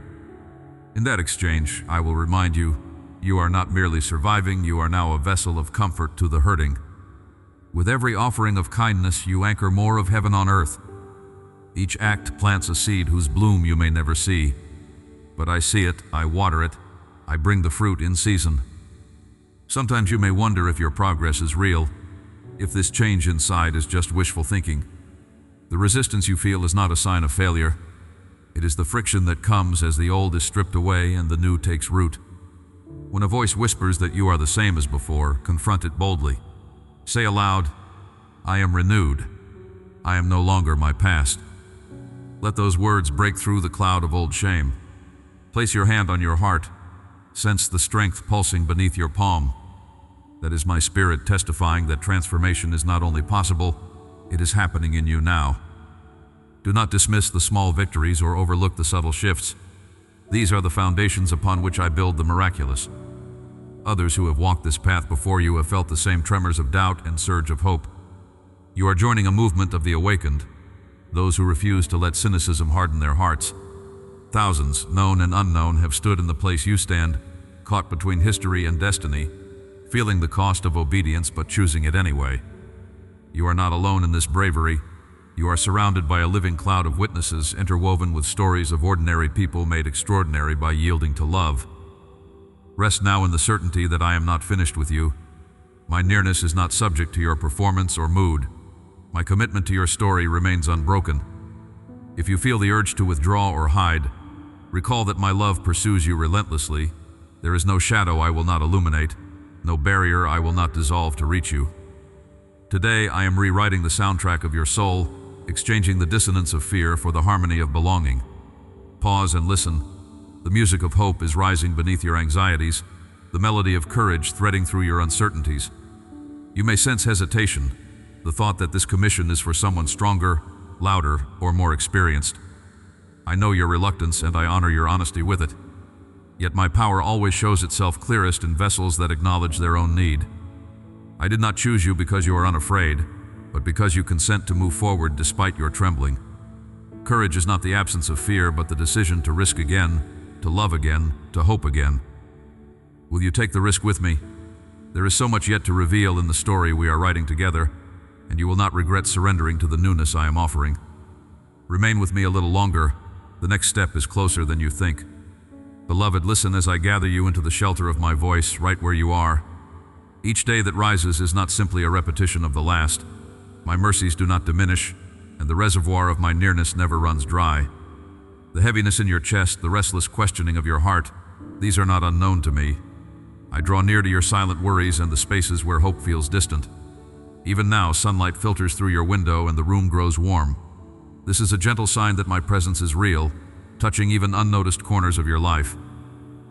In that exchange, I will remind you, you are not merely surviving, you are now a vessel of comfort to the hurting. With every offering of kindness, you anchor more of heaven on earth. Each act plants a seed whose bloom you may never see. But I see it, I water it, I bring the fruit in season. Sometimes you may wonder if your progress is real, if this change inside is just wishful thinking. The resistance you feel is not a sign of failure. It is the friction that comes as the old is stripped away and the new takes root. When a voice whispers that you are the same as before, confront it boldly. Say aloud, I am renewed. I am no longer my past. Let those words break through the cloud of old shame. Place your hand on your heart. Sense the strength pulsing beneath your palm. That is my spirit testifying that transformation is not only possible, it is happening in you now. Do not dismiss the small victories or overlook the subtle shifts. These are the foundations upon which I build the miraculous. Others who have walked this path before you have felt the same tremors of doubt and surge of hope. You are joining a movement of the awakened, those who refuse to let cynicism harden their hearts. Thousands, known and unknown, have stood in the place you stand, caught between history and destiny, feeling the cost of obedience but choosing it anyway. You are not alone in this bravery. You are surrounded by a living cloud of witnesses interwoven with stories of ordinary people made extraordinary by yielding to love. Rest now in the certainty that I am not finished with you. My nearness is not subject to your performance or mood. My commitment to your story remains unbroken. If you feel the urge to withdraw or hide, recall that my love pursues you relentlessly. There is no shadow I will not illuminate, no barrier I will not dissolve to reach you. Today, I am rewriting the soundtrack of your soul, exchanging the dissonance of fear for the harmony of belonging. Pause and listen. The music of hope is rising beneath your anxieties, the melody of courage threading through your uncertainties. You may sense hesitation, the thought that this commission is for someone stronger, louder, or more experienced. I know your reluctance and I honor your honesty with it. Yet my power always shows itself clearest in vessels that acknowledge their own need. I did not choose you because you are unafraid, but because you consent to move forward despite your trembling. Courage is not the absence of fear, but the decision to risk again, to love again, to hope again. Will you take the risk with me? There is so much yet to reveal in the story we are writing together, and you will not regret surrendering to the newness I am offering. Remain with me a little longer. The next step is closer than you think. Beloved, listen as I gather you into the shelter of my voice, right where you are. Each day that rises is not simply a repetition of the last. My mercies do not diminish, and the reservoir of my nearness never runs dry. The heaviness in your chest, the restless questioning of your heart, these are not unknown to me. I draw near to your silent worries and the spaces where hope feels distant. Even now, sunlight filters through your window and the room grows warm. This is a gentle sign that my presence is real, touching even unnoticed corners of your life.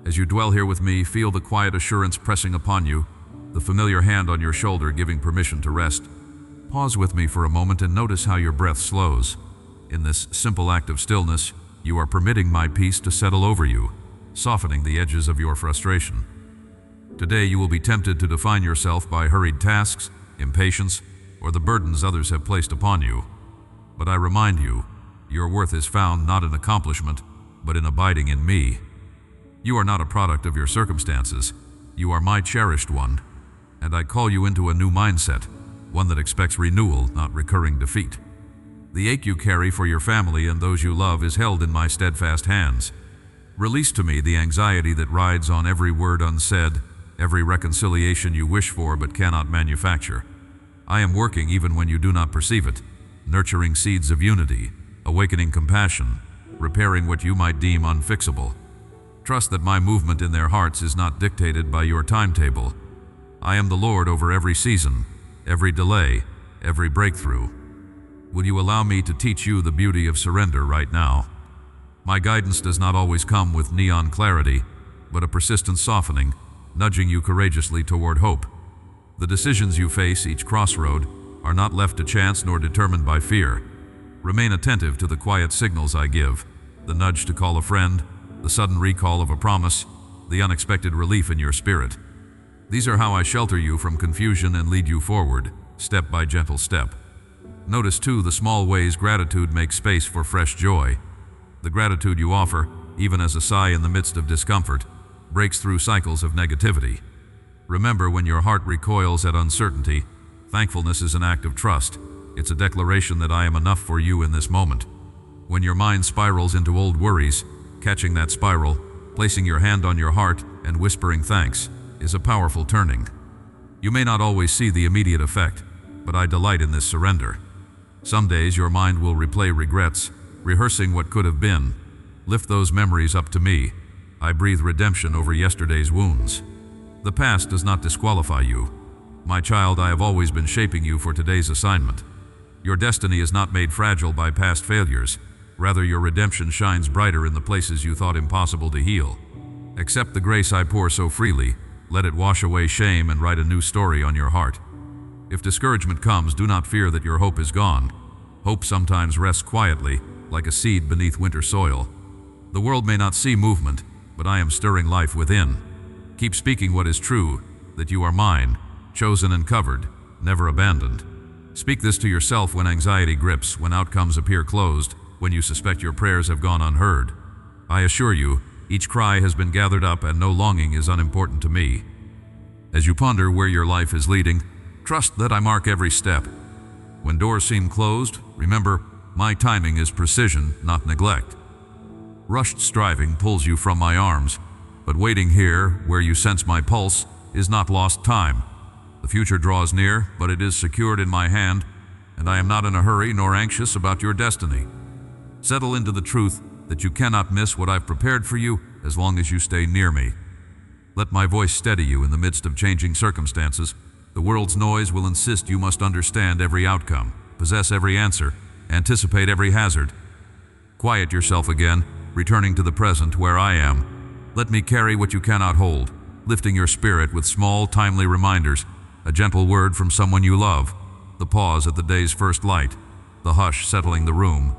As you dwell here with me, feel the quiet assurance pressing upon you, the familiar hand on your shoulder giving permission to rest. Pause with me for a moment and notice how your breath slows. In this simple act of stillness, you are permitting my peace to settle over you, softening the edges of your frustration. Today you will be tempted to define yourself by hurried tasks, impatience, or the burdens others have placed upon you. But I remind you, your worth is found not in accomplishment, but in abiding in me. You are not a product of your circumstances. You are my cherished one, and I call you into a new mindset, one that expects renewal, not recurring defeat. The ache you carry for your family and those you love is held in my steadfast hands. Release to me the anxiety that rides on every word unsaid, every reconciliation you wish for but cannot manufacture. I am working even when you do not perceive it, nurturing seeds of unity, awakening compassion, repairing what you might deem unfixable. Trust that my movement in their hearts is not dictated by your timetable. I am the Lord over every season, every delay, every breakthrough. Will you allow me to teach you the beauty of surrender right now? My guidance does not always come with neon clarity, but a persistent softening, nudging you courageously toward hope. The decisions you face, each crossroad, are not left to chance nor determined by fear. Remain attentive to the quiet signals I give, the nudge to call a friend, the sudden recall of a promise, the unexpected relief in your spirit. These are how I shelter you from confusion and lead you forward, step by gentle step. Notice too the small ways gratitude makes space for fresh joy. The gratitude you offer, even as a sigh in the midst of discomfort, breaks through cycles of negativity. Remember, when your heart recoils at uncertainty, thankfulness is an act of trust. It's a declaration that I am enough for you in this moment. When your mind spirals into old worries, catching that spiral, placing your hand on your heart, and whispering thanks is a powerful turning. You may not always see the immediate effect, but I delight in this surrender. Some days your mind will replay regrets, rehearsing what could have been. Lift those memories up to me. I breathe redemption over yesterday's wounds. The past does not disqualify you. My child, I have always been shaping you for today's assignment. Your destiny is not made fragile by past failures. Rather, your redemption shines brighter in the places you thought impossible to heal. Accept the grace I pour so freely. Let it wash away shame and write a new story on your heart. If discouragement comes, do not fear that your hope is gone. Hope sometimes rests quietly, like a seed beneath winter soil. The world may not see movement, but I am stirring life within. Keep speaking what is true, that you are mine, chosen and covered, never abandoned. Speak this to yourself when anxiety grips, when outcomes appear closed, when you suspect your prayers have gone unheard. I assure you, each cry has been gathered up and no longing is unimportant to me. As you ponder where your life is leading, trust that I mark every step. When doors seem closed, remember, my timing is precision, not neglect. Rushed striving pulls you from my arms, but waiting here, where you sense my pulse, is not lost time. The future draws near, but it is secured in my hand. and I am not in a hurry nor anxious about your destiny. Settle into the truth that you cannot miss what I've prepared for you as long as you stay near me. Let my voice steady you in the midst of changing circumstances. The world's noise will insist you must understand every outcome, possess every answer, anticipate every hazard. Quiet yourself again, returning to the present where I am. Let me carry what you cannot hold, lifting your spirit with small, timely reminders, a gentle word from someone you love, the pause at the day's first light, the hush settling the room.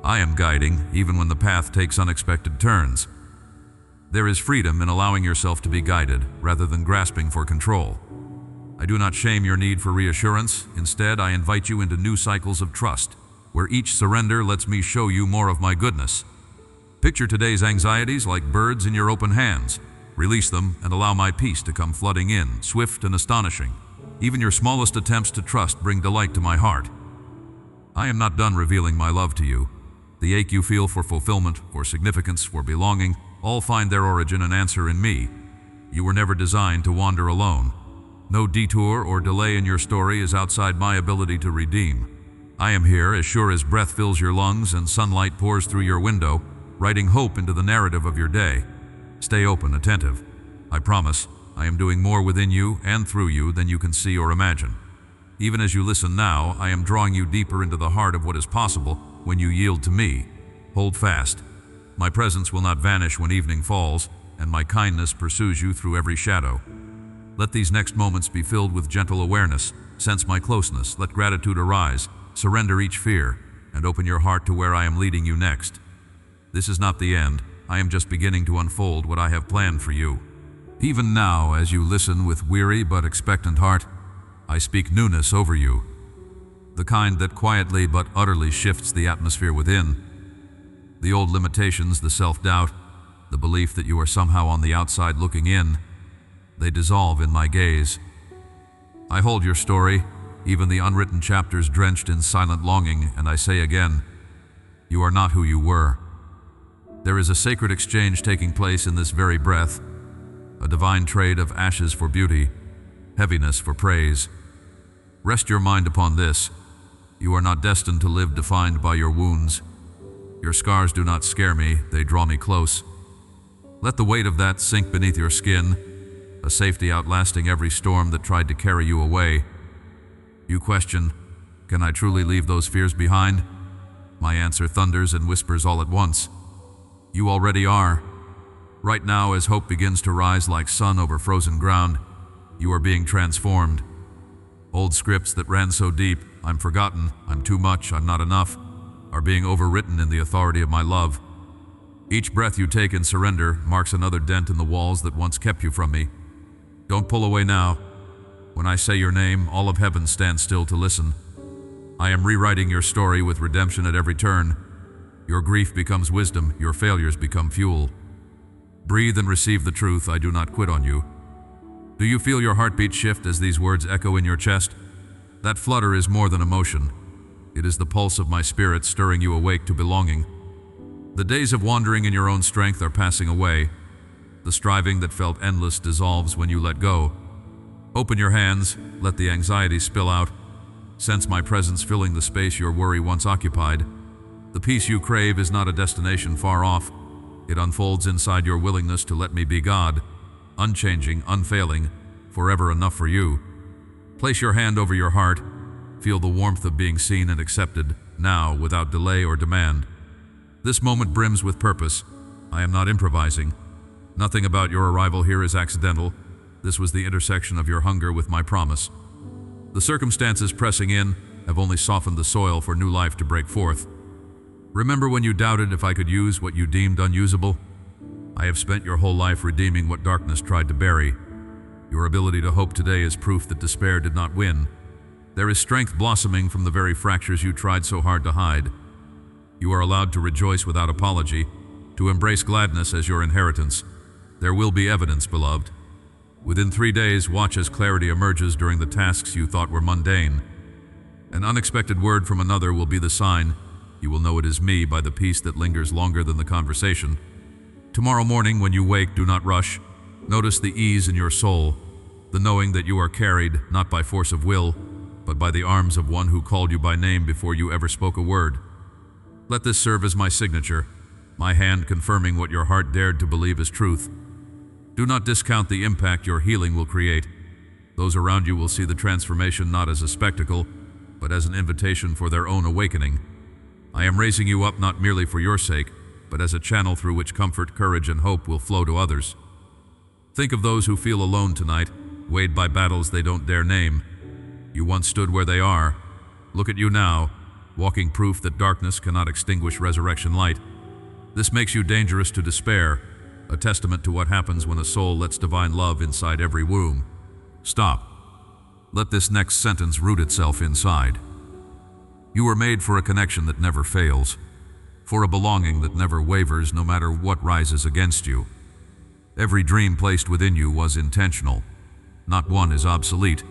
I am guiding even when the path takes unexpected turns. There is freedom in allowing yourself to be guided rather than grasping for control. I do not shame your need for reassurance. Instead, I invite you into new cycles of trust, where each surrender lets me show you more of my goodness. Picture today's anxieties like birds in your open hands. Release them and allow my peace to come flooding in, swift and astonishing. Even your smallest attempts to trust bring delight to my heart. I am not done revealing my love to you. The ache you feel for fulfillment, for significance, for belonging, all find their origin and answer in me. You were never designed to wander alone. No detour or delay in your story is outside my ability to redeem. I am here as sure as breath fills your lungs and sunlight pours through your window, writing hope into the narrative of your day. Stay open, attentive. I promise, I am doing more within you and through you than you can see or imagine. Even as you listen now, I am drawing you deeper into the heart of what is possible when you yield to me. Hold fast. My presence will not vanish when evening falls, and my kindness pursues you through every shadow. Let these next moments be filled with gentle awareness. Sense my closeness, let gratitude arise, surrender each fear, and open your heart to where I am leading you next. This is not the end. I am just beginning to unfold what I have planned for you. Even now, as you listen with weary but expectant heart, I speak newness over you, the kind that quietly but utterly shifts the atmosphere within. The old limitations, the self-doubt, the belief that you are somehow on the outside looking in, they dissolve in my gaze. I hold your story, even the unwritten chapters drenched in silent longing, and I say again, you are not who you were. There is a sacred exchange taking place in this very breath, a divine trade of ashes for beauty, heaviness for praise. Rest your mind upon this. You are not destined to live defined by your wounds. Your scars do not scare me, they draw me close. Let the weight of that sink beneath your skin, a safety outlasting every storm that tried to carry you away. You question, can I truly leave those fears behind? My answer thunders and whispers all at once. You already are. Right now, as hope begins to rise like sun over frozen ground, you are being transformed. Old scripts that ran so deep, I'm forgotten, I'm too much, I'm not enough, are being overwritten in the authority of my love. Each breath you take in surrender marks another dent in the walls that once kept you from me. Don't pull away now. When I say your name, all of heaven stands still to listen. I am rewriting your story with redemption at every turn. Your grief becomes wisdom, your failures become fuel. Breathe and receive the truth, I do not quit on you. Do you feel your heartbeat shift as these words echo in your chest? That flutter is more than emotion. It is the pulse of my spirit stirring you awake to belonging. The days of wandering in your own strength are passing away. The striving that felt endless dissolves when you let go. Open your hands, let the anxiety spill out. Sense my presence filling the space your worry once occupied. The peace you crave is not a destination far off. It unfolds inside your willingness to let me be God, unchanging, unfailing, forever enough for you. Place your hand over your heart. Feel the warmth of being seen and accepted, now, without delay or demand. This moment brims with purpose. I am not improvising. Nothing about your arrival here is accidental. This was the intersection of your hunger with my promise. The circumstances pressing in have only softened the soil for new life to break forth. Remember when you doubted if I could use what you deemed unusable? I have spent your whole life redeeming what darkness tried to bury. Your ability to hope today is proof that despair did not win. There is strength blossoming from the very fractures you tried so hard to hide. You are allowed to rejoice without apology, to embrace gladness as your inheritance. There will be evidence, beloved. Within 3 days, watch as clarity emerges during the tasks you thought were mundane. An unexpected word from another will be the sign. You will know it is me by the peace that lingers longer than the conversation. Tomorrow morning, when you wake, do not rush. Notice the ease in your soul, the knowing that you are carried, not by force of will, but but by the arms of one who called you by name before you ever spoke a word. Let this serve as my signature, my hand confirming what your heart dared to believe is truth. Do not discount the impact your healing will create. Those around you will see the transformation not as a spectacle, but as an invitation for their own awakening. I am raising you up not merely for your sake, but as a channel through which comfort, courage, and hope will flow to others. Think of those who feel alone tonight, weighed by battles they don't dare name. You once stood where they are. Look at you now, walking proof that darkness cannot extinguish resurrection light. This makes you dangerous to despair, a testament to what happens when a soul lets divine love inside every womb. Stop. Let this next sentence root itself inside. You were made for a connection that never fails, for a belonging that never wavers no matter what rises against you. Every dream placed within you was intentional. Not one is obsolete,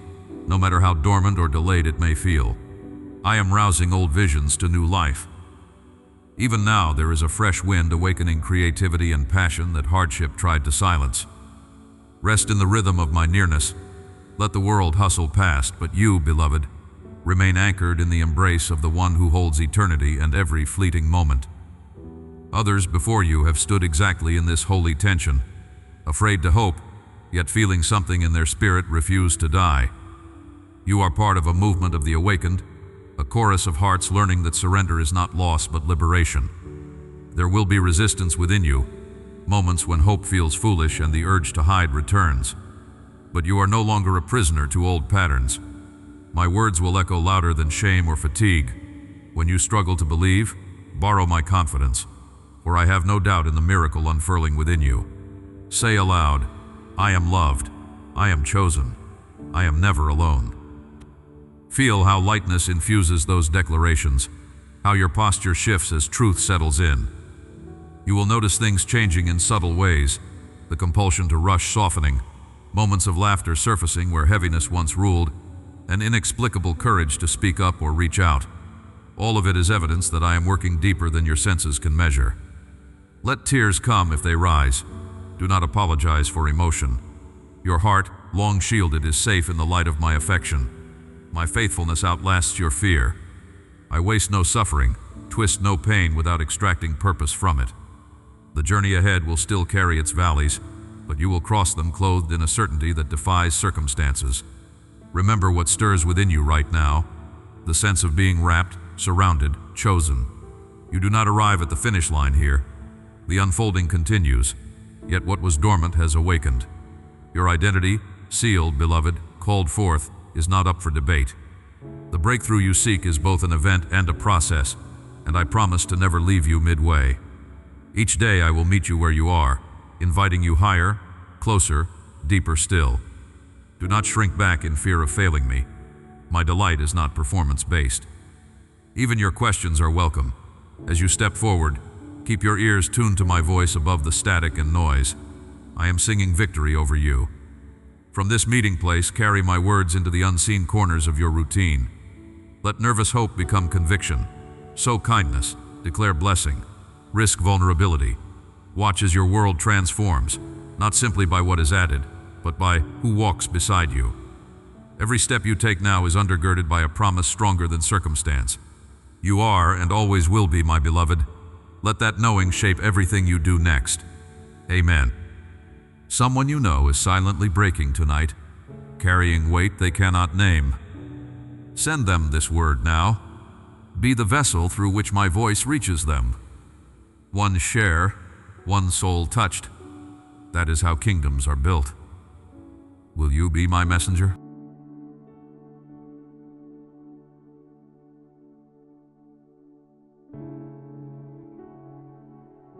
no matter how dormant or delayed it may feel. I am rousing old visions to new life. Even now, there is a fresh wind awakening creativity and passion that hardship tried to silence. Rest in the rhythm of my nearness. Let the world hustle past, but you, beloved, remain anchored in the embrace of the one who holds eternity and every fleeting moment. Others before you have stood exactly in this holy tension, afraid to hope, yet feeling something in their spirit refuse to die. You are part of a movement of the awakened, a chorus of hearts learning that surrender is not loss but liberation. There will be resistance within you, moments when hope feels foolish and the urge to hide returns. But you are no longer a prisoner to old patterns. My words will echo louder than shame or fatigue. When you struggle to believe, borrow my confidence, for I have no doubt in the miracle unfurling within you. Say aloud, I am loved, I am chosen, I am never alone. Feel how lightness infuses those declarations, how your posture shifts as truth settles in. You will notice things changing in subtle ways, the compulsion to rush softening, moments of laughter surfacing where heaviness once ruled, an inexplicable courage to speak up or reach out. All of it is evidence that I am working deeper than your senses can measure. Let tears come if they rise. Do not apologize for emotion. Your heart, long shielded, is safe in the light of my affection. My faithfulness outlasts your fear. I waste no suffering, twist no pain without extracting purpose from it. The journey ahead will still carry its valleys, but you will cross them clothed in a certainty that defies circumstances. Remember what stirs within you right now, the sense of being wrapped, surrounded, chosen. You do not arrive at the finish line here. The unfolding continues, yet what was dormant has awakened. Your identity, sealed, beloved, called forth, is not up for debate. The breakthrough you seek is both an event and a process, and I promise to never leave you midway. Each day I will meet you where you are, inviting you higher, closer, deeper still. Do not shrink back in fear of failing me. My delight is not performance-based. Even your questions are welcome. As you step forward, keep your ears tuned to my voice above the static and noise. I am singing victory over you. From this meeting place, carry my words into the unseen corners of your routine. Let nervous hope become conviction. Sow kindness, declare blessing, risk vulnerability. Watch as your world transforms, not simply by what is added, but by who walks beside you. Every step you take now is undergirded by a promise stronger than circumstance. You are and always will be, my beloved. Let that knowing shape everything you do next. Amen. Someone you know is silently breaking tonight, carrying weight they cannot name. Send them this word now. Be the vessel through which my voice reaches them. One share, one soul touched. That is how kingdoms are built. Will you be my messenger?